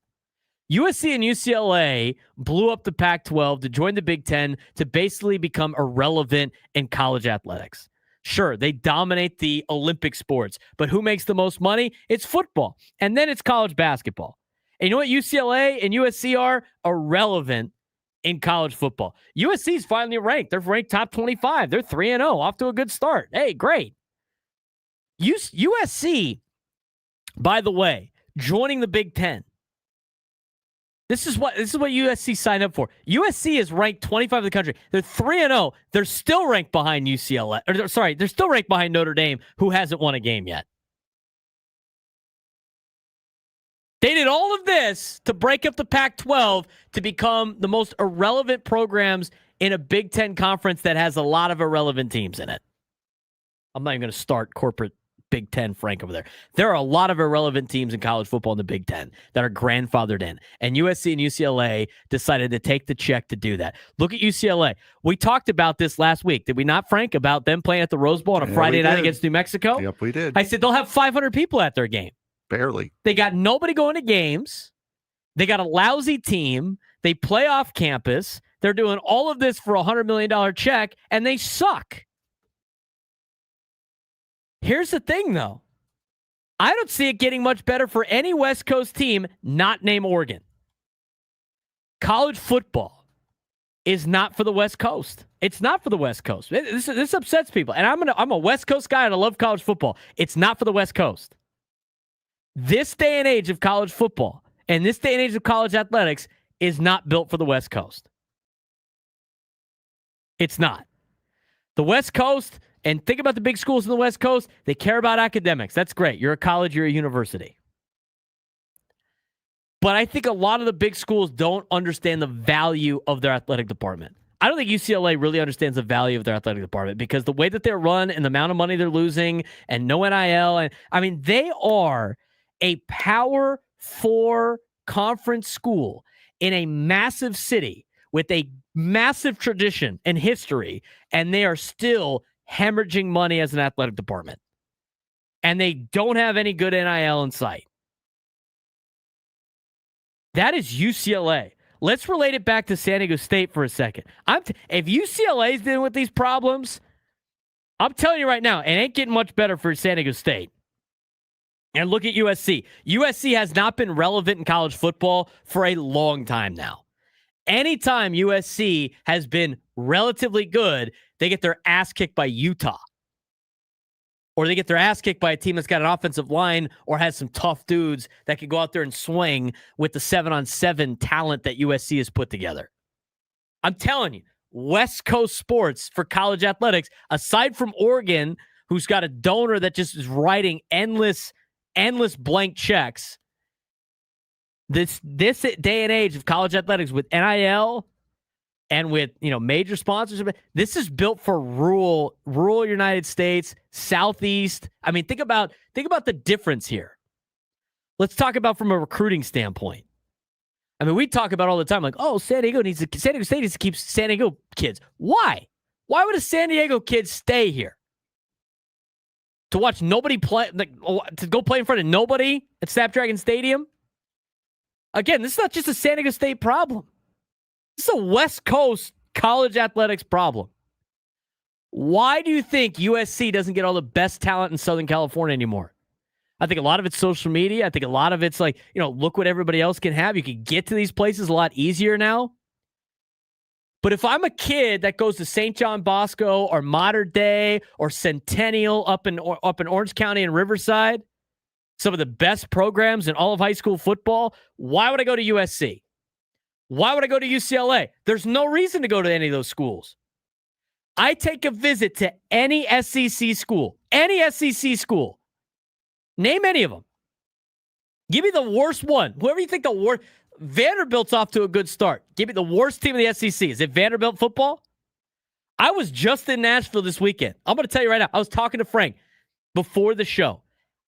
USC and UCLA blew up the Pac-12 to join the Big Ten to basically become irrelevant in college athletics. Sure, they dominate the Olympic sports, but who makes the most money? It's football, and then it's college basketball. And you know what UCLA and USC are? Irrelevant in college football. USC's finally ranked. They're ranked top 25. They're 3-0, off to a good start. Hey, great. USC, by the way, joining the Big Ten. This is what USC signed up for. USC is ranked 25 in the country. They're 3-0. They're still ranked behind UCLA. They're still ranked behind Notre Dame, who hasn't won a game yet. They did all of this to break up the Pac-12 to become the most irrelevant programs in a Big Ten conference that has a lot of irrelevant teams in it. I'm not even going to start corporate Big Ten Frank over there. There are a lot of irrelevant teams in college football in the Big Ten that are grandfathered in. And USC and UCLA decided to take the check to do that. Look at UCLA. We talked about this last week. Did we not, Frank, about them playing at the Rose Bowl on a Friday night against New Mexico? Yep, we did. I said they'll have 500 people at their game. Barely. They got nobody going to games. They got a lousy team. They play off campus. They're doing all of this for a $100 million check, and they suck. Here's the thing, though. I don't see it getting much better for any West Coast team not named Oregon. College football is not for the West Coast. It's not for the West Coast. This upsets people. And I'm a West Coast guy, and I love college football. It's not for the West Coast. This day and age of college football and this day and age of college athletics is not built for the West Coast. It's not. The West Coast, and think about the big schools in the West Coast, they care about academics. That's great. You're a college, you're a university. But I think a lot of the big schools don't understand the value of their athletic department. I don't think UCLA really understands the value of their athletic department because the way that they're run and the amount of money they're losing and no NIL, and I mean, they are a Power 4 conference school in a massive city with a massive tradition and history, and they are still hemorrhaging money as an athletic department. And they don't have any good NIL in sight. That is UCLA. Let's relate it back to San Diego State for a second. If UCLA is dealing with these problems, I'm telling you right now, it ain't getting much better for San Diego State. And look at USC. USC has not been relevant in college football for a long time now. Anytime USC has been relatively good, they get their ass kicked by Utah. Or they get their ass kicked by a team that's got an offensive line or has some tough dudes that can go out there and swing with the 7-on-7 talent that USC has put together. I'm telling you, West Coast sports for college athletics, aside from Oregon, who's got a donor that just is writing endless blank checks, this day and age of college athletics with NIL and with major sponsors, this is built for rural United States, Southeast. I mean, think about the difference here. Let's talk about from a recruiting standpoint. I mean, we talk about all the time, like, San Diego State needs to keep San Diego kids. Why? Why would a San Diego kid stay here? to watch nobody play, to go play in front of nobody at Snapdragon Stadium. Again, this is not just a San Diego State problem. This is a West Coast college athletics problem. Why do you think USC doesn't get all the best talent in Southern California anymore? I think a lot of it's social media. I think a lot of it's like, look what everybody else can have. You can get to these places a lot easier now. But if I'm a kid that goes to St. John Bosco or Modern Day or Centennial up in Orange County and Riverside, some of the best programs in all of high school football, why would I go to USC? Why would I go to UCLA? There's no reason to go to any of those schools. I take a visit to any SEC school. Name any of them. Give me the worst one. Whoever you think the worst. Vanderbilt's off to a good start. Give me the worst team in the SEC. Is it Vanderbilt football? I was just in Nashville this weekend. I'm going to tell you right now. I was talking to Frank before the show.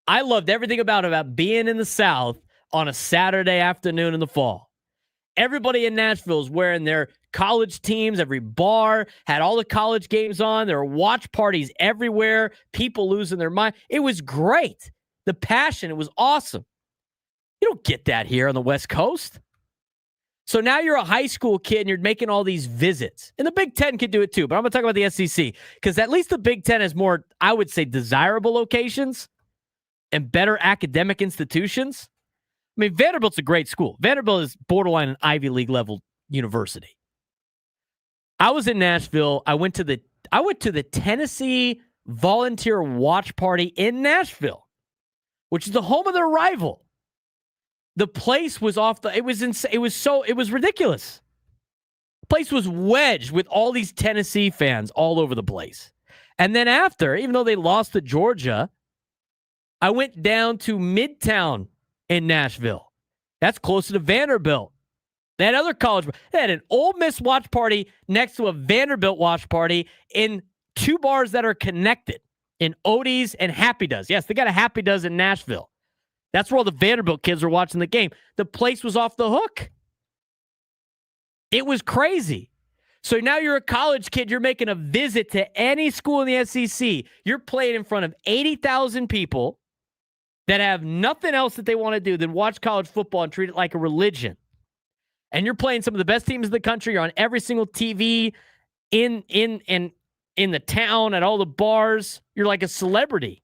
I loved everything about being in the South on a Saturday afternoon in the fall. Everybody in Nashville is wearing their college teams. Every bar had all the college games on. There were watch parties everywhere. People losing their mind. It was great. The passion, it was awesome. You don't get that here on the West Coast. So now you're a high school kid and you're making all these visits. And the Big Ten could do it too, but I'm going to talk about the SEC because at least the Big Ten has more, I would say, desirable locations and better academic institutions. I mean, Vanderbilt's a great school. Vanderbilt is borderline an Ivy League level university. I was in Nashville. I went to the Tennessee Volunteer Watch Party in Nashville, which is the home of their rival. The place was it was ridiculous. The place was wedged with all these Tennessee fans all over the place. And then after, even though they lost to Georgia, I went down to Midtown in Nashville. That's closer to Vanderbilt. They had other college. They had an Ole Miss watch party next to a Vanderbilt watch party in two bars that are connected in Odie's and Happy Does. Yes, they got a Happy Does in Nashville. That's where all the Vanderbilt kids were watching the game. The place was off the hook. It was crazy. So now you're a college kid. You're making a visit to any school in the SEC. You're playing in front of 80,000 people that have nothing else that they want to do than watch college football and treat it like a religion. And you're playing some of the best teams in the country. You're on every single TV in the town, at all the bars. You're like a celebrity.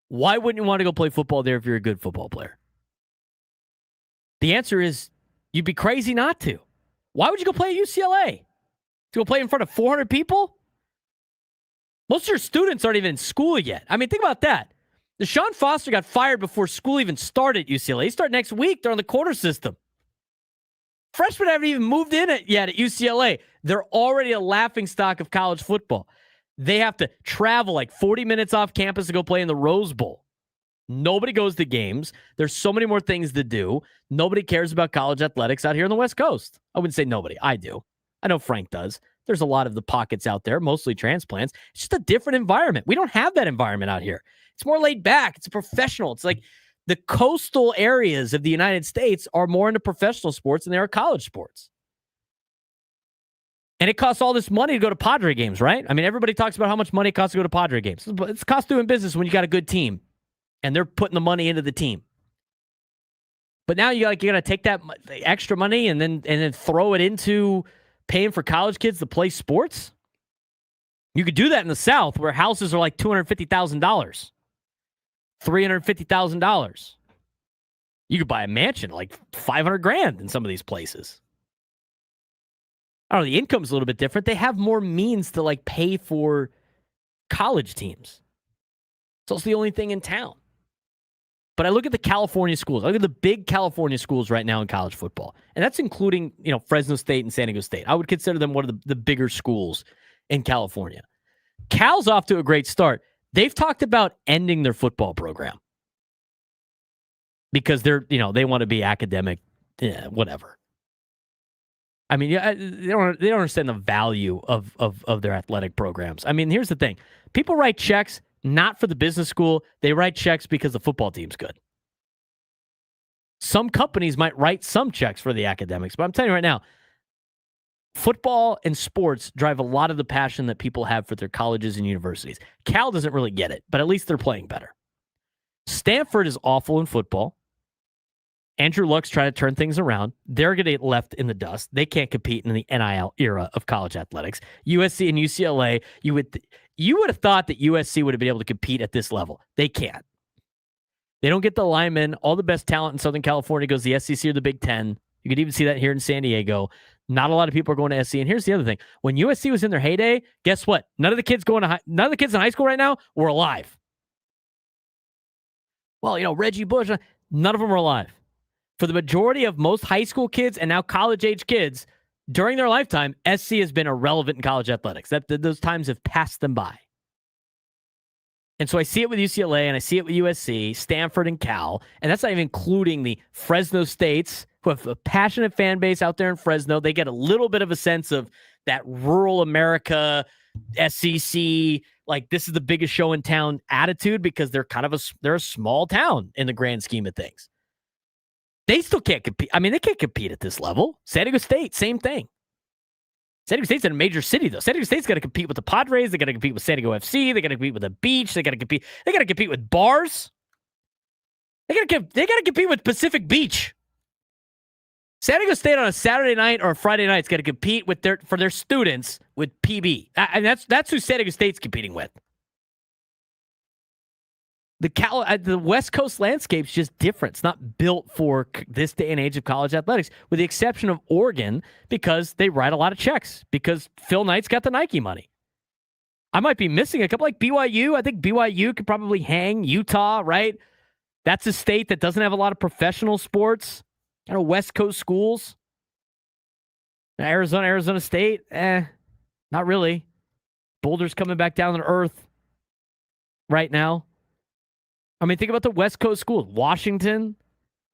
Why wouldn't you want to go play football there if you're a good football player? The answer is you'd be crazy not to. Why would you go play at UCLA? To go play in front of 400 people? Most of your students aren't even in school yet. I mean, think about that. Deshaun Foster got fired before school even started at UCLA. He started next week. They're on the quarter system. Freshmen haven't even moved in it yet at UCLA. They're already a laughingstock of college football. They have to travel like 40 minutes off campus to go play in the Rose Bowl. Nobody goes to games. There's so many more things to do. Nobody cares about college athletics out here on the West Coast. I wouldn't say nobody. I do. I know Frank does. There's a lot of the pockets out there, mostly transplants. It's just a different environment. We don't have that environment out here. It's more laid back. It's professional. It's like the coastal areas of the United States are more into professional sports than they are college sports. And it costs all this money to go to Padre games, right? I mean, everybody talks about how much money it costs to go to Padre games. It's cost doing business when you got a good team and they're putting the money into the team. But now you got to take that extra money and then throw it into paying for college kids to play sports. You could do that in the South where houses are like $250,000, $350,000. You could buy a mansion like $500,000 in some of these places. I don't know, the income's a little bit different. They have more means to like pay for college teams. It's also the only thing in town. But I look at the California schools. I look at the big California schools right now in college football. And that's including, Fresno State and San Diego State. I would consider them one of the bigger schools in California. Cal's off to a great start. They've talked about ending their football program because they want to be academic, whatever. I mean, they don't understand the value of their athletic programs. I mean, here's the thing. People write checks not for the business school. They write checks because the football team's good. Some companies might write some checks for the academics, but I'm telling you right now, Football and sports drive a lot of the passion that people have for their colleges and universities. Cal doesn't really get it, but at least they're playing better. Stanford is awful in football. Andrew Luck's trying to turn things around. They're going to get left in the dust. They can't compete in the NIL era of college athletics. USC and UCLA, you would have thought that USC would have been able to compete at this level. They can't. They don't get the linemen. All the best talent in Southern California goes to the SEC or the Big Ten. You could even see that here in San Diego. Not a lot of people are going to SC. And here's the other thing. When USC was in their heyday, guess what? None of the kids in high school right now were alive. Well, Reggie Bush, none of them are alive. For the majority of most high school kids and now college-age kids, during their lifetime, SC has been irrelevant in college athletics. Those times have passed them by. And so I see it with UCLA and I see it with USC, Stanford, and Cal. And that's not even including the Fresno States, who have a passionate fan base out there in Fresno. They get a little bit of a sense of that rural America, SEC, like this is the biggest show in town attitude because they're they're a small town in the grand scheme of things. They still can't compete. I mean, they can't compete at this level. San Diego State, same thing. San Diego State's in a major city, though. San Diego State's got to compete with the Padres. They got to compete with San Diego FC. They got to compete with the beach. They got to compete. They got to compete with bars. They got to compete with Pacific Beach. San Diego State on a Saturday night or a Friday night is got to compete for their students with PB, and that's who San Diego State's competing with. The West Coast landscape's just different. It's not built for this day and age of college athletics, with the exception of Oregon, because they write a lot of checks, because Phil Knight's got the Nike money. I might be missing a couple like BYU. I think BYU could probably hang Utah, right? That's a state that doesn't have a lot of professional sports, kind of West Coast schools. Arizona State, not really. Boulder's coming back down to earth right now. I mean, think about the West Coast schools. Washington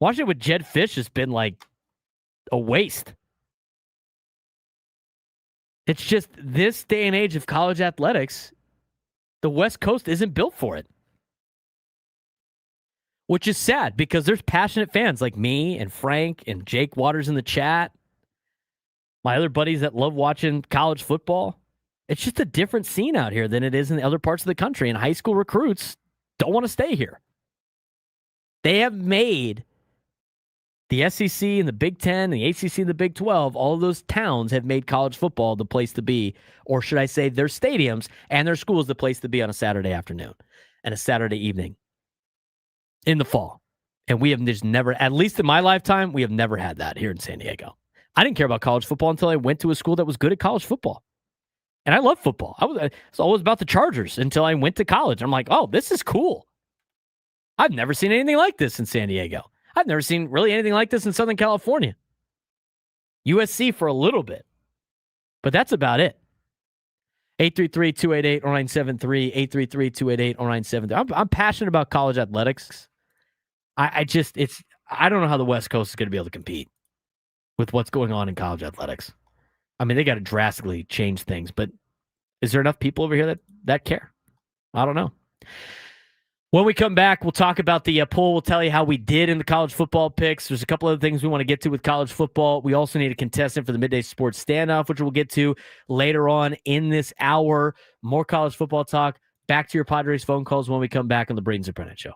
with Jed Fish has been like a waste. It's just this day and age of college athletics, the West Coast isn't built for it. Which is sad because there's passionate fans like me and Frank and Jake Waters in the chat. My other buddies that love watching college football. It's just a different scene out here than it is in the other parts of the country. And high school recruits don't want to stay here. They have made the SEC and the Big Ten, and the ACC and the Big 12, all of those towns have made college football the place to be, or should I say their stadiums and their schools the place to be on a Saturday afternoon and a Saturday evening in the fall. And we have just never, at least in my lifetime, we have never had that here in San Diego. I didn't care about college football until I went to a school that was good at college football. And I love football. It's always about the Chargers until I went to college. I'm like, oh, this is cool. I've never seen anything like this in San Diego. I've never seen really anything like this in Southern California. USC for a little bit. But that's about it. 833-288-0973, 833-288-0973. I'm passionate about college athletics. I don't know how the West Coast is going to be able to compete with what's going on in college athletics. I mean, they got to drastically change things, but is there enough people over here that care? I don't know. When we come back, we'll talk about the poll. We'll tell you how we did in the college football picks. There's a couple other things we want to get to with college football. We also need a contestant for the Midday Sports Standoff, which we'll get to later on in this hour. More college football talk. Back to your Padres phone calls when we come back on the Braden Surprenant Show.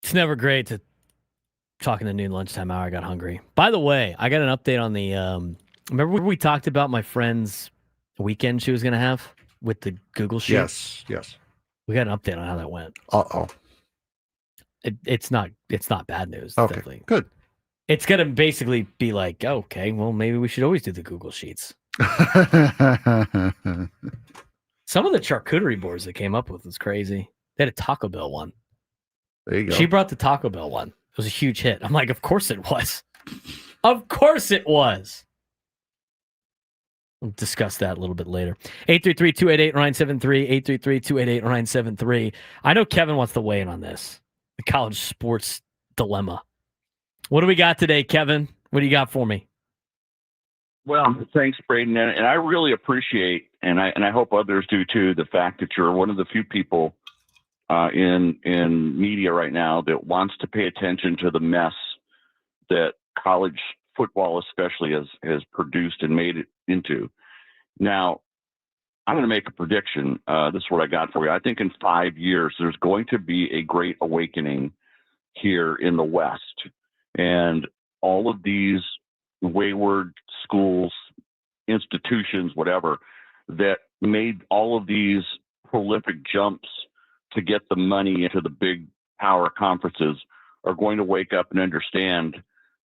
It's never great to talking the noon lunchtime hour. I got hungry. By the way, I got an update on the. Remember we talked about my friend's weekend she was going to have with the Google sheet? Yes. We got an update on how that went. Uh-oh. It's not bad news. Okay, Definitely. good. It's going to basically be like, okay, well, maybe we should always do the Google Sheets. Some of the charcuterie boards they came up with was crazy. They had a Taco Bell one. There you go. She brought the Taco Bell one. It was a huge hit. I'm like, of course it was. Of course it was. We'll discuss that a little bit later. 833-288-973, 833-288-973. I know Kevin wants to weigh in on this. The college sports dilemma. What do we got today, Kevin? What do you got for me? Well, thanks, Braden, and I really appreciate, and I hope others do too, the fact that you're one of the few people in media right now that wants to pay attention to the mess that college football, especially, has produced and made it into. Now, I'm going to make a prediction. This is what I got for you. I think in 5 years, there's going to be a great awakening here in the West, and all of these wayward schools, institutions, whatever, that made all of these prolific jumps to get the money into the big power conferences are going to wake up and understand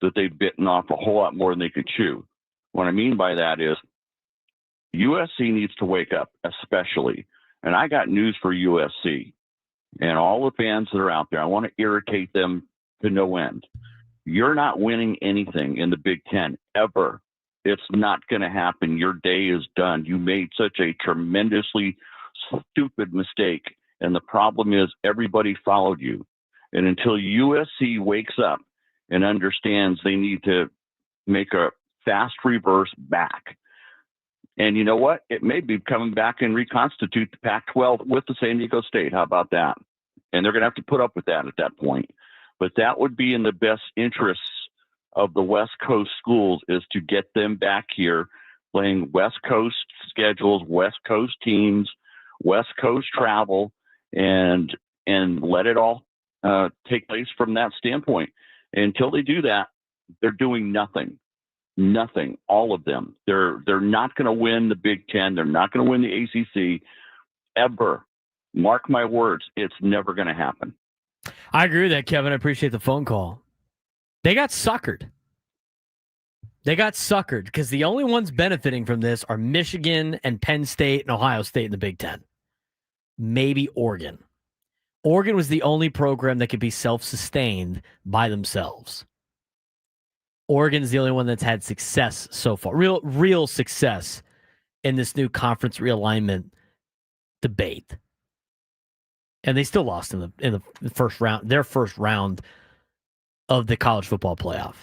that they've bitten off a whole lot more than they could chew. What I mean by that is USC needs to wake up, especially. And I got news for USC and all the fans that are out there. I want to irritate them to no end. You're not winning anything in the Big Ten ever. It's not going to happen. Your day is done. You made such a tremendously stupid mistake. And the problem is everybody followed you. And until USC wakes up and understands they need to make a fast reverse back. And you know what? It may be coming back and reconstitute the Pac-12 with the San Diego State. How about that? And they're going to have to put up with that at that point. But that would be in the best interests of the West Coast schools, is to get them back here playing West Coast schedules, West Coast teams, West Coast travel, and let it all take place from that standpoint. Until they do that, they're doing nothing. Nothing. All of them. They're not going to win the Big Ten. They're not going to win the ACC ever. Mark my words. It's never going to happen. I agree with that, Kevin. I appreciate the phone call. They got suckered. They got suckered because the only ones benefiting from this are Michigan and Penn State and Ohio State in the Big Ten. Maybe Oregon. Oregon was the only program that could be self-sustained by themselves. Oregon's the only one that's had success so far, real success in this new conference realignment debate. And they still lost in the first round, their first round of the college football playoff.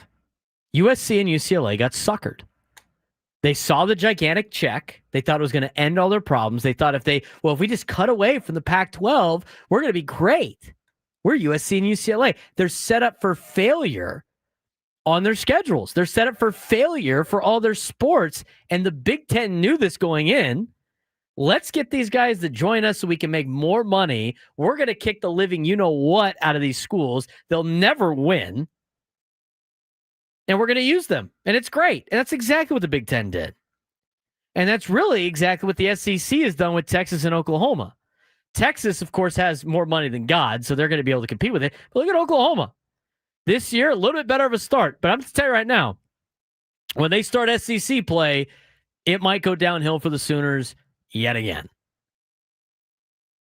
USC and UCLA got suckered. They saw the gigantic check. They thought it was going to end all their problems. They thought if we just cut away from the Pac-12, we're going to be great. We're USC and UCLA. They're set up for failure on their schedules. They're set up for failure for all their sports. And the Big Ten knew this going in. Let's get these guys to join us so we can make more money. We're going to kick the living you-know-what out of these schools. They'll never win. And we're going to use them. And it's great. And that's exactly what the Big Ten did. And that's really exactly what the SEC has done with Texas and Oklahoma. Texas, of course, has more money than God, so they're going to be able to compete with it. But look at Oklahoma. This year, a little bit better of a start. But I'm going to tell you right now, when they start SEC play, it might go downhill for the Sooners yet again.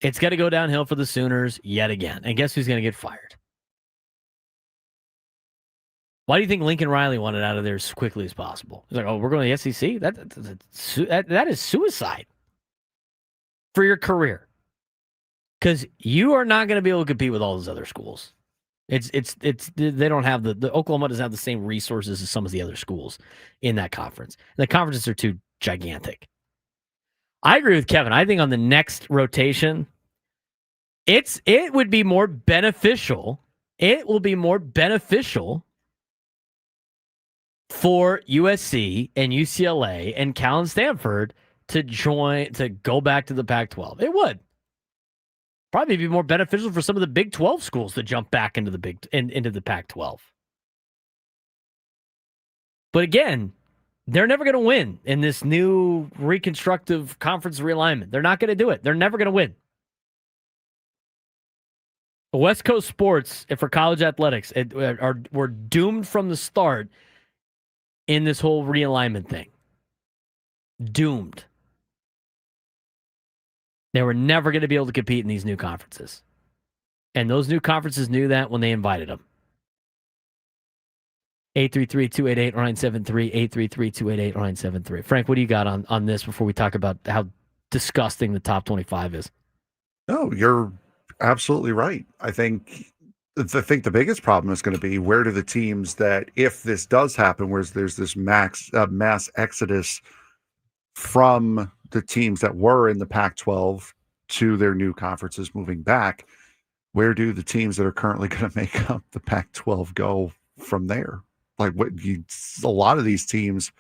It's got to go downhill for the Sooners yet again. And guess who's going to get fired? Why do you think Lincoln Riley wanted out of there as quickly as possible? He's like, oh, we're going to the SEC? That is suicide for your career. Because you are not going to be able to compete with all those other schools. They don't have the Oklahoma doesn't have the same resources as some of the other schools in that conference. The conferences are too gigantic. I agree with Kevin. I think on the next rotation, it would be more beneficial. It will be more beneficial for USC and UCLA and Cal and Stanford to go back to the Pac-12. It would. Probably be more beneficial for some of the Big 12 schools to jump back into the into the Pac-12. But again, they're never going to win in this new reconstructive conference realignment. They're not going to do it. They're never going to win. West Coast sports for college athletics were doomed from the start in this whole realignment thing. Doomed. They were never going to be able to compete in these new conferences. And those new conferences knew that when they invited them. 833-288-0973, 833-288-0973. Frank, what do you got on this before we talk about how disgusting the top 25 is? No, you're absolutely right. I think the biggest problem is going to be where do the teams that, if this does happen, where there's this mass exodus from the teams that were in the Pac-12 to their new conferences moving back, where do the teams that are currently going to make up the Pac-12 go from there? Like a lot of these teams,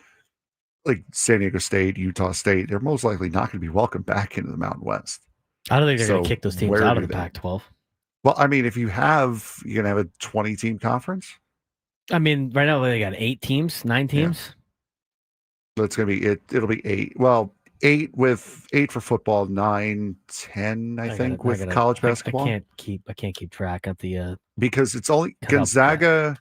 like San Diego State, Utah State, they're most likely not going to be welcomed back into the Mountain West. I don't think they're going to kick those teams out of the Pac-12. Well, I mean, if you're going to have a 20-team conference. I mean, right now they got 8 teams, 9 teams. Yeah. That's going to be it. It'll be 8. Well, 8 for football, 9, 10, I think, with college basketball. I can't keep track of the because it's only Gonzaga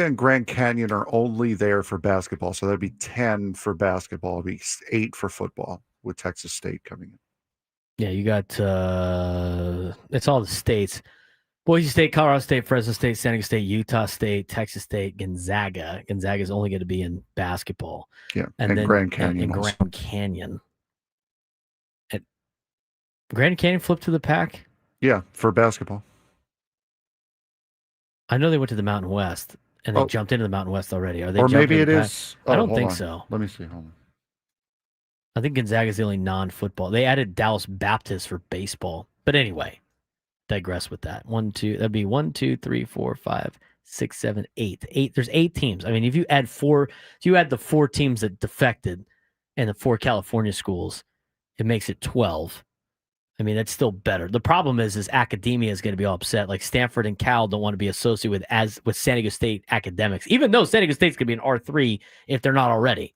and Grand Canyon are only there for basketball, so that'd be 10 for basketball. It'd be 8 for football with Texas State coming in. Yeah, you got it's all the states. Boise State, Colorado State, Fresno State, San Diego State, Utah State, Texas State, Gonzaga. Gonzaga is only going to be in basketball. Yeah, and then Grand Canyon. And Grand Canyon. Grand Canyon flipped to the Pac? Yeah, for basketball. I know they went to the Mountain West, and they jumped into the Mountain West already. Are they? Or maybe it is. I don't think so. Let me see. Hold on. I think Gonzaga is the only non-football. They added Dallas Baptist for baseball. But anyway, digress with that. 1, 2, that'd be 1, 2, 3, 4, 5, 6, 7, 8. 8. There's 8 teams. I mean, if you add the 4 teams that defected and the 4 California schools, it makes it 12. I mean, that's still better. The problem is academia is going to be all upset. Like Stanford and Cal don't want to be associated with San Diego State academics, even though San Diego State's going to be an R3 if they're not already.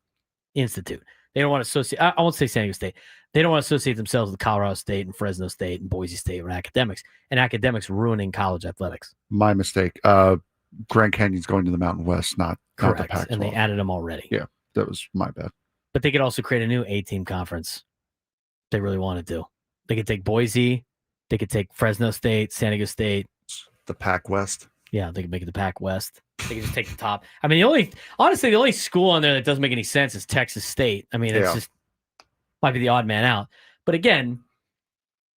Institute. They don't want to associate. I won't say San Diego State. They don't want to associate themselves with Colorado State and Fresno State and Boise State or academics. And academics ruining college athletics. My mistake. Grand Canyon's going to the Mountain West, not the Pac-12. And they added them already. Yeah, that was my bad. But they could also create a new 8-team conference. If they really wanted to. They could take Boise. They could take Fresno State, San Diego State. The Pac West. Yeah, they could make it the Pac West. They could just take the top. I mean, the only school on there that doesn't make any sense is Texas State. I mean, it's just might be the odd man out. But again,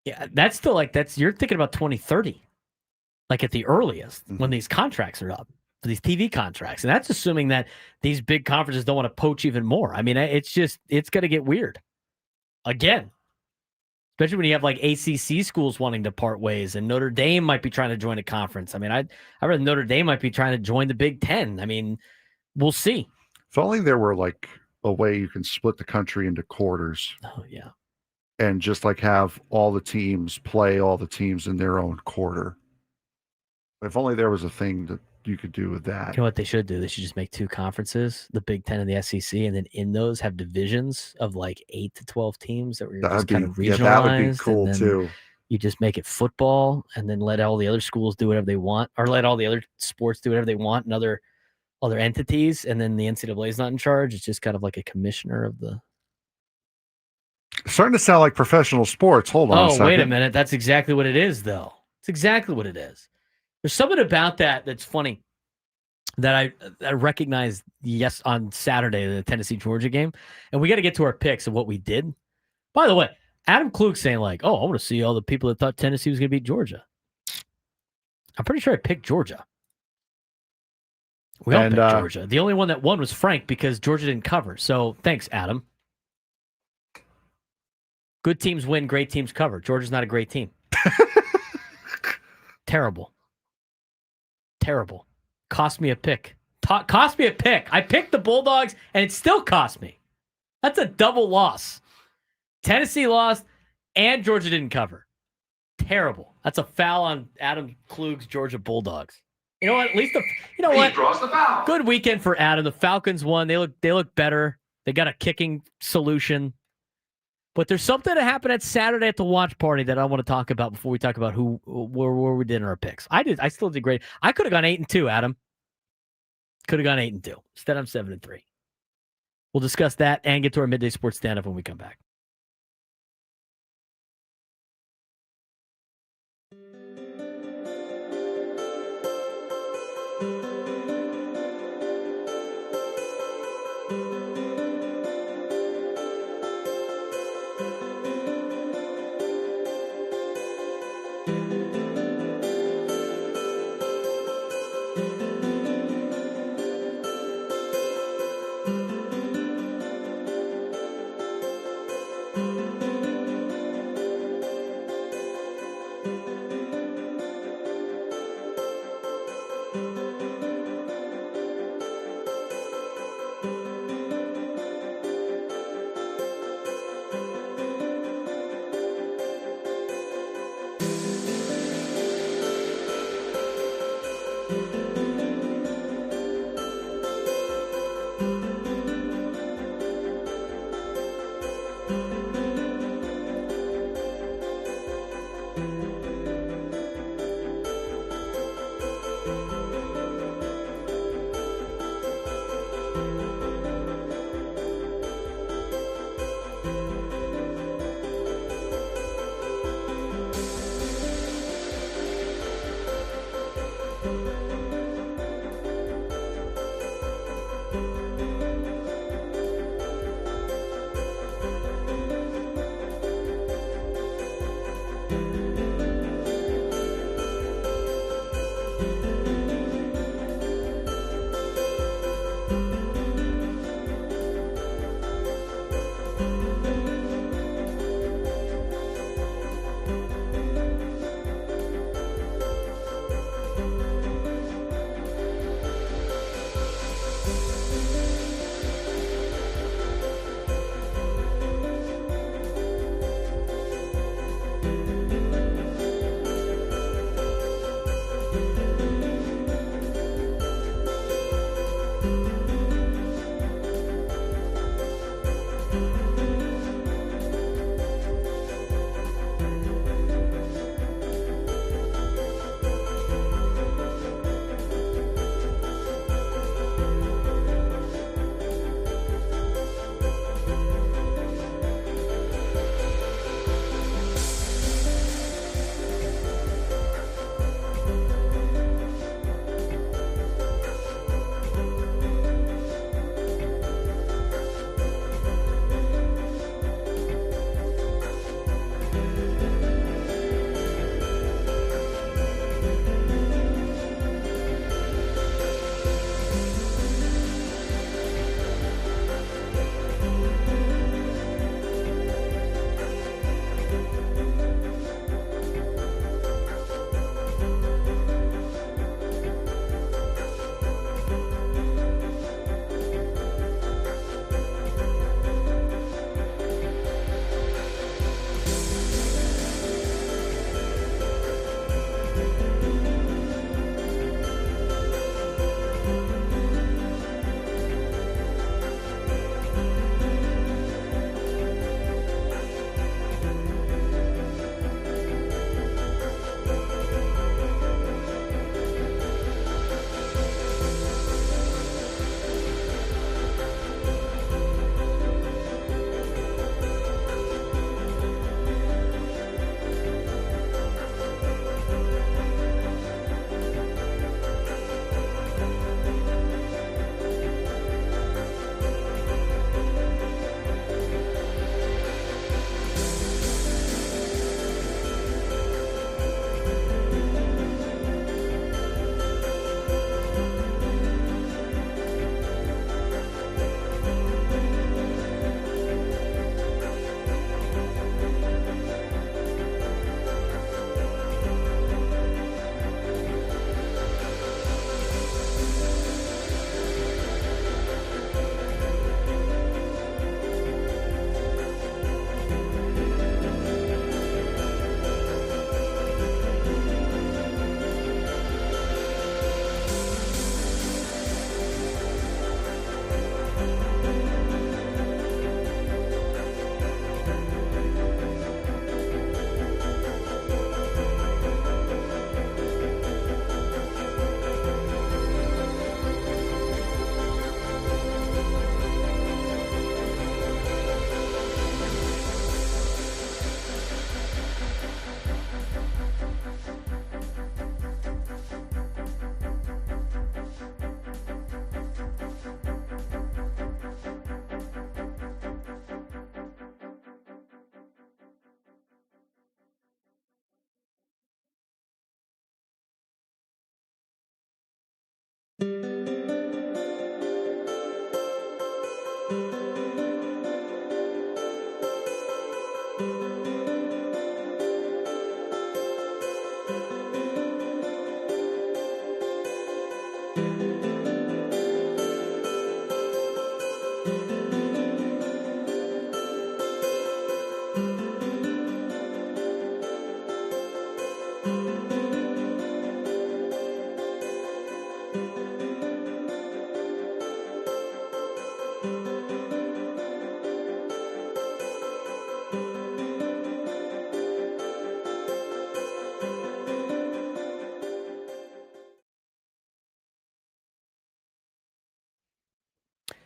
yeah, that's still you're thinking about 2030, like at the earliest when these contracts are up for these TV contracts, and that's assuming that these big conferences don't want to poach even more. I mean, it's going to get weird again. Especially when you have like ACC schools wanting to part ways, and Notre Dame might be trying to join a conference. I mean, I read Notre Dame might be trying to join the Big Ten. I mean, we'll see. If only there were like a way you can split the country into quarters. Oh yeah, and just like have all the teams play all the teams in their own quarter. If only there was a thing that you could do with that. You know what they should do? They should just make 2 conferences, the Big Ten and the SEC, and then in those have divisions of like 8 to 12 teams that were just kind of regionalized. Yeah, that would be cool too. You just make it football, and then let all the other schools do whatever they want, or let all the other sports do whatever they want, and other entities, and then the NCAA is not in charge. It's just kind of like a commissioner of the. It's starting to sound like professional sports. Hold on a second. Oh, wait a minute. That's exactly what it is, though. It's exactly what it is. There's something about that that's funny that I recognized on Saturday, the Tennessee-Georgia game. And we got to get to our picks of what we did. By the way, Adam Klug's saying like, oh, I want to see all the people that thought Tennessee was going to beat Georgia. I'm pretty sure I picked Georgia. We all picked Georgia. The only one that won was Frank because Georgia didn't cover. So thanks, Adam. Good teams win, great teams cover. Georgia's not a great team. Terrible. Cost me a pick. Cost me a pick. I picked the Bulldogs, and it still cost me. That's a double loss. Tennessee lost, and Georgia didn't cover. Terrible. That's a foul on Adam Klug's Georgia Bulldogs. You know what? At least what? Draws the foul. Good weekend for Adam. The Falcons won. They look better. They got a kicking solution. But there's something that happened at Saturday at the watch party that I want to talk about before we talk about where we did in our picks. I still did great. I could have gone 8-2, Adam. Could have gone 8-2. Instead, I'm 7-3. We'll discuss that and get to our midday sports stand-up when we come back.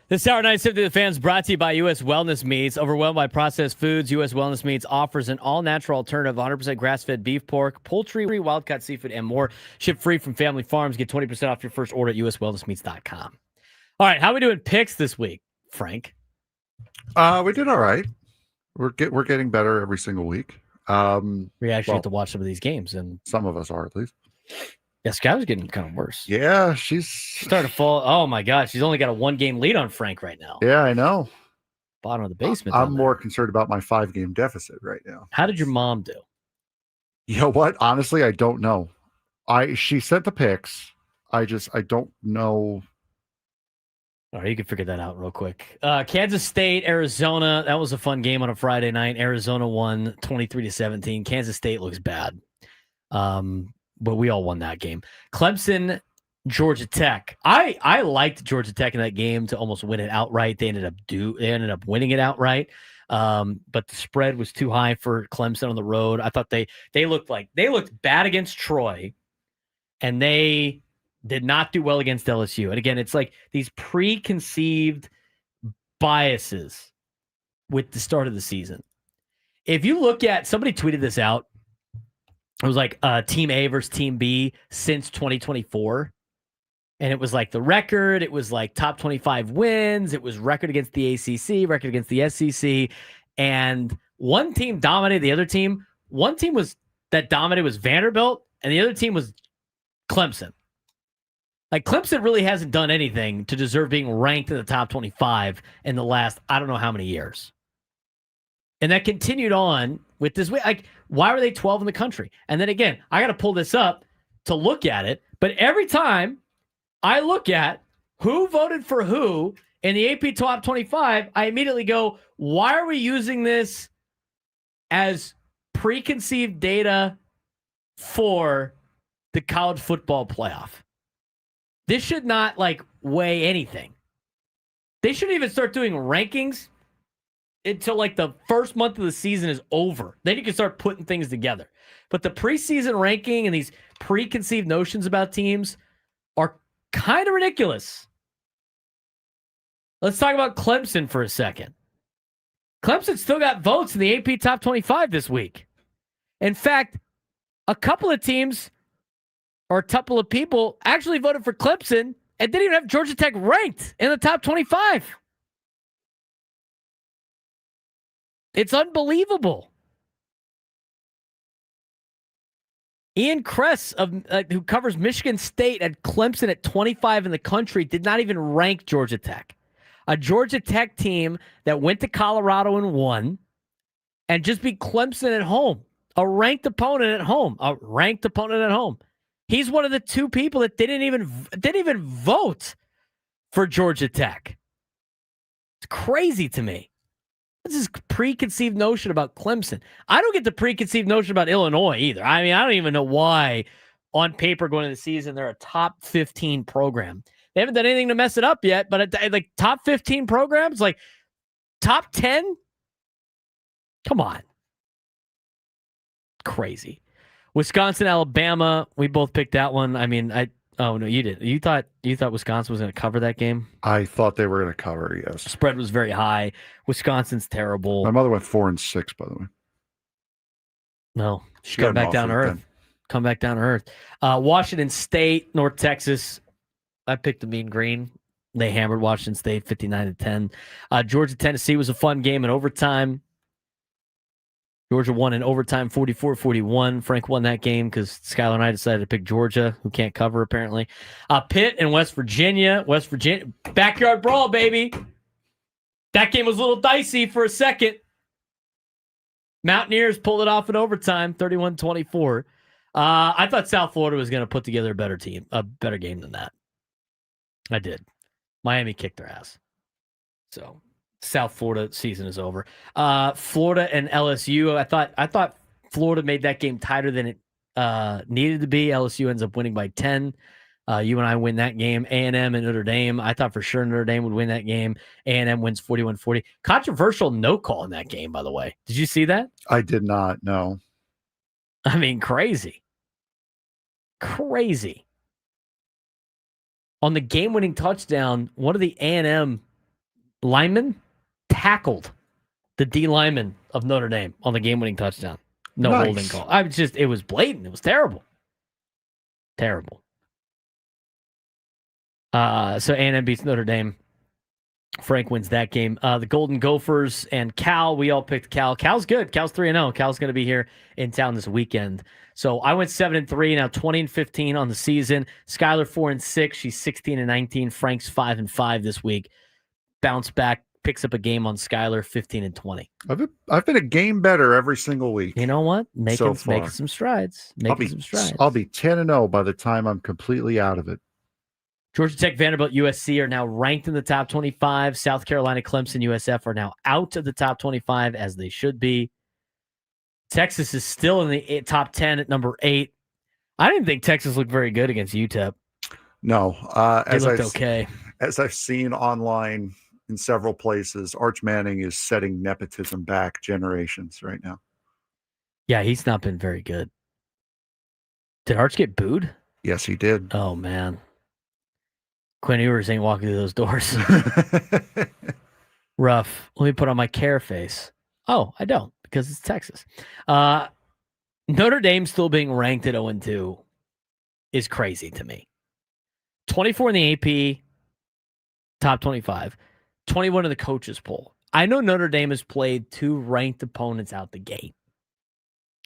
This hour 970 The Fans brought to you by U.S. Wellness Meats. Overwhelmed by processed foods, U.S. Wellness Meats offers an all-natural alternative, 100% grass-fed beef, pork, poultry, wild-caught seafood, and more. Ship free from family farms. Get 20% off your first order at uswellnessmeats.com. All right, how are we doing picks this week, Frank? We did all right. We're getting better every single week. We actually get to watch some of these games, and some of us are at least. Yeah, Sky was getting kind of worse. Yeah, she's starting to fall. Oh my God, she's only got a 1-game lead on Frank right now. Yeah, I know. Bottom of the basement. I'm more concerned about my 5-game deficit right now. How did your mom do? You know what? Honestly, I don't know. She sent the picks. I don't know. All right, you can figure that out real quick. Kansas State, Arizona. That was a fun game on a Friday night. Arizona won 23-17. Kansas State looks bad. But we all won that game. Clemson, Georgia Tech. I liked Georgia Tech in that game to almost win it outright. They ended up winning it outright. But the spread was too high for Clemson on the road. I thought they looked bad against Troy, and they did not do well against LSU. And again, it's like these preconceived biases with the start of the season. If you look at, somebody tweeted this out. It was like Team A versus Team B since 2024. And it was like the record. It was like top 25 wins. It was record against the ACC, record against the SEC. And one team dominated the other team. One team that dominated was Vanderbilt, and the other team was Clemson. Like, Clemson really hasn't done anything to deserve being ranked in the top 25 in the last, I don't know how many years. And that continued on with this. Like, why were they 12 in the country? And then again, I got to pull this up to look at it. But every time I look at who voted for who in the AP Top 25, I immediately go, why are we using this as preconceived data for the college football playoff? This should not, weigh anything. They shouldn't even start doing rankings until the first month of the season is over. Then you can start putting things together. But the preseason ranking and these preconceived notions about teams are kind of ridiculous. Let's talk about Clemson for a second. Clemson still got votes in the AP Top 25 this week. In fact, a couple of teams or a couple of people actually voted for Clemson and didn't even have Georgia Tech ranked in the top 25. It's unbelievable. Ian Kress, who covers Michigan State, at Clemson at 25 in the country, did not even rank Georgia Tech. A Georgia Tech team that went to Colorado and won, and just beat Clemson at home. A ranked opponent at home. He's one of the two people that didn't even vote for Georgia Tech. It's crazy to me. This is preconceived notion about Clemson. I don't get the preconceived notion about Illinois either. I mean, I don't even know why on paper going into the season they're a top 15 program. They haven't done anything to mess it up yet, but top 15 programs, top 10? Come on. Crazy. Wisconsin, Alabama, we both picked that one. I mean, oh no, you did. You thought Wisconsin was going to cover that game? I thought they were going to cover, yes. Spread was very high. Wisconsin's terrible. My mother went 4-6, by the way. No, she got back down to earth. Come back down to earth. Washington State, North Texas. I picked the Mean Green. They hammered Washington State 59-10. Georgia, Tennessee was a fun game in overtime. Georgia won in overtime 44-41. Frank won that game because Skylar and I decided to pick Georgia, who can't cover apparently. Pitt and West Virginia. Backyard brawl, baby. That game was a little dicey for a second. Mountaineers pulled it off in overtime, 31-24. I thought South Florida was going to put together a better game than that. I did. Miami kicked their ass. So South Florida season is over. Florida and LSU. I thought Florida made that game tighter than it needed to be. LSU ends up winning by 10. You and I win that game. A&M and Notre Dame. I thought for sure Notre Dame would win that game. A&M wins 41-40. Controversial no call in that game, by the way. Did you see that? I did not. No. I mean, crazy. Crazy. On the game-winning touchdown, one of the A&M linemen tackled the D lineman of Notre Dame on the game-winning touchdown. No holding call. It was blatant. It was terrible. Terrible. So A&M beats Notre Dame. Frank wins that game. The Golden Gophers and Cal, we all picked Cal. Cal's good. Cal's 3-0. Cal's going to be here in town this weekend. So I went 7-3, now 20-15 on the season. Skylar 4-6. She's 16-19. Frank's 5-5 this week. Bounce back, picks up a game on Skylar, 15-20. I've been a game better every single week. You know what? Making some strides. I'll be 10-0 by the time I'm completely out of it. Georgia Tech, Vanderbilt, USC are now ranked in the top 25. South Carolina, Clemson, USF are now out of the top 25, as they should be. Texas is still in the top 10 at number 8. I didn't think Texas looked very good against UTEP. No. They looked okay. As I've seen online in several places, Arch Manning is setting nepotism back generations right now. Yeah, he's not been very good. Did Arch get booed? Yes, he did. Oh, man. Quinn Ewers ain't walking through those doors. Rough. Let me put on my care face. Oh, I don't, because it's Texas. Notre Dame still being ranked at 0-2 is crazy to me. 24 in the AP, top 25. 21 in the coaches poll. I know Notre Dame has played 2 ranked opponents out the gate.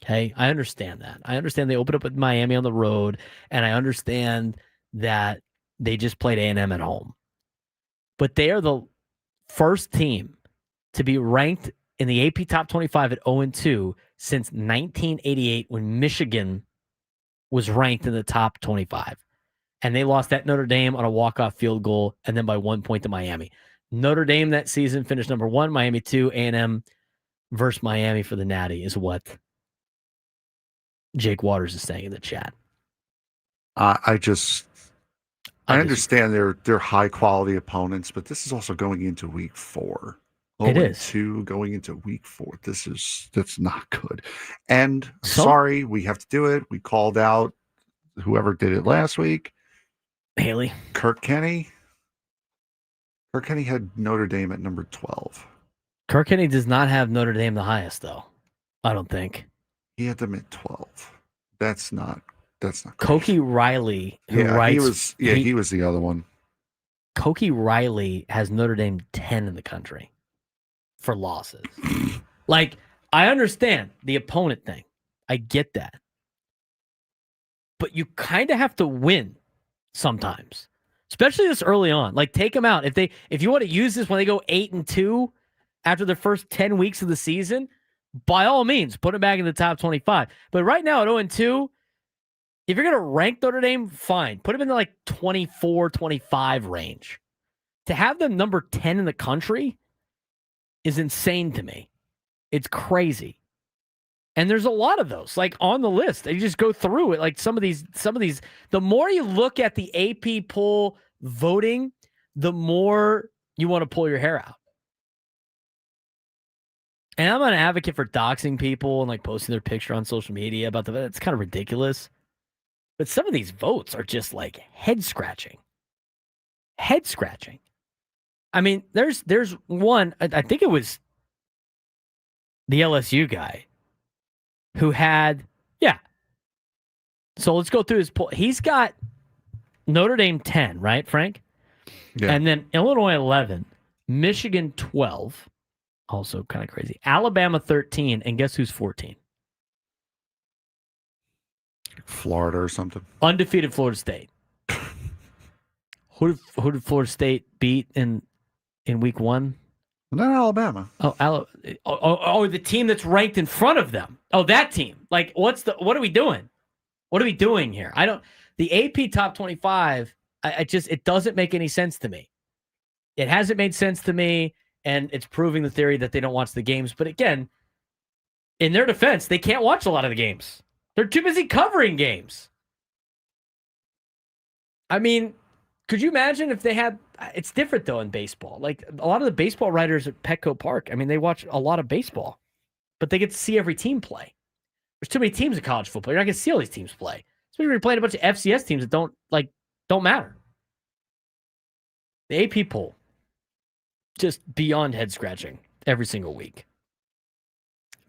Okay, I understand that. I understand they opened up with Miami on the road, and I understand that they just played A&M at home. But they are the first team to be ranked in the AP Top 25 at 0-2 since 1988, when Michigan was ranked in the top 25. And they lost at Notre Dame on a walk-off field goal and then by 1 point to Miami. Notre Dame that season finished number 1, Miami 2, A&M versus Miami for the Natty is what Jake Waters is saying in the chat. I understand they're high quality opponents, but this is also going into week 4. It is 2 going into week 4. That's not good. And sorry, we have to do it. We called out whoever did it last week. Haley. Kirk Kenny. Kirk Kenny had Notre Dame at number 12. Kirk Kenny does not have Notre Dame the highest, though. I don't think. He had them at 12. That's not Cokie Riley, who writes... He was the other one. Cokie Riley has Notre Dame 10 in the country for losses. Like, I understand the opponent thing. I get that. But you kind of have to win sometimes, especially this early on. Like, take them out. If you want to use this when they go 8-2 after the first 10 weeks of the season, by all means, put them back in the top 25. But right now at 0-2, if you're going to rank Notre Dame, fine. Put them in the 24, 25 range. To have them number 10 in the country is insane to me. It's crazy. And there's a lot of those, on the list. You just go through it. Some of these, the more you look at the AP poll voting, the more you want to pull your hair out. And I'm an advocate for doxing people and posting their picture on social media about it's kind of ridiculous. But some of these votes are just head scratching. Head scratching. I mean, there's one, I think it was the LSU guy who had, So let's go through his poll. He's got Notre Dame 10, right, Frank? Yeah. And then Illinois 11, Michigan 12, also kind of crazy. Alabama 13, and guess who's 14? Florida or something. Undefeated Florida State. Who did Florida State beat in week 1? Not Alabama. Oh, the team that's ranked in front of them. Oh, that team. What are we doing? What are we doing here? The AP top 25, it doesn't make any sense to me. It hasn't made sense to me, and it's proving the theory that they don't watch the games. But again, in their defense, they can't watch a lot of the games. They're too busy covering games. I mean, could you imagine if they had? It's different though in baseball. Like a lot of the baseball writers at Petco Park. I mean, they watch a lot of baseball, but they get to see every team play. There's too many teams in college football. You're not going to see all these teams play, especially when you're playing a bunch of FCS teams that don't matter. The AP poll, just beyond head scratching every single week.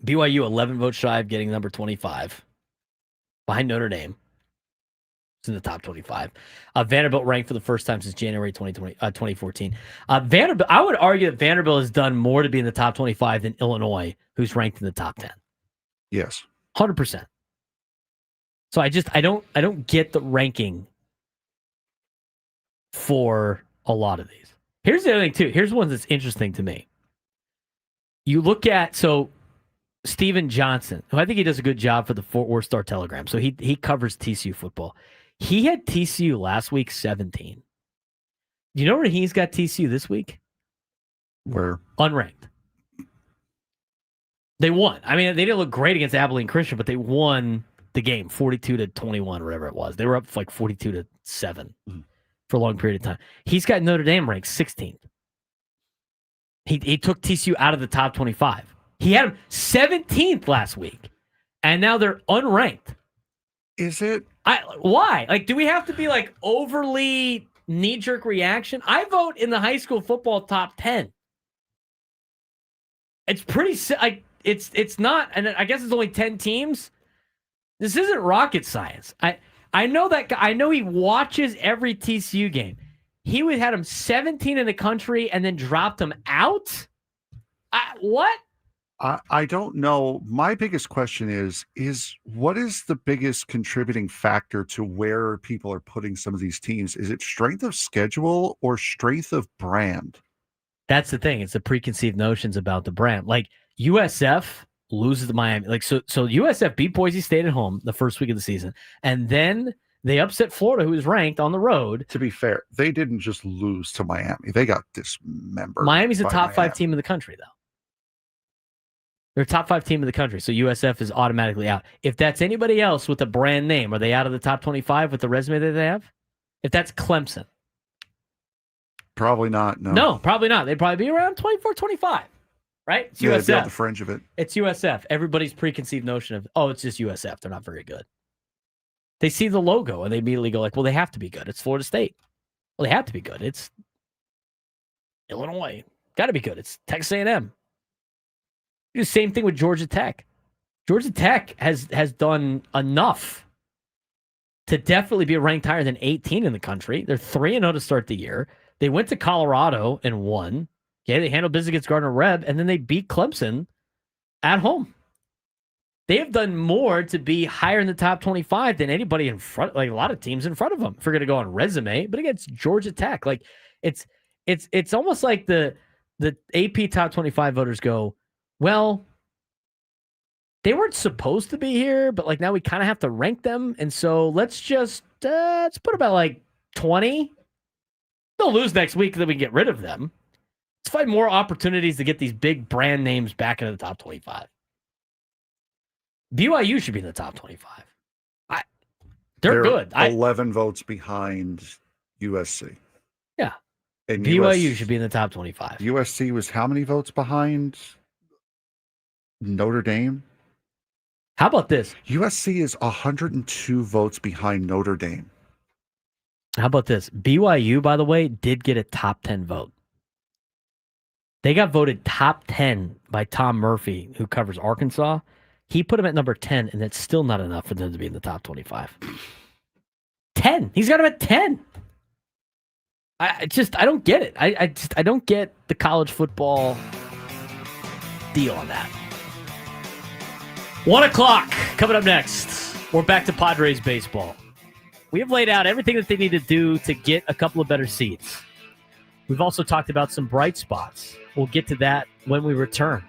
BYU 11 votes shy of getting number 25, behind Notre Dame. It's in the top 25. Vanderbilt ranked for the first time since January 2014. Vanderbilt, I would argue that Vanderbilt has done more to be in the top 25 than Illinois, who's ranked in the top 10. Yes. 100%. So I don't get the ranking for a lot of these. Here's the other thing too. Here's one that's interesting to me. You look at Steven Johnson, who I think he does a good job for the Fort Worth Star Telegram. So he covers TCU football. He had TCU last week 17. Do you know where he's got TCU this week? Where? Unranked. They won. I mean, they didn't look great against Abilene Christian, but they won the game 42-21, whatever it was. They were up like 42-7 for a long period of time. He's got Notre Dame ranked 16th. He took TCU out of the top 25. He had him 17th last week, and now they're unranked. Is it? Why? Like, do we have to be like overly knee-jerk reaction? I vote in the high school football top 10. It's pretty like it's not, and I guess it's only 10 teams. This isn't rocket science. I know that guy. I know he watches every TCU game. He would had him 17 in the country and then dropped him out. What? I don't know. My biggest question is what is the biggest contributing factor to where people are putting some of these teams? Is it strength of schedule or strength of brand? That's the thing. It's the preconceived notions about the brand. Like USF loses to Miami. Like so USF beat Boise State at home the first week of the season, and then they upset Florida, who was ranked on the road. To be fair, they didn't just lose to Miami. They got dismembered. Miami's a top 5 team in the country, though. They're a top 5 team in the country, so USF is automatically out. If that's anybody else with a brand name, are they out of the top 25 with the resume that they have? If that's Clemson. Probably not, no. No, probably not. They'd probably be around 24, 25, right? It's yeah, USF. they'd be on the fringe of it. It's USF. Everybody's preconceived notion of, it's just USF. They're not very good. They see the logo, and they immediately go like, well, they have to be good. It's Florida State. Well, they have to be good. It's Illinois. Got to be good. It's Texas A&M. Do the same thing with Georgia Tech. Georgia Tech has done enough to definitely be ranked higher than 18 in the country. They're 3-0 to start the year. They went to Colorado and won. Okay, they handled business against Gardner-Webb, and then they beat Clemson at home. They have done more to be higher in the top 25 than anybody in front, like a lot of teams in front of them. If we're going to go on resume, but against Georgia Tech, like it's almost like the AP top 25 voters go, well, they weren't supposed to be here, but like now we kind of have to rank them, and so let's put about like 20. They'll lose next week, then we can get rid of them. Let's find more opportunities to get these big brand names back into the top 25. BYU should be in the top 25. They're good. 11 votes behind USC. Yeah. And BYU should be in the top 25. USC was how many votes behind Notre Dame? How about this? USC is 102 votes behind Notre Dame. How about this? BYU, by the way, did get a top 10 vote. They got voted top 10 by Tom Murphy, who covers Arkansas. He put him at number 10, and that's still not enough for them to be in the top 25. 10. He's got him at 10. I don't get it. I don't get the college football deal on that. 1 o'clock coming up next. We're back to Padres baseball. We have laid out everything that they need to do to get a couple of better seats. We've also talked about some bright spots. We'll get to that when we return.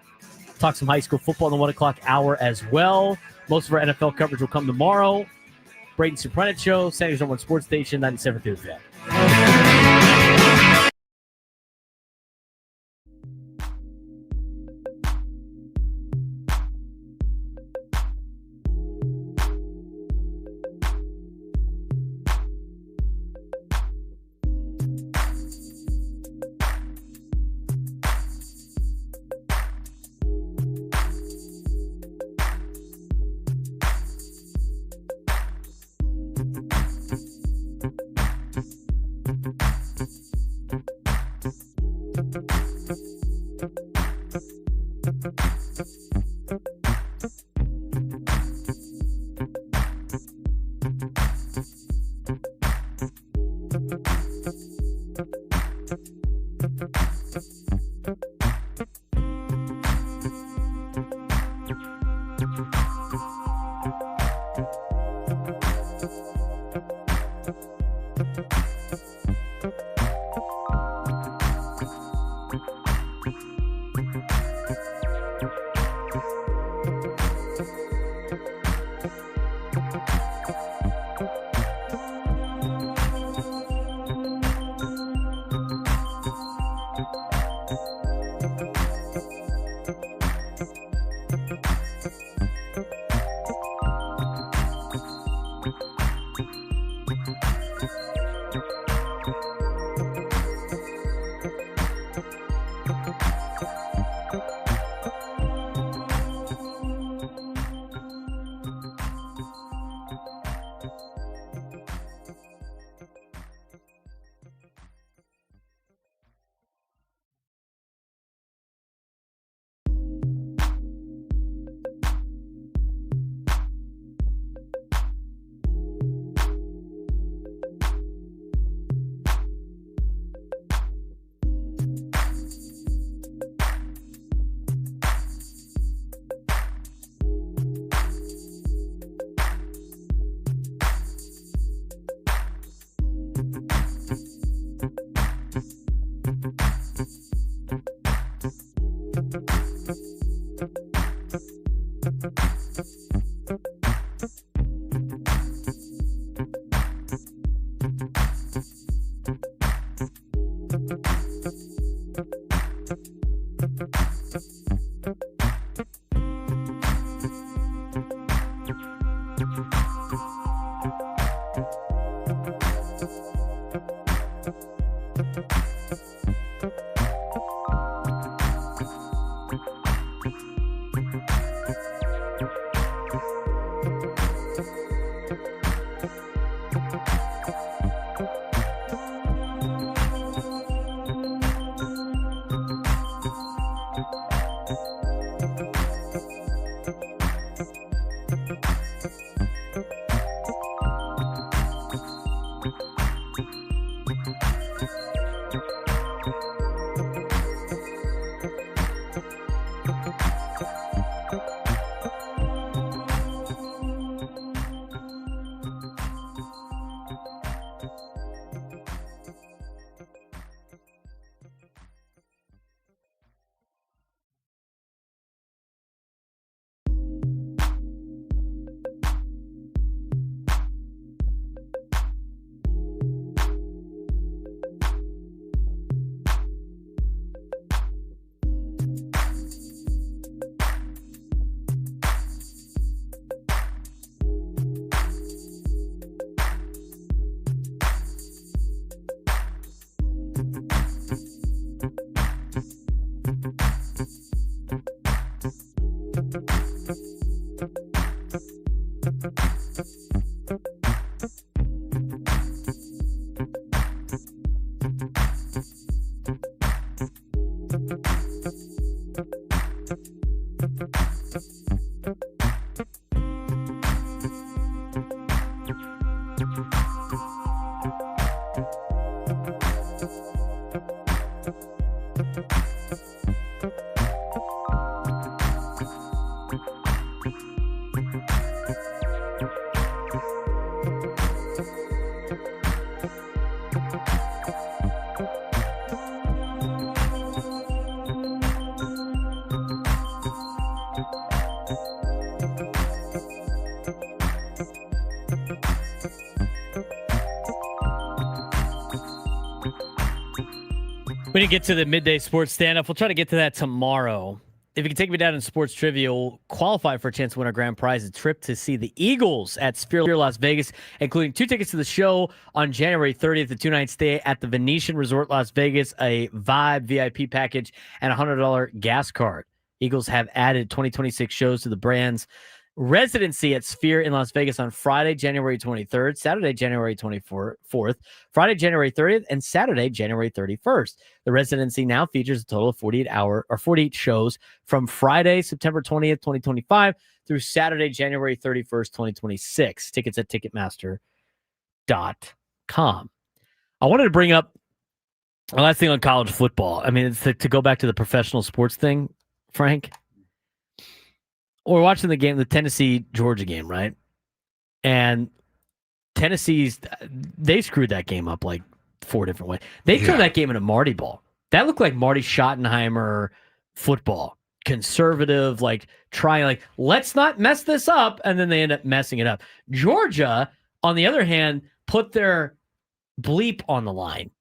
Talk some high school football in the 1 o'clock hour as well. Most of our NFL coverage will come tomorrow. Braden Surprenant Show, San Diego #1 Sports Station, 97.3 FM. We didn't get to the midday sports stand-up. We'll try to get to that tomorrow. If you can take me down in sports trivia, you'll qualify for a chance to win our grand prize, a trip to see the Eagles at Sphere Las Vegas, including 2 tickets to the show on January 30th, the 2-night stay at the Venetian Resort Las Vegas, a Vibe VIP package, and a $100 gas card. Eagles have added 2026 shows to the brand's residency at Sphere in Las Vegas on Friday, January 23rd, Saturday, January 24th, Friday, January 30th, and Saturday, January 31st. The residency now features a total of 48 shows from Friday, September 20th, 2025 through Saturday, January 31st, 2026. Tickets at Ticketmaster.com. I wanted to bring up the last thing on college football. I mean, it's to go back to the professional sports thing, Frank. We're watching the Tennessee-Georgia game, right? And they screwed that game up like 4 different ways. They turned that game into Marty ball. That looked like Marty Schottenheimer football. Conservative, let's not mess this up, and then they end up messing it up. Georgia, on the other hand, put their bleep on the line.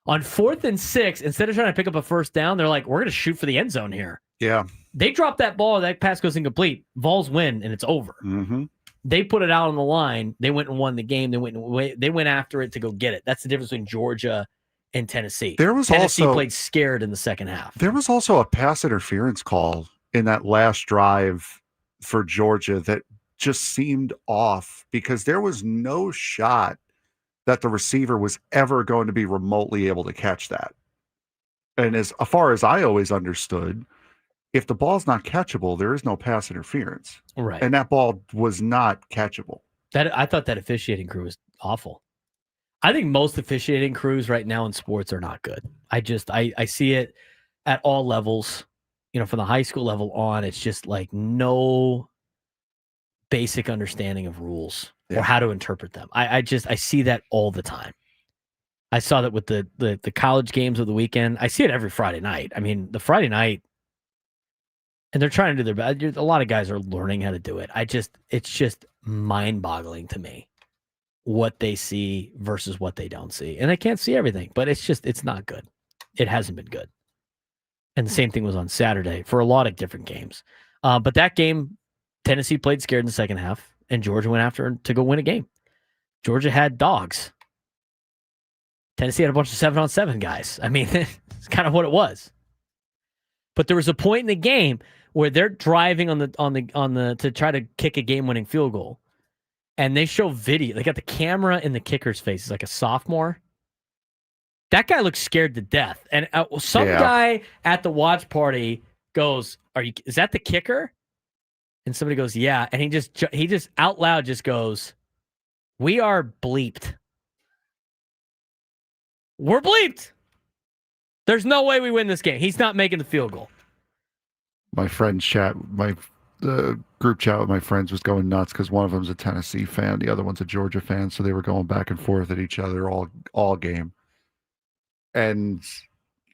On 4th and 6, instead of trying to pick up a first down, they're like, we're going to shoot for the end zone here. Yeah. They drop that ball, that pass goes incomplete. Vols win, and it's over. Mm-hmm. They put it out on the line. They went and won the game. They went after it to go get it. That's the difference between Georgia and Tennessee. Tennessee played scared in the second half. There was also a pass interference call in that last drive for Georgia that just seemed off because there was no shot that the receiver was ever going to be remotely able to catch that. And as far as I always understood, if the ball's not catchable, there is no pass interference. Right. And that ball was not catchable. I thought that officiating crew was awful. I think most officiating crews right now in sports are not good. I see it at all levels, from the high school level on. It's just like no basic understanding of rules or how to interpret them. I see that all the time. I saw that with the college games of the weekend. I see it every Friday night. I mean, the Friday night, and they're trying to do their best. A lot of guys are learning how to do it. It's just mind-boggling to me what they see versus what they don't see. And they can't see everything, but it's not good. It hasn't been good. And the same thing was on Saturday for a lot of different games. But that game, Tennessee played scared in the second half, and Georgia went after to go win a game. Georgia had dogs. Tennessee had a bunch of 7-on-7 guys. I mean, it's kind of what it was. But there was a point in the game where they're driving on the to try to kick a game-winning field goal, and they show video. They got the camera in the kicker's face. He's like a sophomore. That guy looks scared to death. And some guy at the watch party goes, "Is that the kicker?" And somebody goes, "Yeah." And he just out loud just goes, "We are bleeped. We're bleeped. There's no way we win this game. He's not making the field goal." My friend's chat, the group chat with my friends was going nuts because one of them's a Tennessee fan, the other one's a Georgia fan, so they were going back and forth at each other all game. And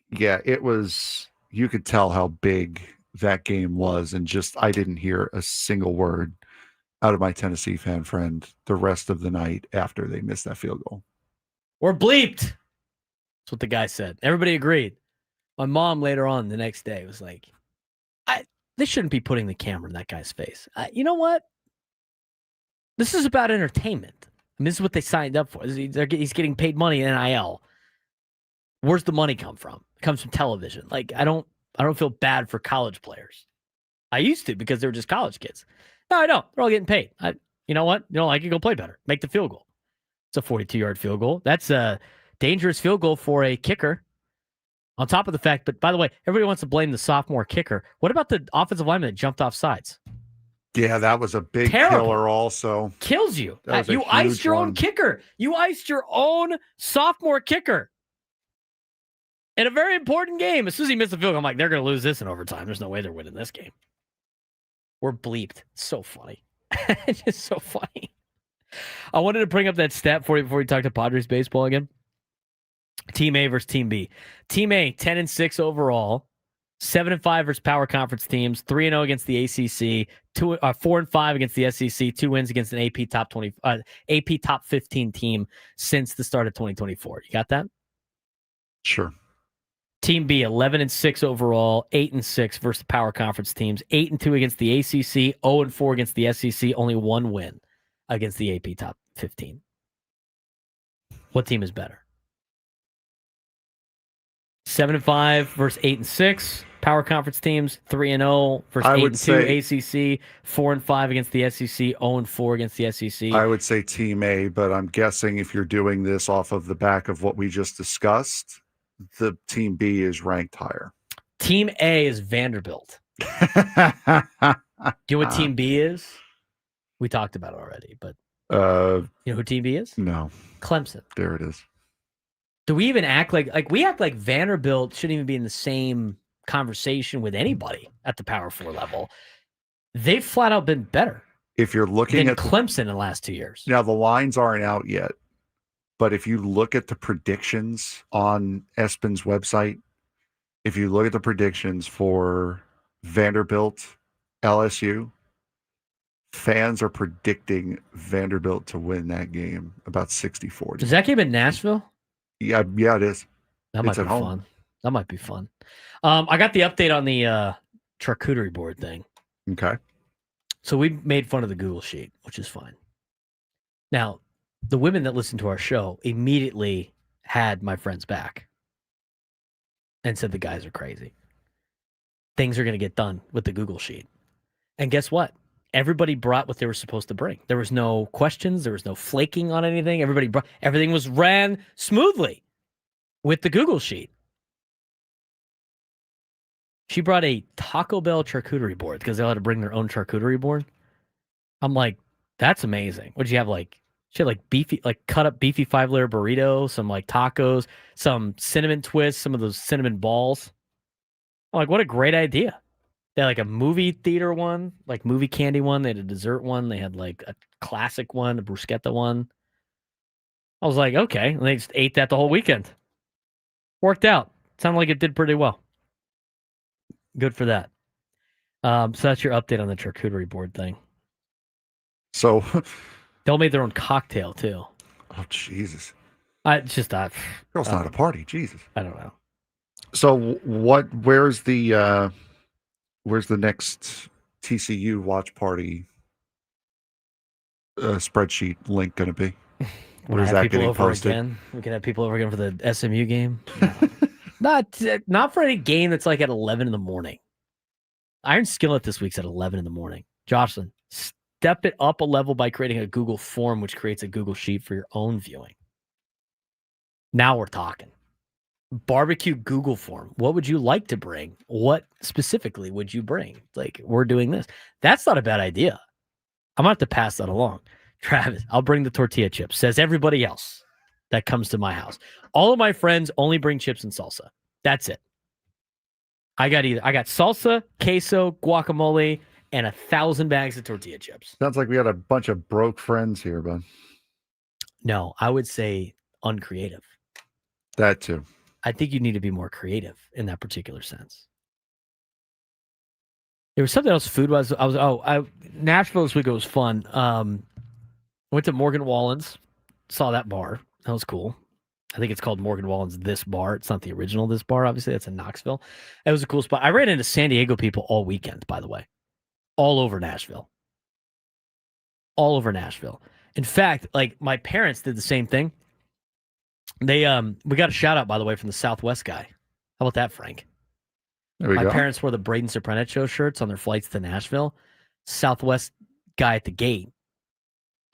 yeah, it was, you could tell how big that game was, and just I didn't hear a single word out of my Tennessee fan friend the rest of the night after they missed that field goal. We're bleeped. That's what the guy said. Everybody agreed. My mom later on the next day was like, they shouldn't be putting the camera in that guy's face. You know what? This is about entertainment. I mean, this is what they signed up for. He's getting paid money in NIL. Where's the money come from? It comes from television. Like, I don't feel bad for college players. I used to because they were just college kids. No, I don't. They're all getting paid. You know what? You don't like it? Go play better. Make the field goal. It's a 42-yard field goal. That's a dangerous field goal for a kicker. On top of the fact, but by the way, everybody wants to blame the sophomore kicker. What about the offensive lineman that jumped off sides? Yeah, that was a big killer also. Kills you. You iced your own kicker. You iced your own sophomore kicker. In a very important game. As soon as he missed the field goal, I'm like, they're going to lose this in overtime. There's no way they're winning this game. We're bleeped. It's so funny. It's just so funny. I wanted to bring up that stat for you before we talk to Padres baseball again. Team A versus Team B. Team A, 10-6 overall, 7-5 versus power conference teams, 3-0 against the ACC, 4-5 against the SEC, 2 wins against an AP top 15 team since the start of 2024. You got that? Sure. Team B, 11-6 overall, 8-6 versus the power conference teams, 8-2 against the ACC, 0-4 against the SEC, only 1 win against the AP top 15. What team is better? 7-5 versus 8-6, Power conference teams 3-0 versus 8-2 ACC, 4-5 against the SEC, 0-4 against the SEC. I would say Team A, but I'm guessing if you're doing this off of the back of what we just discussed, the Team B is ranked higher. Team A is Vanderbilt. Do you know what Team B is? We talked about it already, but you know who Team B is? No. Clemson. There it is. Do we even act like we act like Vanderbilt shouldn't even be in the same conversation with anybody at the Power 4 level? They've flat out been better. If you're looking than at Clemson in the last 2 years. Now the lines aren't out yet, but if you look at the predictions on ESPN's website, if you look at the predictions for Vanderbilt, LSU, fans are predicting Vanderbilt to win that game about 60-40. Is that game in Nashville? Yeah, it is. That might be fun. That might be fun. I got the update on the charcuterie board thing. Okay. So we made fun of the Google Sheet, which is fine. Now, the women that listen to our show immediately had my friends back and said the guys are crazy. Things are going to get done with the Google Sheet. And guess what? Everybody brought what they were supposed to bring. There was no questions. There was no flaking on anything. Everything was ran smoothly with the Google Sheet. She brought a Taco Bell charcuterie board because they had to bring their own charcuterie board. I'm like, that's amazing. What did you have? She had beefy, cut up beefy 5-layer burrito, some tacos, some cinnamon twists, some of those cinnamon balls. I'm like, what a great idea. They had a movie theater one, movie candy one. They had a dessert one. They had a classic one, a bruschetta one. I was like, okay. And they just ate that the whole weekend. Worked out. Sounded like it did pretty well. Good for that. So that's your update on the charcuterie board thing. So they all made their own cocktail too. Oh Jesus! It's just that girl's not a party. Jesus. I don't know. So where's the next TCU watch party spreadsheet link going to be? Where is that getting posted? Again? We can have people over again for the SMU game. No. Not for any game that's at 11 in the morning. Iron Skillet this week's at 11 in the morning. Jocelyn, step it up a level by creating a Google form, which creates a Google Sheet for your own viewing. Now we're talking. Barbecue Google form. What would you like to bring? What specifically would you bring? We're doing this. That's not a bad idea. I'm going to have to pass that along. Travis, I'll bring the tortilla chips, says everybody else that comes to my house. All of my friends only bring chips and salsa. That's it. I got salsa, queso, guacamole, and 1,000 bags of tortilla chips. Sounds like we had a bunch of broke friends here, bud. No, I would say uncreative. That too. I think you need to be more creative in that particular sense. There was something else food-wise. Nashville this week, it was fun. Went to Morgan Wallen's, saw that bar. That was cool. I think it's called Morgan Wallen's This Bar. It's not the original This Bar, obviously. That's in Knoxville. It was a cool spot. I ran into San Diego people all weekend, by the way. All over Nashville. All over Nashville. In fact, my parents did the same thing. They we got a shout out, by the way, from the Southwest guy. How about that, Frank? There we go. My parents wore the Braden Surprenant show shirts on their flights to Nashville. Southwest guy at the gate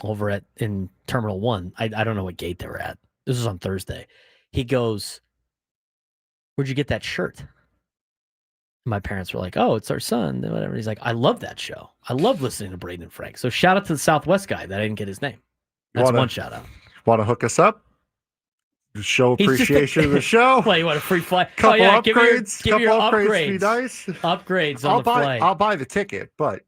over in Terminal 1. I don't know what gate they were at. This was on Thursday. He goes, "Where'd you get that shirt?" My parents were like, "Oh, it's our son." Whatever. He's like, "I love that show. I love listening to Braden and Frank." So shout out to the Southwest guy that I didn't get his name. That's one shout out. Want to hook us up? Show appreciation of the show. Well, you want a free flight? Couple upgrades. Give your upgrades. Be nice. Upgrades on the flight. I'll buy the ticket, but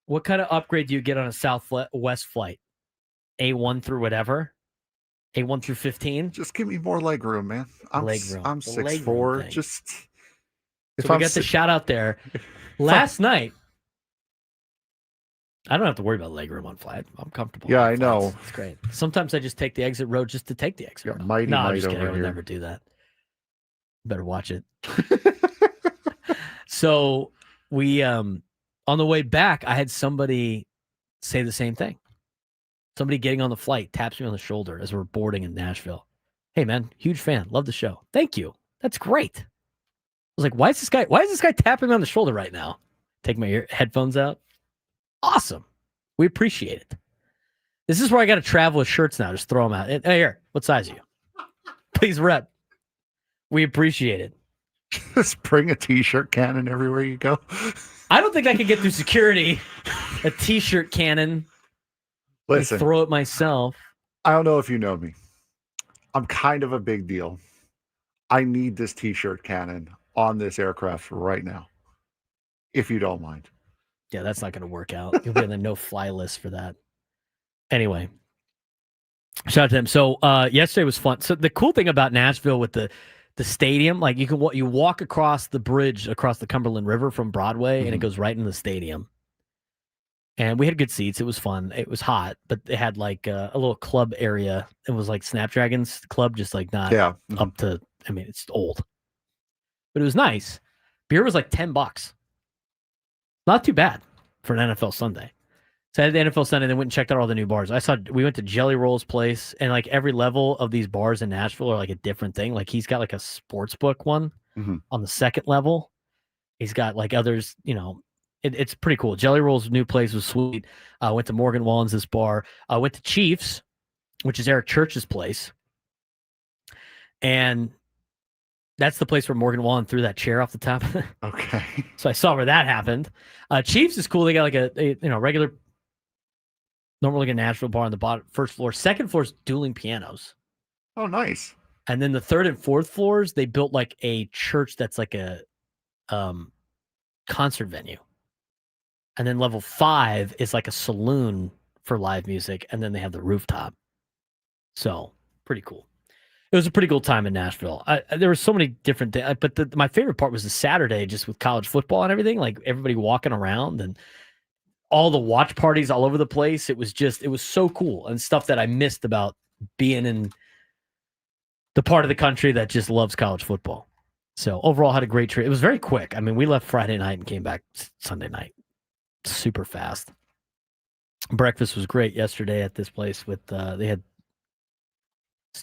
What kind of upgrade do you get on a Southwest flight? A1 through whatever? A1 through 15? Just give me more leg room, man. I'm 6'4". Just if we got the shout out there. Last night, I don't have to worry about leg room on flight. I'm comfortable. Yeah, I know. It's great. Sometimes I just take the exit road just to take the exit road. I'm just kidding. I would never do that. Better watch it. So we on the way back, I had somebody say the same thing. Somebody getting on the flight taps me on the shoulder as we're boarding in Nashville. "Hey, man, huge fan. Love the show." "Thank you. That's great." was like, why is this guy tapping me on the shoulder right now? Take my headphones out. Awesome. We appreciate it. This is where I got to travel with shirts now. Just throw them out. Hey, here, what size are you? Please rep. We appreciate it. Just bring a T-shirt cannon everywhere you go. I don't think I could get through security. A T-shirt cannon. Listen, throw it myself. I don't know if you know me. I'm kind of a big deal. I need this T-shirt cannon on this aircraft right now, if you don't mind. Yeah, that's not going to work out. You'll be on the no-fly list for that. Anyway, shout out to them. So yesterday was fun. So the cool thing about Nashville with the stadium, like you walk across the bridge across the Cumberland River from Broadway, and it goes right into the stadium. And we had good seats. It was fun. It was hot, but they had like a little club area. It was like Snapdragon's club, just like not up to. I mean, it's old, but it was nice. Beer was like $10. Not too bad for an NFL Sunday. So I had the NFL Sunday, then went and checked out all the new bars. We went to Jelly Roll's place, and like every level of these bars in Nashville are like a different thing. Like he's got like a sports book one on the second level. He's got like others, it's pretty cool. Jelly Roll's new place was sweet. Went to Morgan Wallen's bar. Went to Chiefs, which is Eric Church's place. And that's the place where Morgan Wallen threw that chair off the top. Okay. So I saw where that happened. Chiefs is cool. They got like a regular, normal looking Nashville bar on the bottom, first floor. Second floor is dueling pianos. Oh, nice. And then the third and fourth floors, they built like a church that's like a concert venue. And then level 5 is like a saloon for live music. And then they have the rooftop. So pretty cool. It was a pretty cool time in Nashville. There were so many different things, but my favorite part was the Saturday, just with college football and everything, like everybody walking around and all the watch parties all over the place. It was so cool and stuff that I missed about being in the part of the country that just loves college football. So overall, had a great trip. It was very quick. I mean, we left Friday night and came back Sunday night. Super fast. Breakfast was great yesterday at this place with they had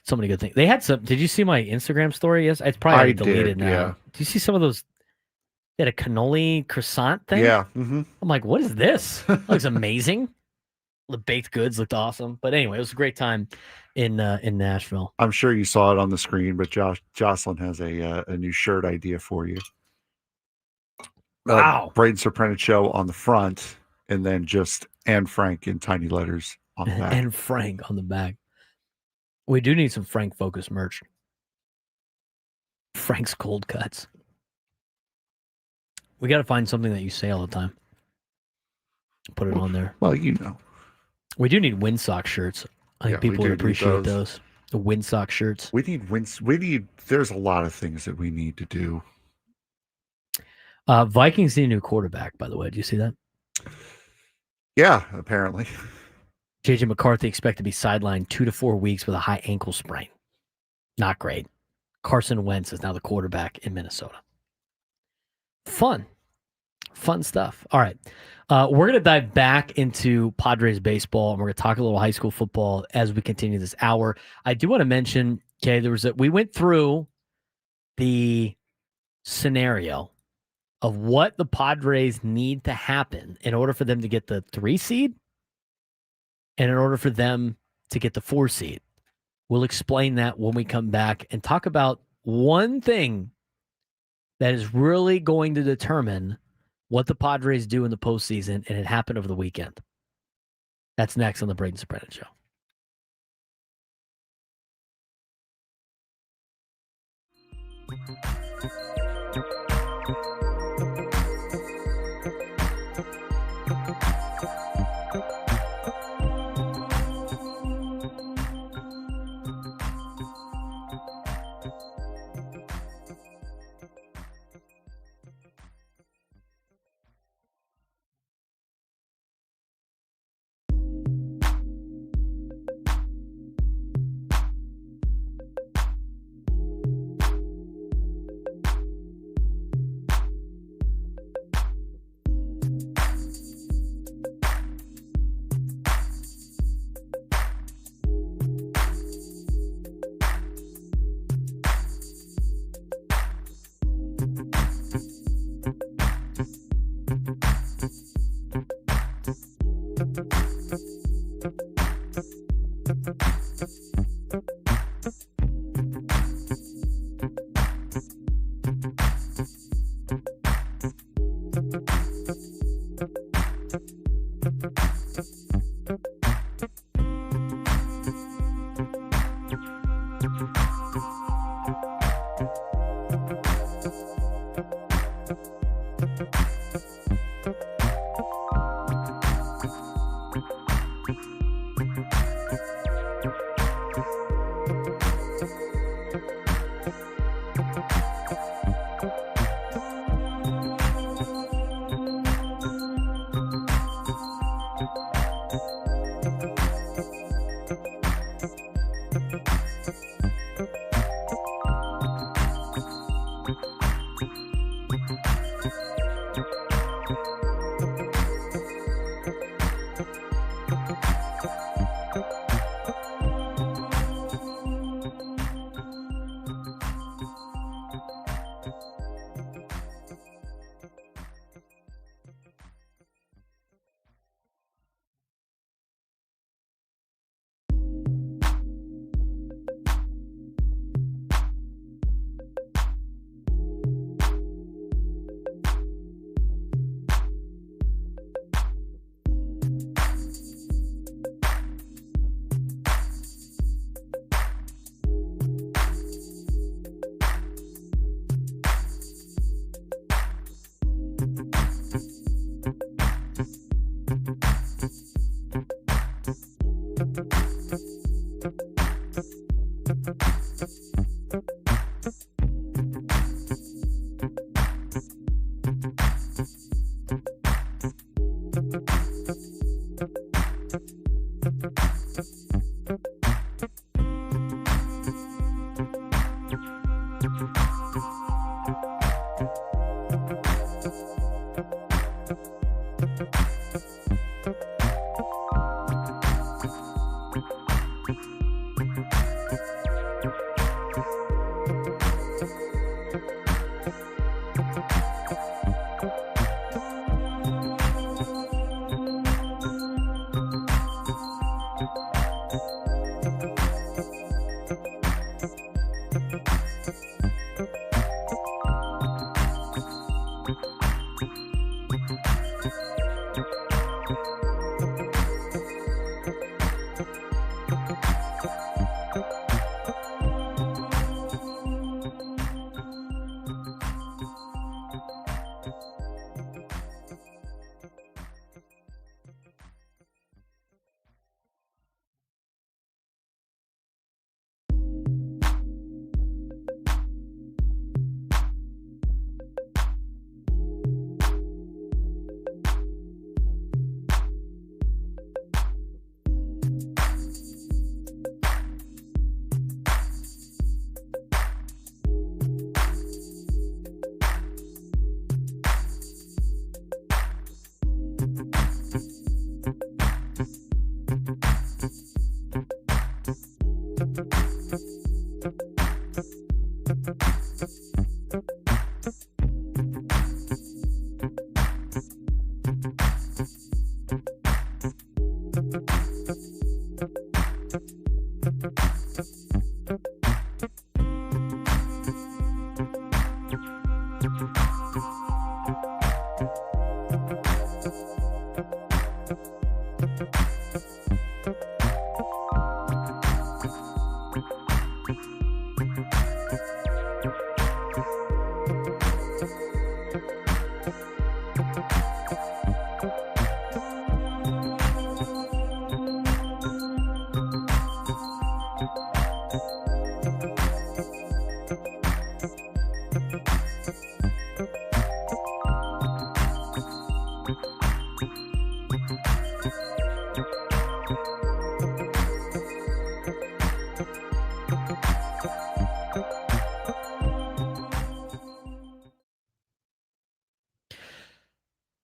so many good things. They had some. Did you see my Instagram story? Yes, it's probably already deleted now. Yeah. Did you see some of those? They had a cannoli croissant thing. Yeah. I'm like, what is this? It looks amazing. The baked goods looked awesome. But anyway, it was a great time in Nashville. I'm sure you saw it on the screen, but Jocelyn has a new shirt idea for you. Wow. Braden Surprenant show on the front, and then just and Frank in tiny letters on the back. And Frank on the back. We do need some Frank focused merch. Frank's cold cuts. We got to find something that you say all the time. Put it on there. Well, we do need windsock shirts. I think people would appreciate those. The windsock shirts. We need. There's a lot of things that we need to do. Vikings need a new quarterback, by the way. Do you see that? Yeah, apparently. JJ McCarthy expected to be sidelined 2 to 4 weeks with a high ankle sprain. Not great. Carson Wentz is now the quarterback in Minnesota. Fun stuff. All right. We're going to dive back into Padres baseball, and we're going to talk a little high school football as we continue this hour. I do want to mention, okay, we went through the scenario of what the Padres need to happen in order for them to get the 3 seed and in order for them to get the 4 seed. We'll explain that when we come back and talk about one thing that is really going to determine what the Padres do in the postseason, and it happened over the weekend. That's next on the Braden Surprenant Show.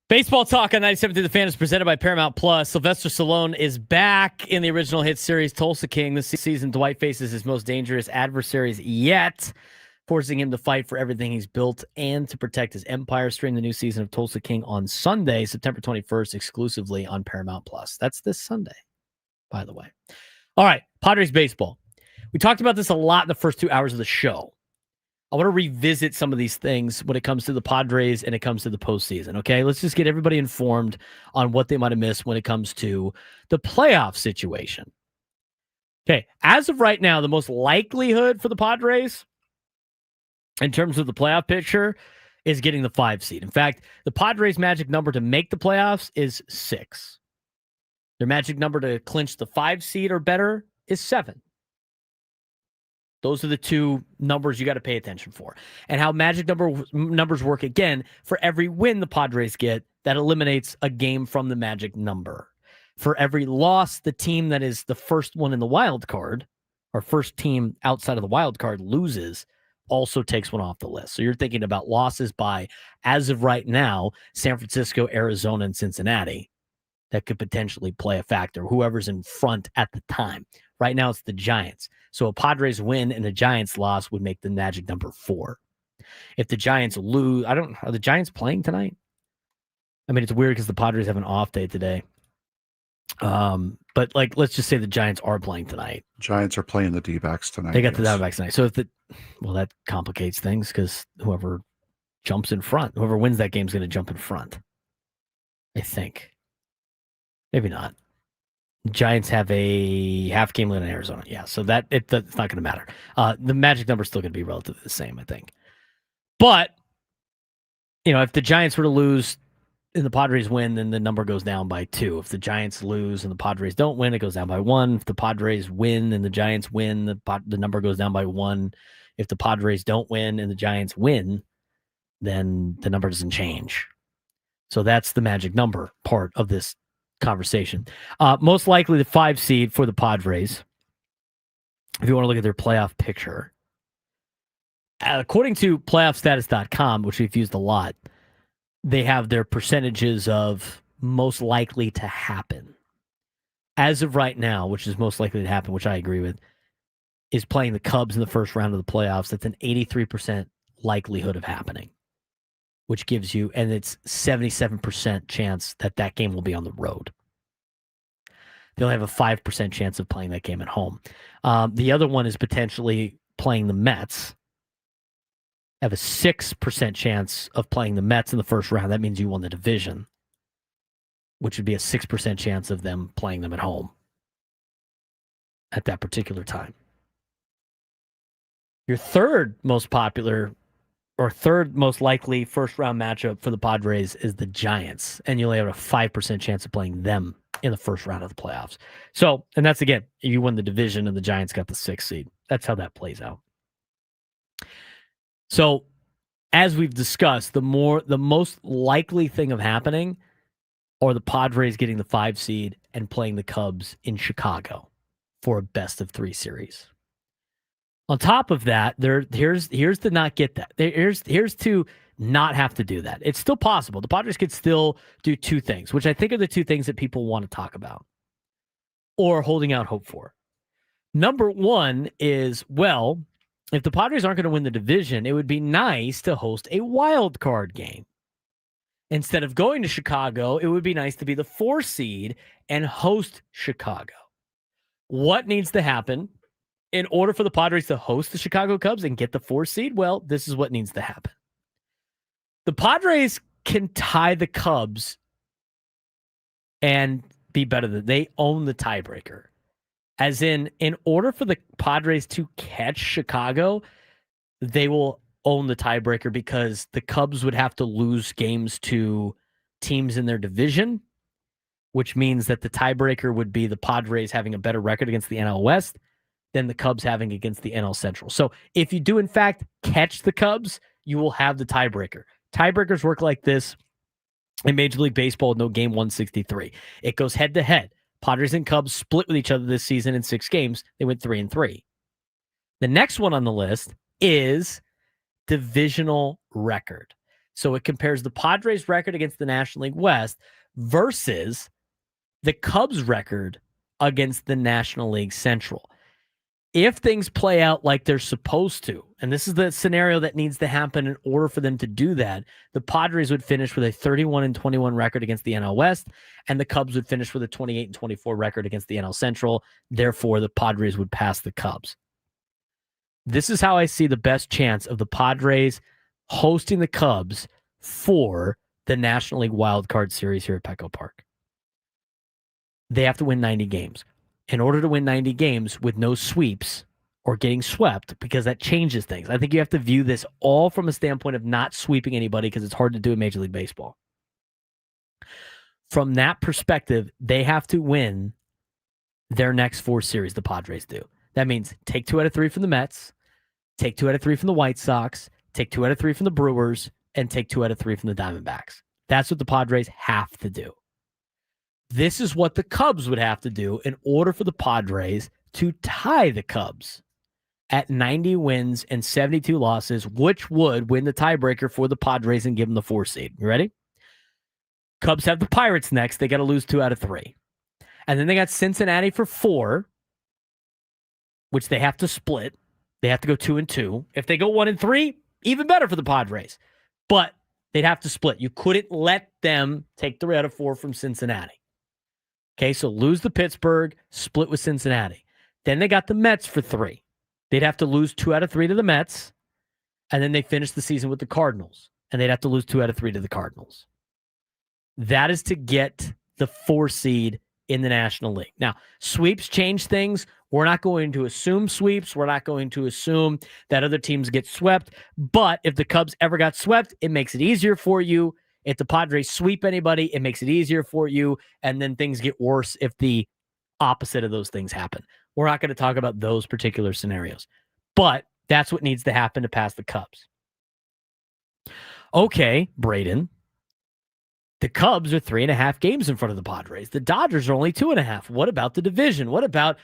Baseball Talk on 97 through the Fan is presented by Paramount Plus. Sylvester Stallone is back in the original hit series Tulsa King. This season, Dwight faces his most dangerous adversaries yet, forcing him to fight for everything he's built and to protect his empire. Stream the new season of Tulsa King on Sunday, September 21st, exclusively on Paramount Plus. That's this Sunday, by the way. All right, Padres baseball. We talked about this a lot in the first 2 hours of the show. I want to revisit some of these things when it comes to the Padres and it comes to the postseason, okay? Let's just get everybody informed on what they might have missed when it comes to the playoff situation. Okay, as of right now, the most likelihood for the Padres in terms of the playoff picture is getting the 5 seed. In fact, the Padres' magic number to make the playoffs is 6. Their magic number to clinch the 5 seed or better is 7. Those are the two numbers you got to pay attention for. And how magic numbers work, again, for every win the Padres get, that eliminates a game from the magic number. For every loss, the team that is the first one in the wild card, or first team outside of the wild card, loses, also takes one off the list. So you're thinking about losses by, as of right now, San Francisco, Arizona, and Cincinnati. That could potentially play a factor, whoever's in front at the time. Right now, it's the Giants. So a Padres win and a Giants loss would make the magic number 4. If the Giants lose, are the Giants playing tonight? I mean, it's weird because the Padres have an off day today. But like, let's just say the Giants are playing tonight. Giants are playing the D-backs tonight. They got the D-backs tonight. So that complicates things because whoever jumps in front, whoever wins that game is going to jump in front. I think. Maybe not. Giants have a half game lead in Arizona. Yeah, so it's not going to matter. The magic number is still going to be relatively the same, I think. But, if the Giants were to lose and the Padres win, then the number goes down by 2. If the Giants lose and the Padres don't win, it goes down by 1. If the Padres win and the Giants win, the number goes down by 1. If the Padres don't win and the Giants win, then the number doesn't change. So that's the magic number part of this conversation. Most likely the 5 seed for the Padres, if you want to look at their playoff picture. According to playoffstatus.com, which we've used a lot, they have their percentages of most likely to happen. As of right now, which is most likely to happen, which I agree with, is playing the Cubs in the first round of the playoffs. That's an 83% likelihood of happening, which gives you, and it's 77% chance that game will be on the road. They'll have a 5% chance of playing that game at home. The other one is potentially playing the Mets. Have a 6% chance of playing the Mets in the first round. That means you won the division, which would be a 6% chance of them playing them at home at that particular time. Your third most popular or third most likely first round matchup for the Padres is the Giants, and you'll have a 5% chance of playing them in the first round of the playoffs. So, and that's again, you won the division and the Giants got the 6th seed. That's how that plays out. So, as we've discussed, the most likely thing of happening are the Padres getting the 5 seed and playing the Cubs in Chicago for a best of 3 series. On top of that, here's to not get that. Here's to not have to do that. It's still possible. The Padres could still do 2 things, which I think are the 2 things that people want to talk about or holding out hope for. Number 1 is, well, if the Padres aren't going to win the division, it would be nice to host a wild card game. Instead of going to Chicago, it would be nice to be the 4 seed and host Chicago. What needs to happen in order for the Padres to host the Chicago Cubs and get the 4 seed? Well, this is what needs to happen. The Padres can tie the Cubs and be better than they own the tiebreaker. As in order for the Padres to catch Chicago, they will own the tiebreaker because the Cubs would have to lose games to teams in their division, which means that the tiebreaker would be the Padres having a better record against the NL West than the Cubs having against the NL Central. So if you do, in fact, catch the Cubs, you will have the tiebreaker. Tiebreakers work like this in Major League Baseball with no game 163. It goes head-to-head. Padres and Cubs split with each other this season in 6 games. They went 3-3. The next one on the list is divisional record. So it compares the Padres' record against the National League West versus the Cubs' record against the National League Central. If things play out like they're supposed to, and this is the scenario that needs to happen in order for them to do that, the Padres would finish with a 31-21 record against the NL West, and the Cubs would finish with a 28-24 record against the NL Central. Therefore, the Padres would pass the Cubs. This is how I see the best chance of the Padres hosting the Cubs for the National League Wild Card Series here at Petco Park. They have to win 90 games. In order to win 90 games with no sweeps or getting swept, because that changes things. I think you have to view this all from a standpoint of not sweeping anybody because it's hard to do in Major League Baseball. From that perspective, they have to win their next 4 series, the Padres do. That means take 2 out of 3 from the Mets, take 2 out of 3 from the White Sox, take 2 out of 3 from the Brewers, and take 2 out of 3 from the Diamondbacks. That's what the Padres have to do. This is what the Cubs would have to do in order for the Padres to tie the Cubs at 90 wins and 72 losses, which would win the tiebreaker for the Padres and give them the 4 seed. You ready? Cubs have the Pirates next. They got to lose 2 out of 3. And then they got Cincinnati for 4, which they have to split. They have to go 2-2. If they go 1-3, Even better for the Padres. But they'd have to split. You couldn't let them take 3 out of 4 from Cincinnati. Okay, so lose to Pittsburgh, split with Cincinnati. Then they got the Mets for 3. They'd have to lose 2 out of 3 to the Mets, and then they finish the season with the Cardinals, and they'd have to lose 2 out of 3 to the Cardinals. That is to get the 4 seed in the National League. Now, sweeps change things. We're not going to assume sweeps. We're not going to assume that other teams get swept. But if the Cubs ever got swept, it makes it easier for you. If the Padres sweep anybody, it makes it easier for you. And then things get worse if the opposite of those things happen. We're not going to talk about those particular scenarios. But that's what needs to happen to pass the Cubs. Okay, Braden. The Cubs are 3.5 games in front of the Padres. The Dodgers are only 2.5. What about the division? What about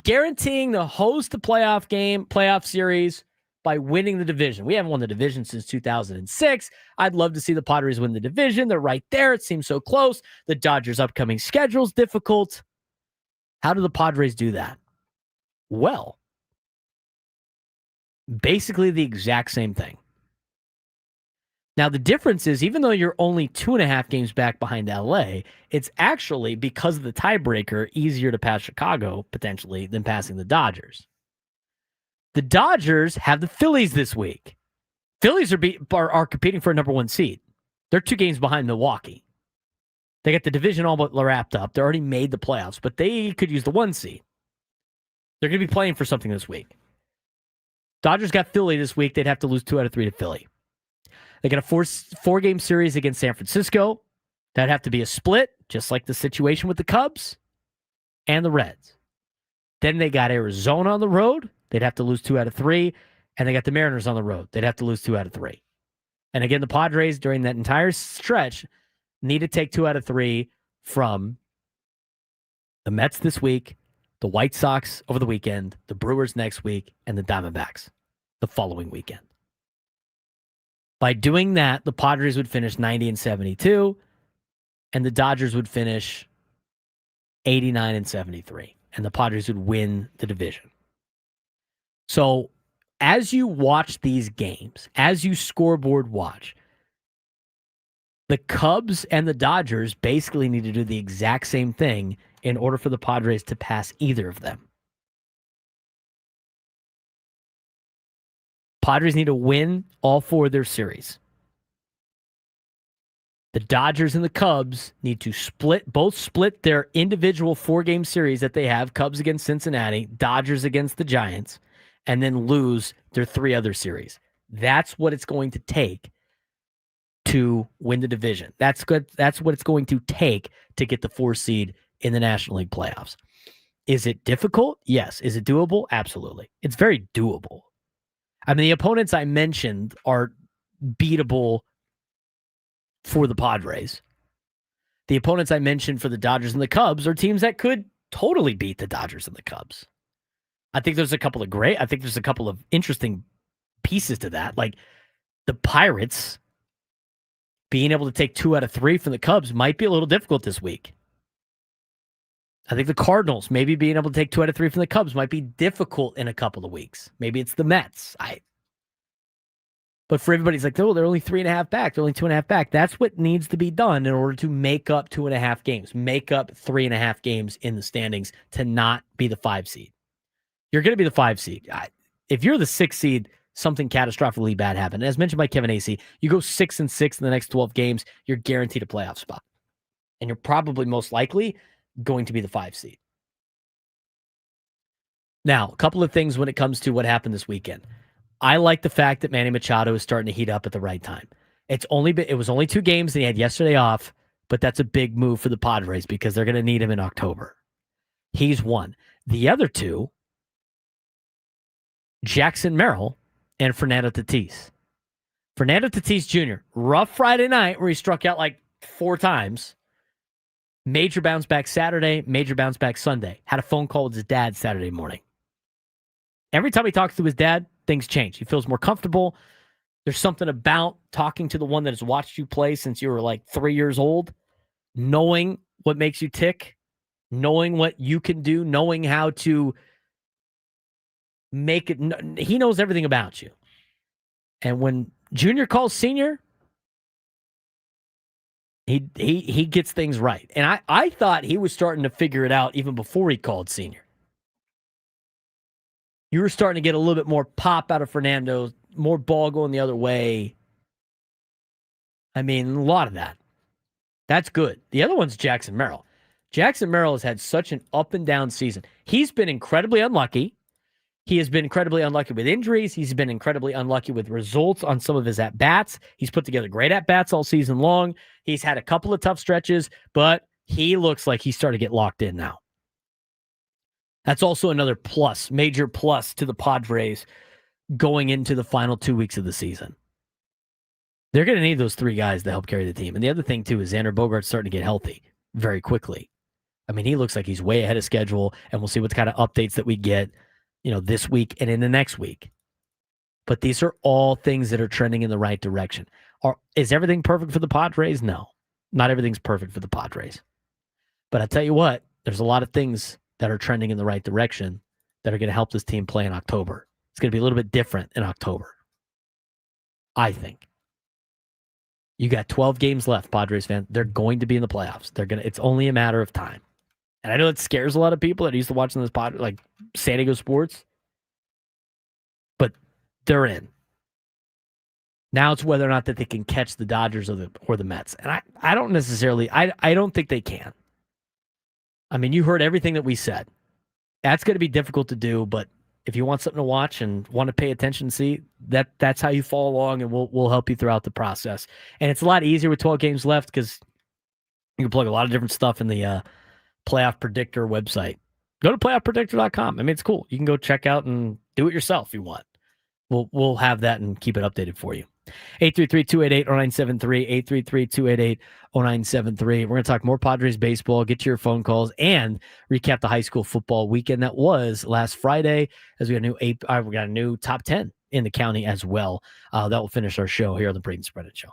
guaranteeing the host the playoff series by winning the division? We haven't won the division since 2006. I'd love to see the Padres win the division. They're right there. It seems so close. The Dodgers' upcoming schedule is difficult. How do the Padres do that? Well, basically the exact same thing. Now, the difference is, even though you're only 2.5 games back behind LA, it's actually, because of the tiebreaker, easier to pass Chicago, potentially, than passing the Dodgers. The Dodgers have the Phillies this week. Phillies are competing for a number 1 seed. They're 2 games behind Milwaukee. They got the division all but wrapped up. They already made the playoffs, but they could use the 1 seed. They're going to be playing for something this week. Dodgers got Philly this week. They'd have to lose 2 out of 3 to Philly. They got a 4-game series against San Francisco. That'd have to be a split, just like the situation with the Cubs and the Reds. Then they got Arizona on the road. They'd have to lose 2 out of 3. And they got the Mariners on the road. They'd have to lose 2 out of 3. And again, the Padres, during that entire stretch, need to take 2 out of 3 from the Mets this week, the White Sox over the weekend, the Brewers next week, and the Diamondbacks the following weekend. By doing that, the Padres would finish 90-72, and the Dodgers would finish 89-73, and the Padres would win the division. So as you watch these games, as you scoreboard watch, the Cubs and the Dodgers basically need to do the exact same thing in order for the Padres to pass either of them. Padres need to win all 4 of their series. The Dodgers and the Cubs need to both split their individual 4-game series that they have, Cubs against Cincinnati, Dodgers against the Giants, and then lose their 3 other series. That's what it's going to take to win the division. That's good. That's what it's going to take to get the 4 seed in the National League playoffs. Is it difficult? Yes. Is it doable? Absolutely. It's very doable. I mean, the opponents I mentioned are beatable for the Padres. The opponents I mentioned for the Dodgers and the Cubs are teams that could totally beat the Dodgers and the Cubs. I think there's a couple of interesting pieces to that. Like the Pirates being able to take 2 out of 3 from the Cubs might be a little difficult this week. I think the Cardinals maybe being able to take 2 out of 3 from the Cubs might be difficult in a couple of weeks. Maybe it's the Mets. But for everybody's like, oh, they're only 3.5 back. They're only 2.5 back. That's what needs to be done in order to make up 2.5 games, make up 3.5 games in the standings to not be the 5 seed. You're going to be the 5 seed. If you're the 6 seed, something catastrophically bad happened. As mentioned by Kevin Acee, you go 6-6 in the next 12 games, you're guaranteed a playoff spot. And you're probably most likely going to be the 5 seed. Now, a couple of things when it comes to what happened this weekend. I like the fact that Manny Machado is starting to heat up at the right time. It was only 2 games and he had yesterday off, but that's a big move for the Padres because they're going to need him in October. He's one. The other 2, Jackson Merrill and Fernando Tatis. Fernando Tatis Jr., rough Friday night where he struck out like 4 times. Major bounce back Saturday, major bounce back Sunday. Had a phone call with his dad Saturday morning. Every time he talks to his dad, things change. He feels more comfortable. There's something about talking to the one that has watched you play since you were like 3 years old, knowing what makes you tick, knowing what you can do, knowing how to make it. He knows everything about you. And when Junior calls Senior, he gets things right. And I thought he was starting to figure it out even before he called Senior. You were starting to get a little bit more pop out of Fernando, more ball going the other way. I mean, a lot of that. That's good. The other one's Jackson Merrill. Jackson Merrill has had such an up and down season. He's been incredibly unlucky. He has been incredibly unlucky with injuries. He's been incredibly unlucky with results on some of his at-bats. He's put together great at-bats all season long. He's had a couple of tough stretches, but he looks like he's starting to get locked in now. That's also another plus, major plus to the Padres going into the final 2 weeks of the season. They're going to need those three guys to help carry the team. And the other thing, too, is Xander Bogaerts starting to get healthy very quickly. I mean, he looks like he's way ahead of schedule, and we'll see what kind of updates that we get, this week and in the next week. But these are all things that are trending in the right direction. Is everything perfect for the Padres? No. Not everything's perfect for the Padres. But I tell you what, there's a lot of things that are trending in the right direction that are going to help this team play in October. It's going to be a little bit different in October, I think. You got 12 games left, Padres fan. They're going to be in the playoffs. It's only a matter of time. And I know it scares a lot of people that are used to watching this pod, like San Diego sports, but they're in. Now it's whether or not that they can catch the Dodgers or the Mets. And I don't necessarily, I don't think they can. I mean, you heard everything that we said. That's going to be difficult to do, but if you want something to watch and want to pay attention and see, that's how you follow along, and we'll help you throughout the process. And it's a lot easier with 12 games left because you can plug a lot of different stuff in the Playoff Predictor website. Go to playoffpredictor.com. I mean, it's cool. You can go check out and do it yourself if you want. We'll have that and keep it updated for you. 833-288-0973, 833-288-0973. We're going to talk more Padres baseball, get to your phone calls, and recap the high school football weekend that was last Friday, as we got a new top 10 in the county as well. That will finish our show here on the Braden Surprenant Show.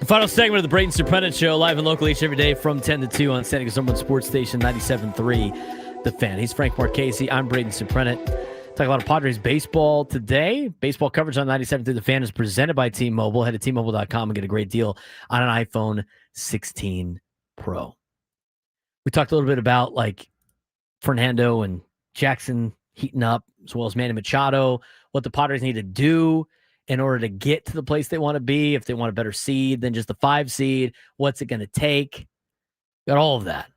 Final segment of the Braden Surprenant Show, live and local each every day from 10 to 2 on San Diego's #1 sports station, 97.3 The Fan. He's Frank Marchese. I'm Braden Surprenant. Talk about Padres baseball today. Baseball coverage on 97.3 The Fan is presented by T-Mobile. Head to T-Mobile.com and get a great deal on an iPhone 16 Pro. We talked a little bit about like Fernando and Jackson heating up, as well as Manny Machado, what the Padres need to do in order to get to the place they want to be, if they want a better seed than just the 5 seed, what's it going to take? Got all of that.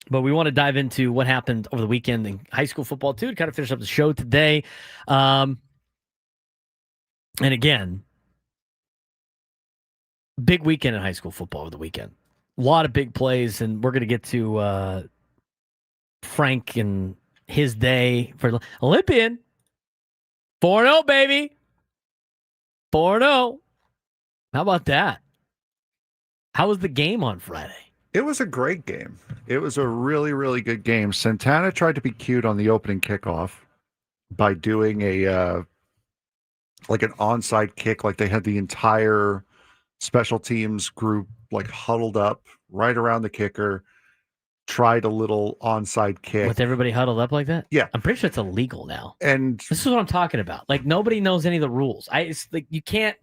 But we want to dive into what happened over the weekend in high school football, too, to kind of finish up the show today. And again, big weekend in high school football over the weekend. A lot of big plays, and we're going to get to Frank and his day for Olympian. 4-0, baby. 4-0. How about that? How was the game on Friday? It was a great game. It was a really, really good game. Santana tried to be cute on the opening kickoff by doing a like an onside kick, like they had the entire special teams group like huddled up right around the kicker, tried a little onside kick. With everybody huddled up like that? Yeah. I'm pretty sure it's illegal now. And this is what I'm talking about. Like, nobody knows any of the rules. It's like you can't.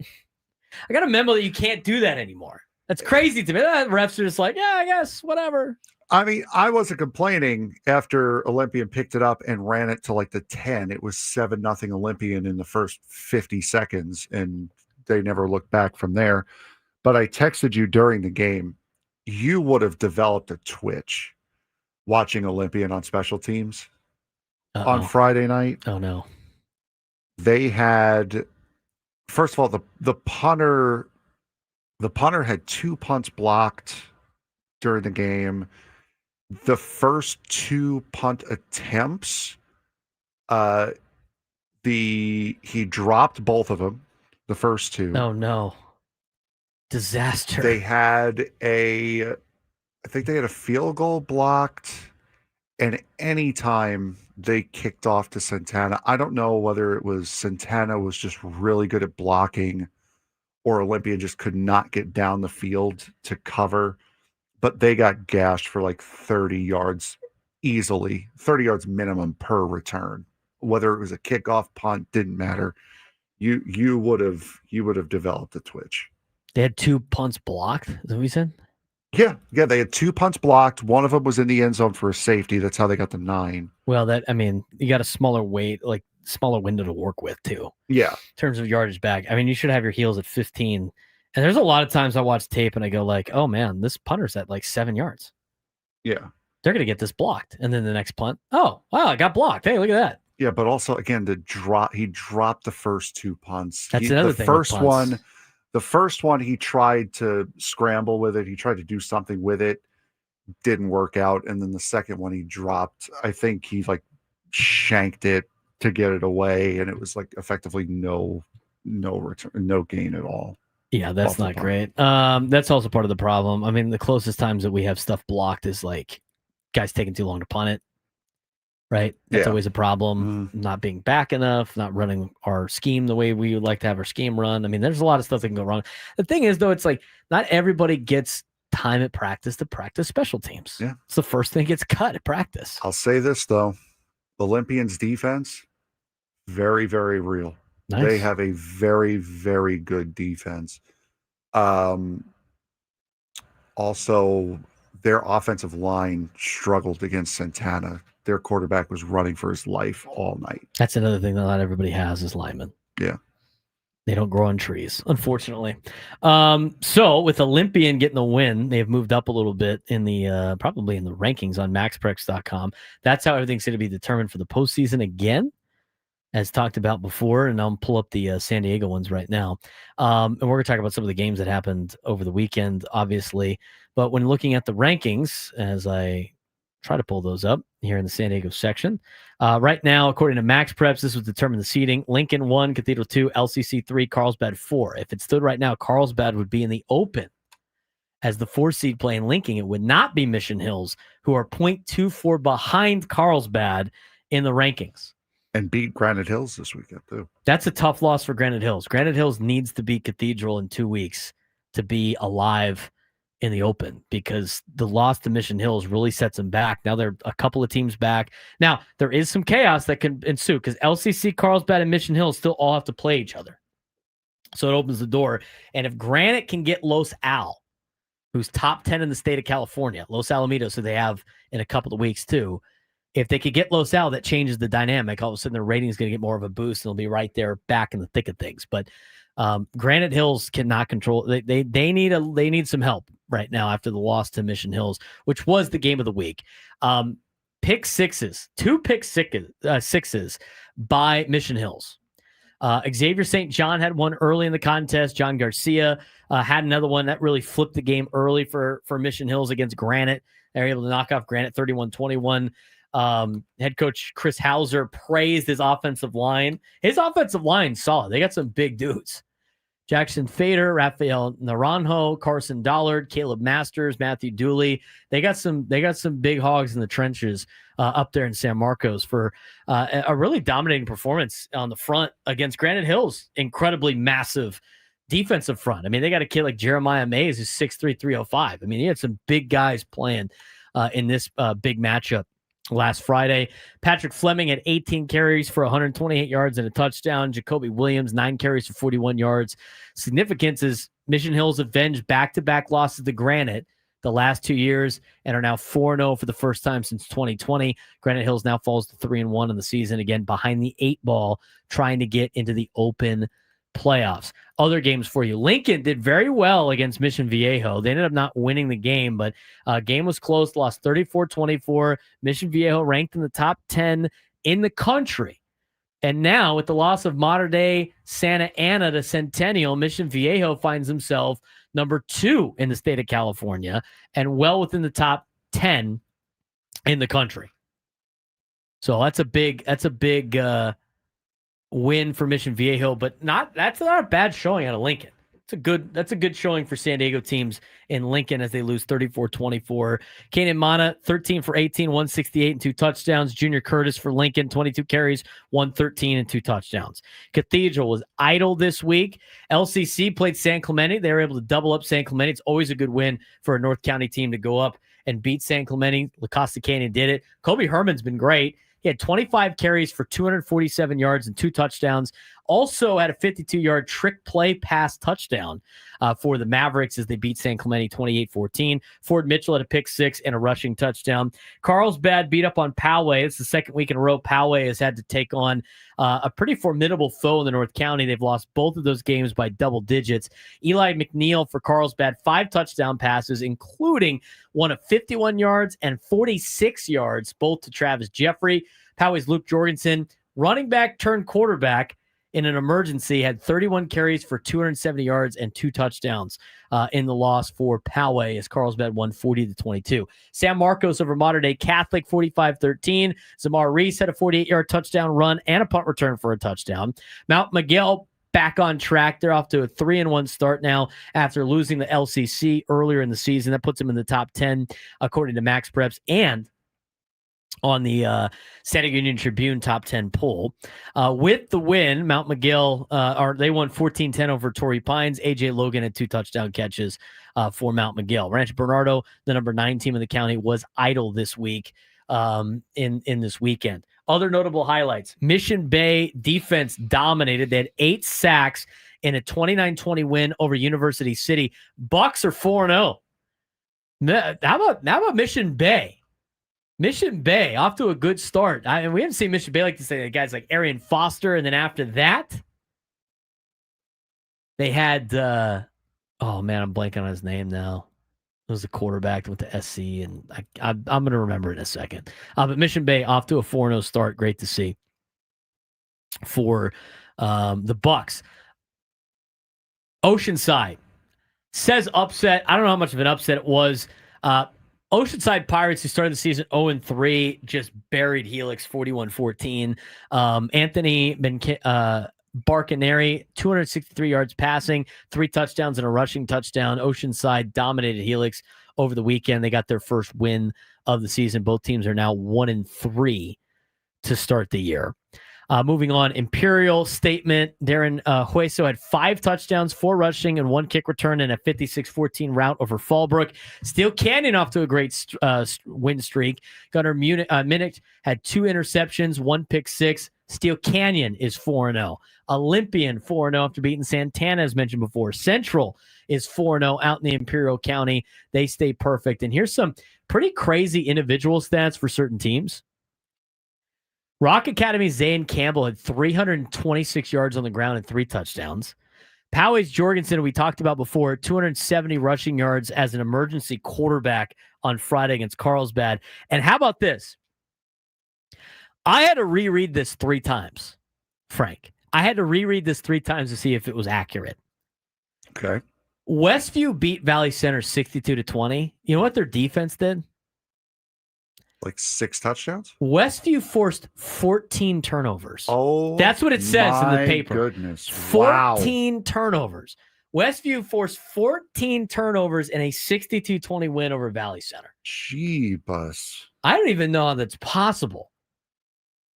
I got a memo that you can't do that anymore. That's crazy to me. Refs are just like, yeah, I guess, whatever. I mean, I wasn't complaining after Olympian picked it up and ran it to like the 10. It was 7-0 Olympian in the first 50 seconds, and they never looked back from there. But I texted you during the game. You would have developed a twitch watching Olympian on special teams on Friday night. Oh, no. They had, first of all, the punter had 2 punts blocked during the game. The first 2 punt attempts, he dropped both of them, the first 2. Oh, no. Disaster. They had I think they had a field goal blocked, and anytime they kicked off to Santana, I don't know whether it was Santana was just really good at blocking or Olympia just could not get down the field to cover, but they got gashed for like 30 yards easily, 30 yards minimum per return. Whether it was a kickoff, punt, didn't matter. You would have developed a twitch. They had 2 punts blocked, is that what you said? Yeah, they had 2 punts blocked. One of them was in the end zone for a safety. That's how they got the 9. Well, you got a smaller weight, like smaller window to work with too. Yeah. In terms of yardage back. I mean, you should have your heels at 15. And there's a lot of times I watch tape and I go like, oh man, this punter's at like 7 yards. Yeah. they're going to get this blocked. And then the next punt, oh, wow, I got blocked. Hey, look at that. Yeah, but also, again, he dropped the first 2 punts. That's another thing. The first one, he tried to scramble with it. He tried to do something with it. Didn't work out. And then the second one he dropped, I think he shanked it to get it away. And it was effectively no return, no gain at all. Yeah, that's not great. That's also part of the problem. I mean, the closest times that we have stuff blocked is guys taking too long to punt it. Right? That's always a problem. Not being back enough, not running our scheme the way we would like to have our scheme run. I mean, there's a lot of stuff that can go wrong. The thing is, though, it's not everybody gets time at practice to practice special teams. Yeah. It's the first thing gets cut at practice. I'll say this, though. Olympians defense, very, very real. Nice. They have a very, very good defense. Also, their offensive line struggled against Santana. Their quarterback was running for his life all night. That's another thing that not everybody has is linemen. Yeah. They don't grow on trees, unfortunately. So with Olympian getting the win, they have moved up a little bit in the probably in the rankings on maxprex.com. That's how everything's going to be determined for the postseason again, as talked about before. And I'll pull up the San Diego ones right now. And we're going to talk about some of the games that happened over the weekend, obviously. But when looking at the rankings, as I try to pull those up here in the San Diego section. Right now, according to Max Preps, this would determine the seeding. Lincoln 1, Cathedral 2, LCC 3, Carlsbad 4. If it stood right now, Carlsbad would be in the open as the 4 seed playing Lincoln. It would not be Mission Hills, who are 0.24 behind Carlsbad in the rankings. And beat Granite Hills this weekend, too. That's a tough loss for Granite Hills. Granite Hills needs to beat Cathedral in 2 weeks to be alive in the open, because the loss to Mission Hills really sets them back. Now they're a couple of teams back. Now there is some chaos that can ensue because LCC, Carlsbad, and Mission Hills still all have to play each other. So it opens the door. And if Granite can get Los Al, who's top 10 in the state of California, Los Alamitos, who they have in a couple of weeks too, if they could get Los Al, that changes the dynamic. All of a sudden their rating is going to get more of a boost and they'll be right there back in the thick of things. But Granite Hills cannot control. They need some help right now after the loss to Mission Hills, which was the game of the week. Two pick sixes by Mission Hills. Xavier St. John had one early in the contest. John Garcia had another one that really flipped the game early for Mission Hills against Granite. They were able to knock off Granite 31-21. Head coach Chris Hauser praised his offensive line. His offensive line solid. They got some big dudes. Jackson Fader, Rafael Naranjo, Carson Dollard, Caleb Masters, Matthew Dooley. They got some big hogs in the trenches up there in San Marcos for a really dominating performance on the front against Granite Hills. Incredibly massive defensive front. I mean, they got a kid like Jeremiah Mays who's 6'3", 305. I mean, he had some big guys playing in this big matchup last Friday. Patrick Fleming had 18 carries for 128 yards and a touchdown. Jacoby Williams, 9 carries for 41 yards. Significance is Mission Hills avenged back-to-back losses to Granite the last 2 years and are now 4-0 for the first time since 2020. Granite Hills now falls to 3-1 in the season, again behind the 8 ball, trying to get into the open playoffs. Other games for you. Lincoln did very well against Mission Viejo. They ended up not winning the game, but game was close, lost 34-24. Mission Viejo ranked in the top 10 in the country. And now with the loss of modern-day Santa Ana to Centennial, Mission Viejo finds himself number 2 in the state of California and well within the top 10 in the country. So that's a big win for Mission Viejo, but that's not a bad showing out of Lincoln. That's a good showing for San Diego teams in Lincoln as they lose 34-24. Kanan Mana, 13 for 18, 168 and 2 touchdowns. Junior Curtis for Lincoln, 22 carries, 113 and 2 touchdowns. Cathedral was idle this week. LCC played San Clemente. They were able to double up San Clemente. It's always a good win for a North County team to go up and beat San Clemente. La Costa Canyon did it. Kobe Herman's been great. He had 25 carries for 247 yards and 2 touchdowns. also had a 52-yard trick play pass touchdown for the Mavericks as they beat San Clemente 28-14. Ford Mitchell had a pick six and a rushing touchdown. Carlsbad beat up on Poway. It's the second week in a row Poway has had to take on a pretty formidable foe in the North County. They've lost both of those games by double digits. Eli McNeil for Carlsbad, 5 touchdown passes, including one of 51 yards and 46 yards, both to Travis Jeffrey. Poway's Luke Jorgensen, running back turned quarterback in an emergency, had 31 carries for 270 yards and 2 touchdowns in the loss for Poway as Carlsbad won 40-22. San Marcos over Mater Dei Catholic 45-13. Zamar Reese had a 48-yard touchdown run and a punt return for a touchdown. Mount Miguel back on track. They're off to a 3-1 start now after losing the LCC earlier in the season. That puts them in the top 10 according to Max Preps and on the Santa Union Tribune top 10 poll. With the win, Mount Miguel, they won 14-10 over Torrey Pines. A.J. Logan had 2 touchdown catches for Mount Miguel. Rancho Bernardo, the number 9 team in the county, was idle this week in this weekend. Other notable highlights. Mission Bay defense dominated. They had 8 sacks in a 29-20 win over University City. Bucks are 4-0. How about Mission Bay? Mission Bay off to a good start. And we haven't seen Mission Bay like to say guys like Arian Foster. And then after that, they had, oh man, I'm blanking on his name now. It was the quarterback with the SC, and I'm going to remember it in a second. But Mission Bay off to a 4-0 start. Great to see for the Bucks. Oceanside says upset. I don't know how much of an upset it was. Oceanside Pirates, who started the season 0-3, just buried Helix 41-14. Anthony Barcaneri, 263 yards passing, 3 touchdowns and a rushing touchdown. Oceanside dominated Helix over the weekend. They got their first win of the season. Both teams are now 1-3 to start the year. Moving on, Imperial statement. Darren Hueso had 5 touchdowns, 4 rushing, and 1 kick return in a 56-14 rout over Fallbrook. Steel Canyon off to a great win streak. Gunnar Minnick had 2 interceptions, 1 pick six. Steel Canyon is 4-0. Olympian 4-0 after beating Santana, as mentioned before. Central is 4-0 out in the Imperial County. They stay perfect. And here's some pretty crazy individual stats for certain teams. Rock Academy's Zane Campbell had 326 yards on the ground and 3 touchdowns. Poway's Jorgensen, we talked about before, 270 rushing yards as an emergency quarterback on Friday against Carlsbad. And how about this? I had to reread this 3 times, Frank. I had to reread this 3 times to see if it was accurate. Okay. Westview beat Valley Center 62-20. You know what their defense did? Like 6 touchdowns? Westview forced 14 turnovers. Oh, that's what it says in the paper. Goodness. 14 turnovers. Westview forced 14 turnovers in a 62-20 win over Valley Center. Jeebus. I don't even know how that's possible.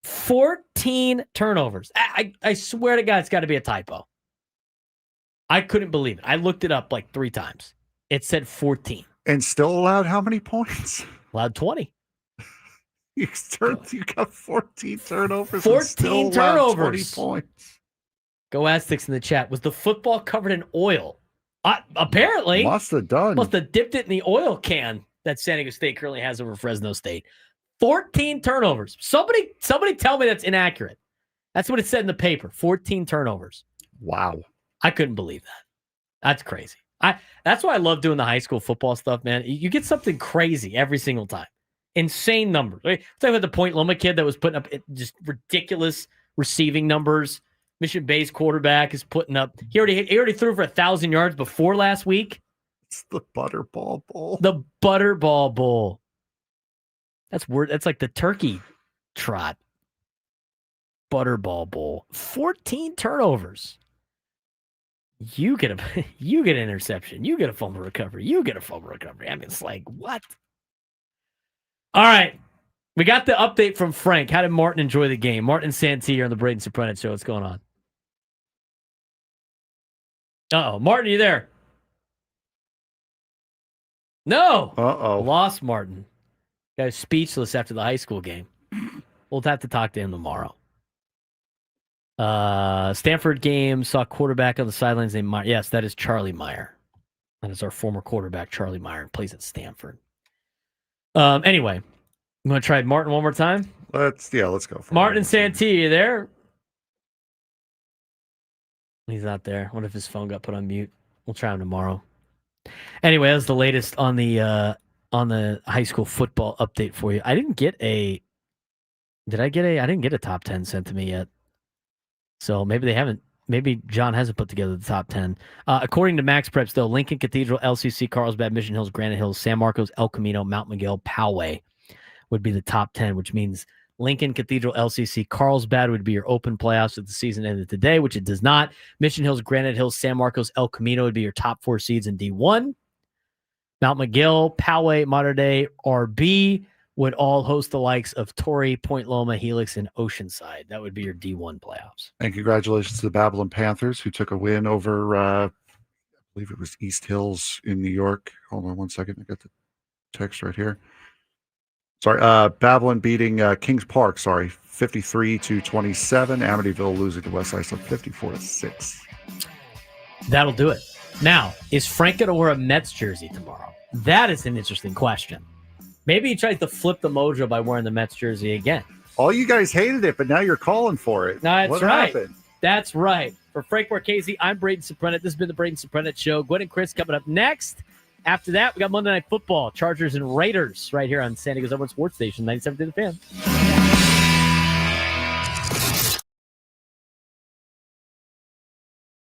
14 turnovers. I swear to God, it's got to be a typo. I couldn't believe it. I looked it up like 3 times. It said 14. And still allowed how many points? Allowed 20. You got 14 turnovers. 14 turnovers. 20 points. Go Aztecs in the chat. Was the football covered in oil? Apparently. Must have done. Must have dipped it in the oil can that San Diego State currently has over Fresno State. 14 turnovers. Somebody tell me that's inaccurate. That's what it said in the paper. 14 turnovers. Wow. I couldn't believe that. That's crazy. That's why I love doing the high school football stuff, man. You get something crazy every single time. Insane numbers. Right? Talking about the Point Loma kid that was putting up just ridiculous receiving numbers. Mission Bay's quarterback is putting up. He already threw for 1,000 yards before last week. It's the Butterball Bowl. The Butterball Bowl. That's weird. That's like the turkey trot. Butterball Bowl. 14 turnovers. You get an interception. You get a fumble recovery. You get a fumble recovery. I mean, it's like, what? All right. We got the update from Frank. How did Martin enjoy the game? Martin and Santee are on the Braden Surprenant Show. What's going on? Uh-oh. Martin, you there? No. Uh-oh. Lost Martin. Guy was speechless after the high school game. We'll have to talk to him tomorrow. Stanford game, saw quarterback on the sidelines named Meyer. Yes, that is Charlie Meyer. That is our former quarterback, Charlie Meyer, plays at Stanford. Anyway, you want to try Martin one more time? Let's go for it. Martin and Santee, you there? He's not there. What if his phone got put on mute? We'll try him tomorrow. Anyway, that's the latest on the high school football update for you. I didn't get a top 10 sent to me yet. So maybe John hasn't put together the top 10. According to Max Preps, though, Lincoln Cathedral, LCC, Carlsbad, Mission Hills, Granite Hills, San Marcos, El Camino, Mount Miguel, Poway would be the top 10, which means Lincoln Cathedral, LCC, Carlsbad would be your open playoffs if the season ended today, which it does not. Mission Hills, Granite Hills, San Marcos, El Camino would be your top 4 seeds in D1. Mount Miguel, Poway, Mater Dei, RB would all host the likes of Torrey, Point Loma, Helix, and Oceanside. That would be your D1 playoffs. And congratulations to the Babylon Panthers, who took a win over, I believe it was East Hills in New York. Hold on one second. I got the text right here. Sorry, Babylon beating Kings Park, 53-27. Amityville losing to West Islip 54-6. That'll do it. Now, is Frank going to wear a Mets jersey tomorrow? That is an interesting question. Maybe he tries to flip the mojo by wearing the Mets jersey again. All you guys hated it, but now you're calling for it. That's what right. happened? That's right. For Frank Marchese, I'm Braden Surprenant. This has been the Braden Surprenant Show. Gwen and Chris coming up next. After that, we got Monday Night Football, Chargers and Raiders right here on San Diego's #1 Sports Station, 97.3 The Fan.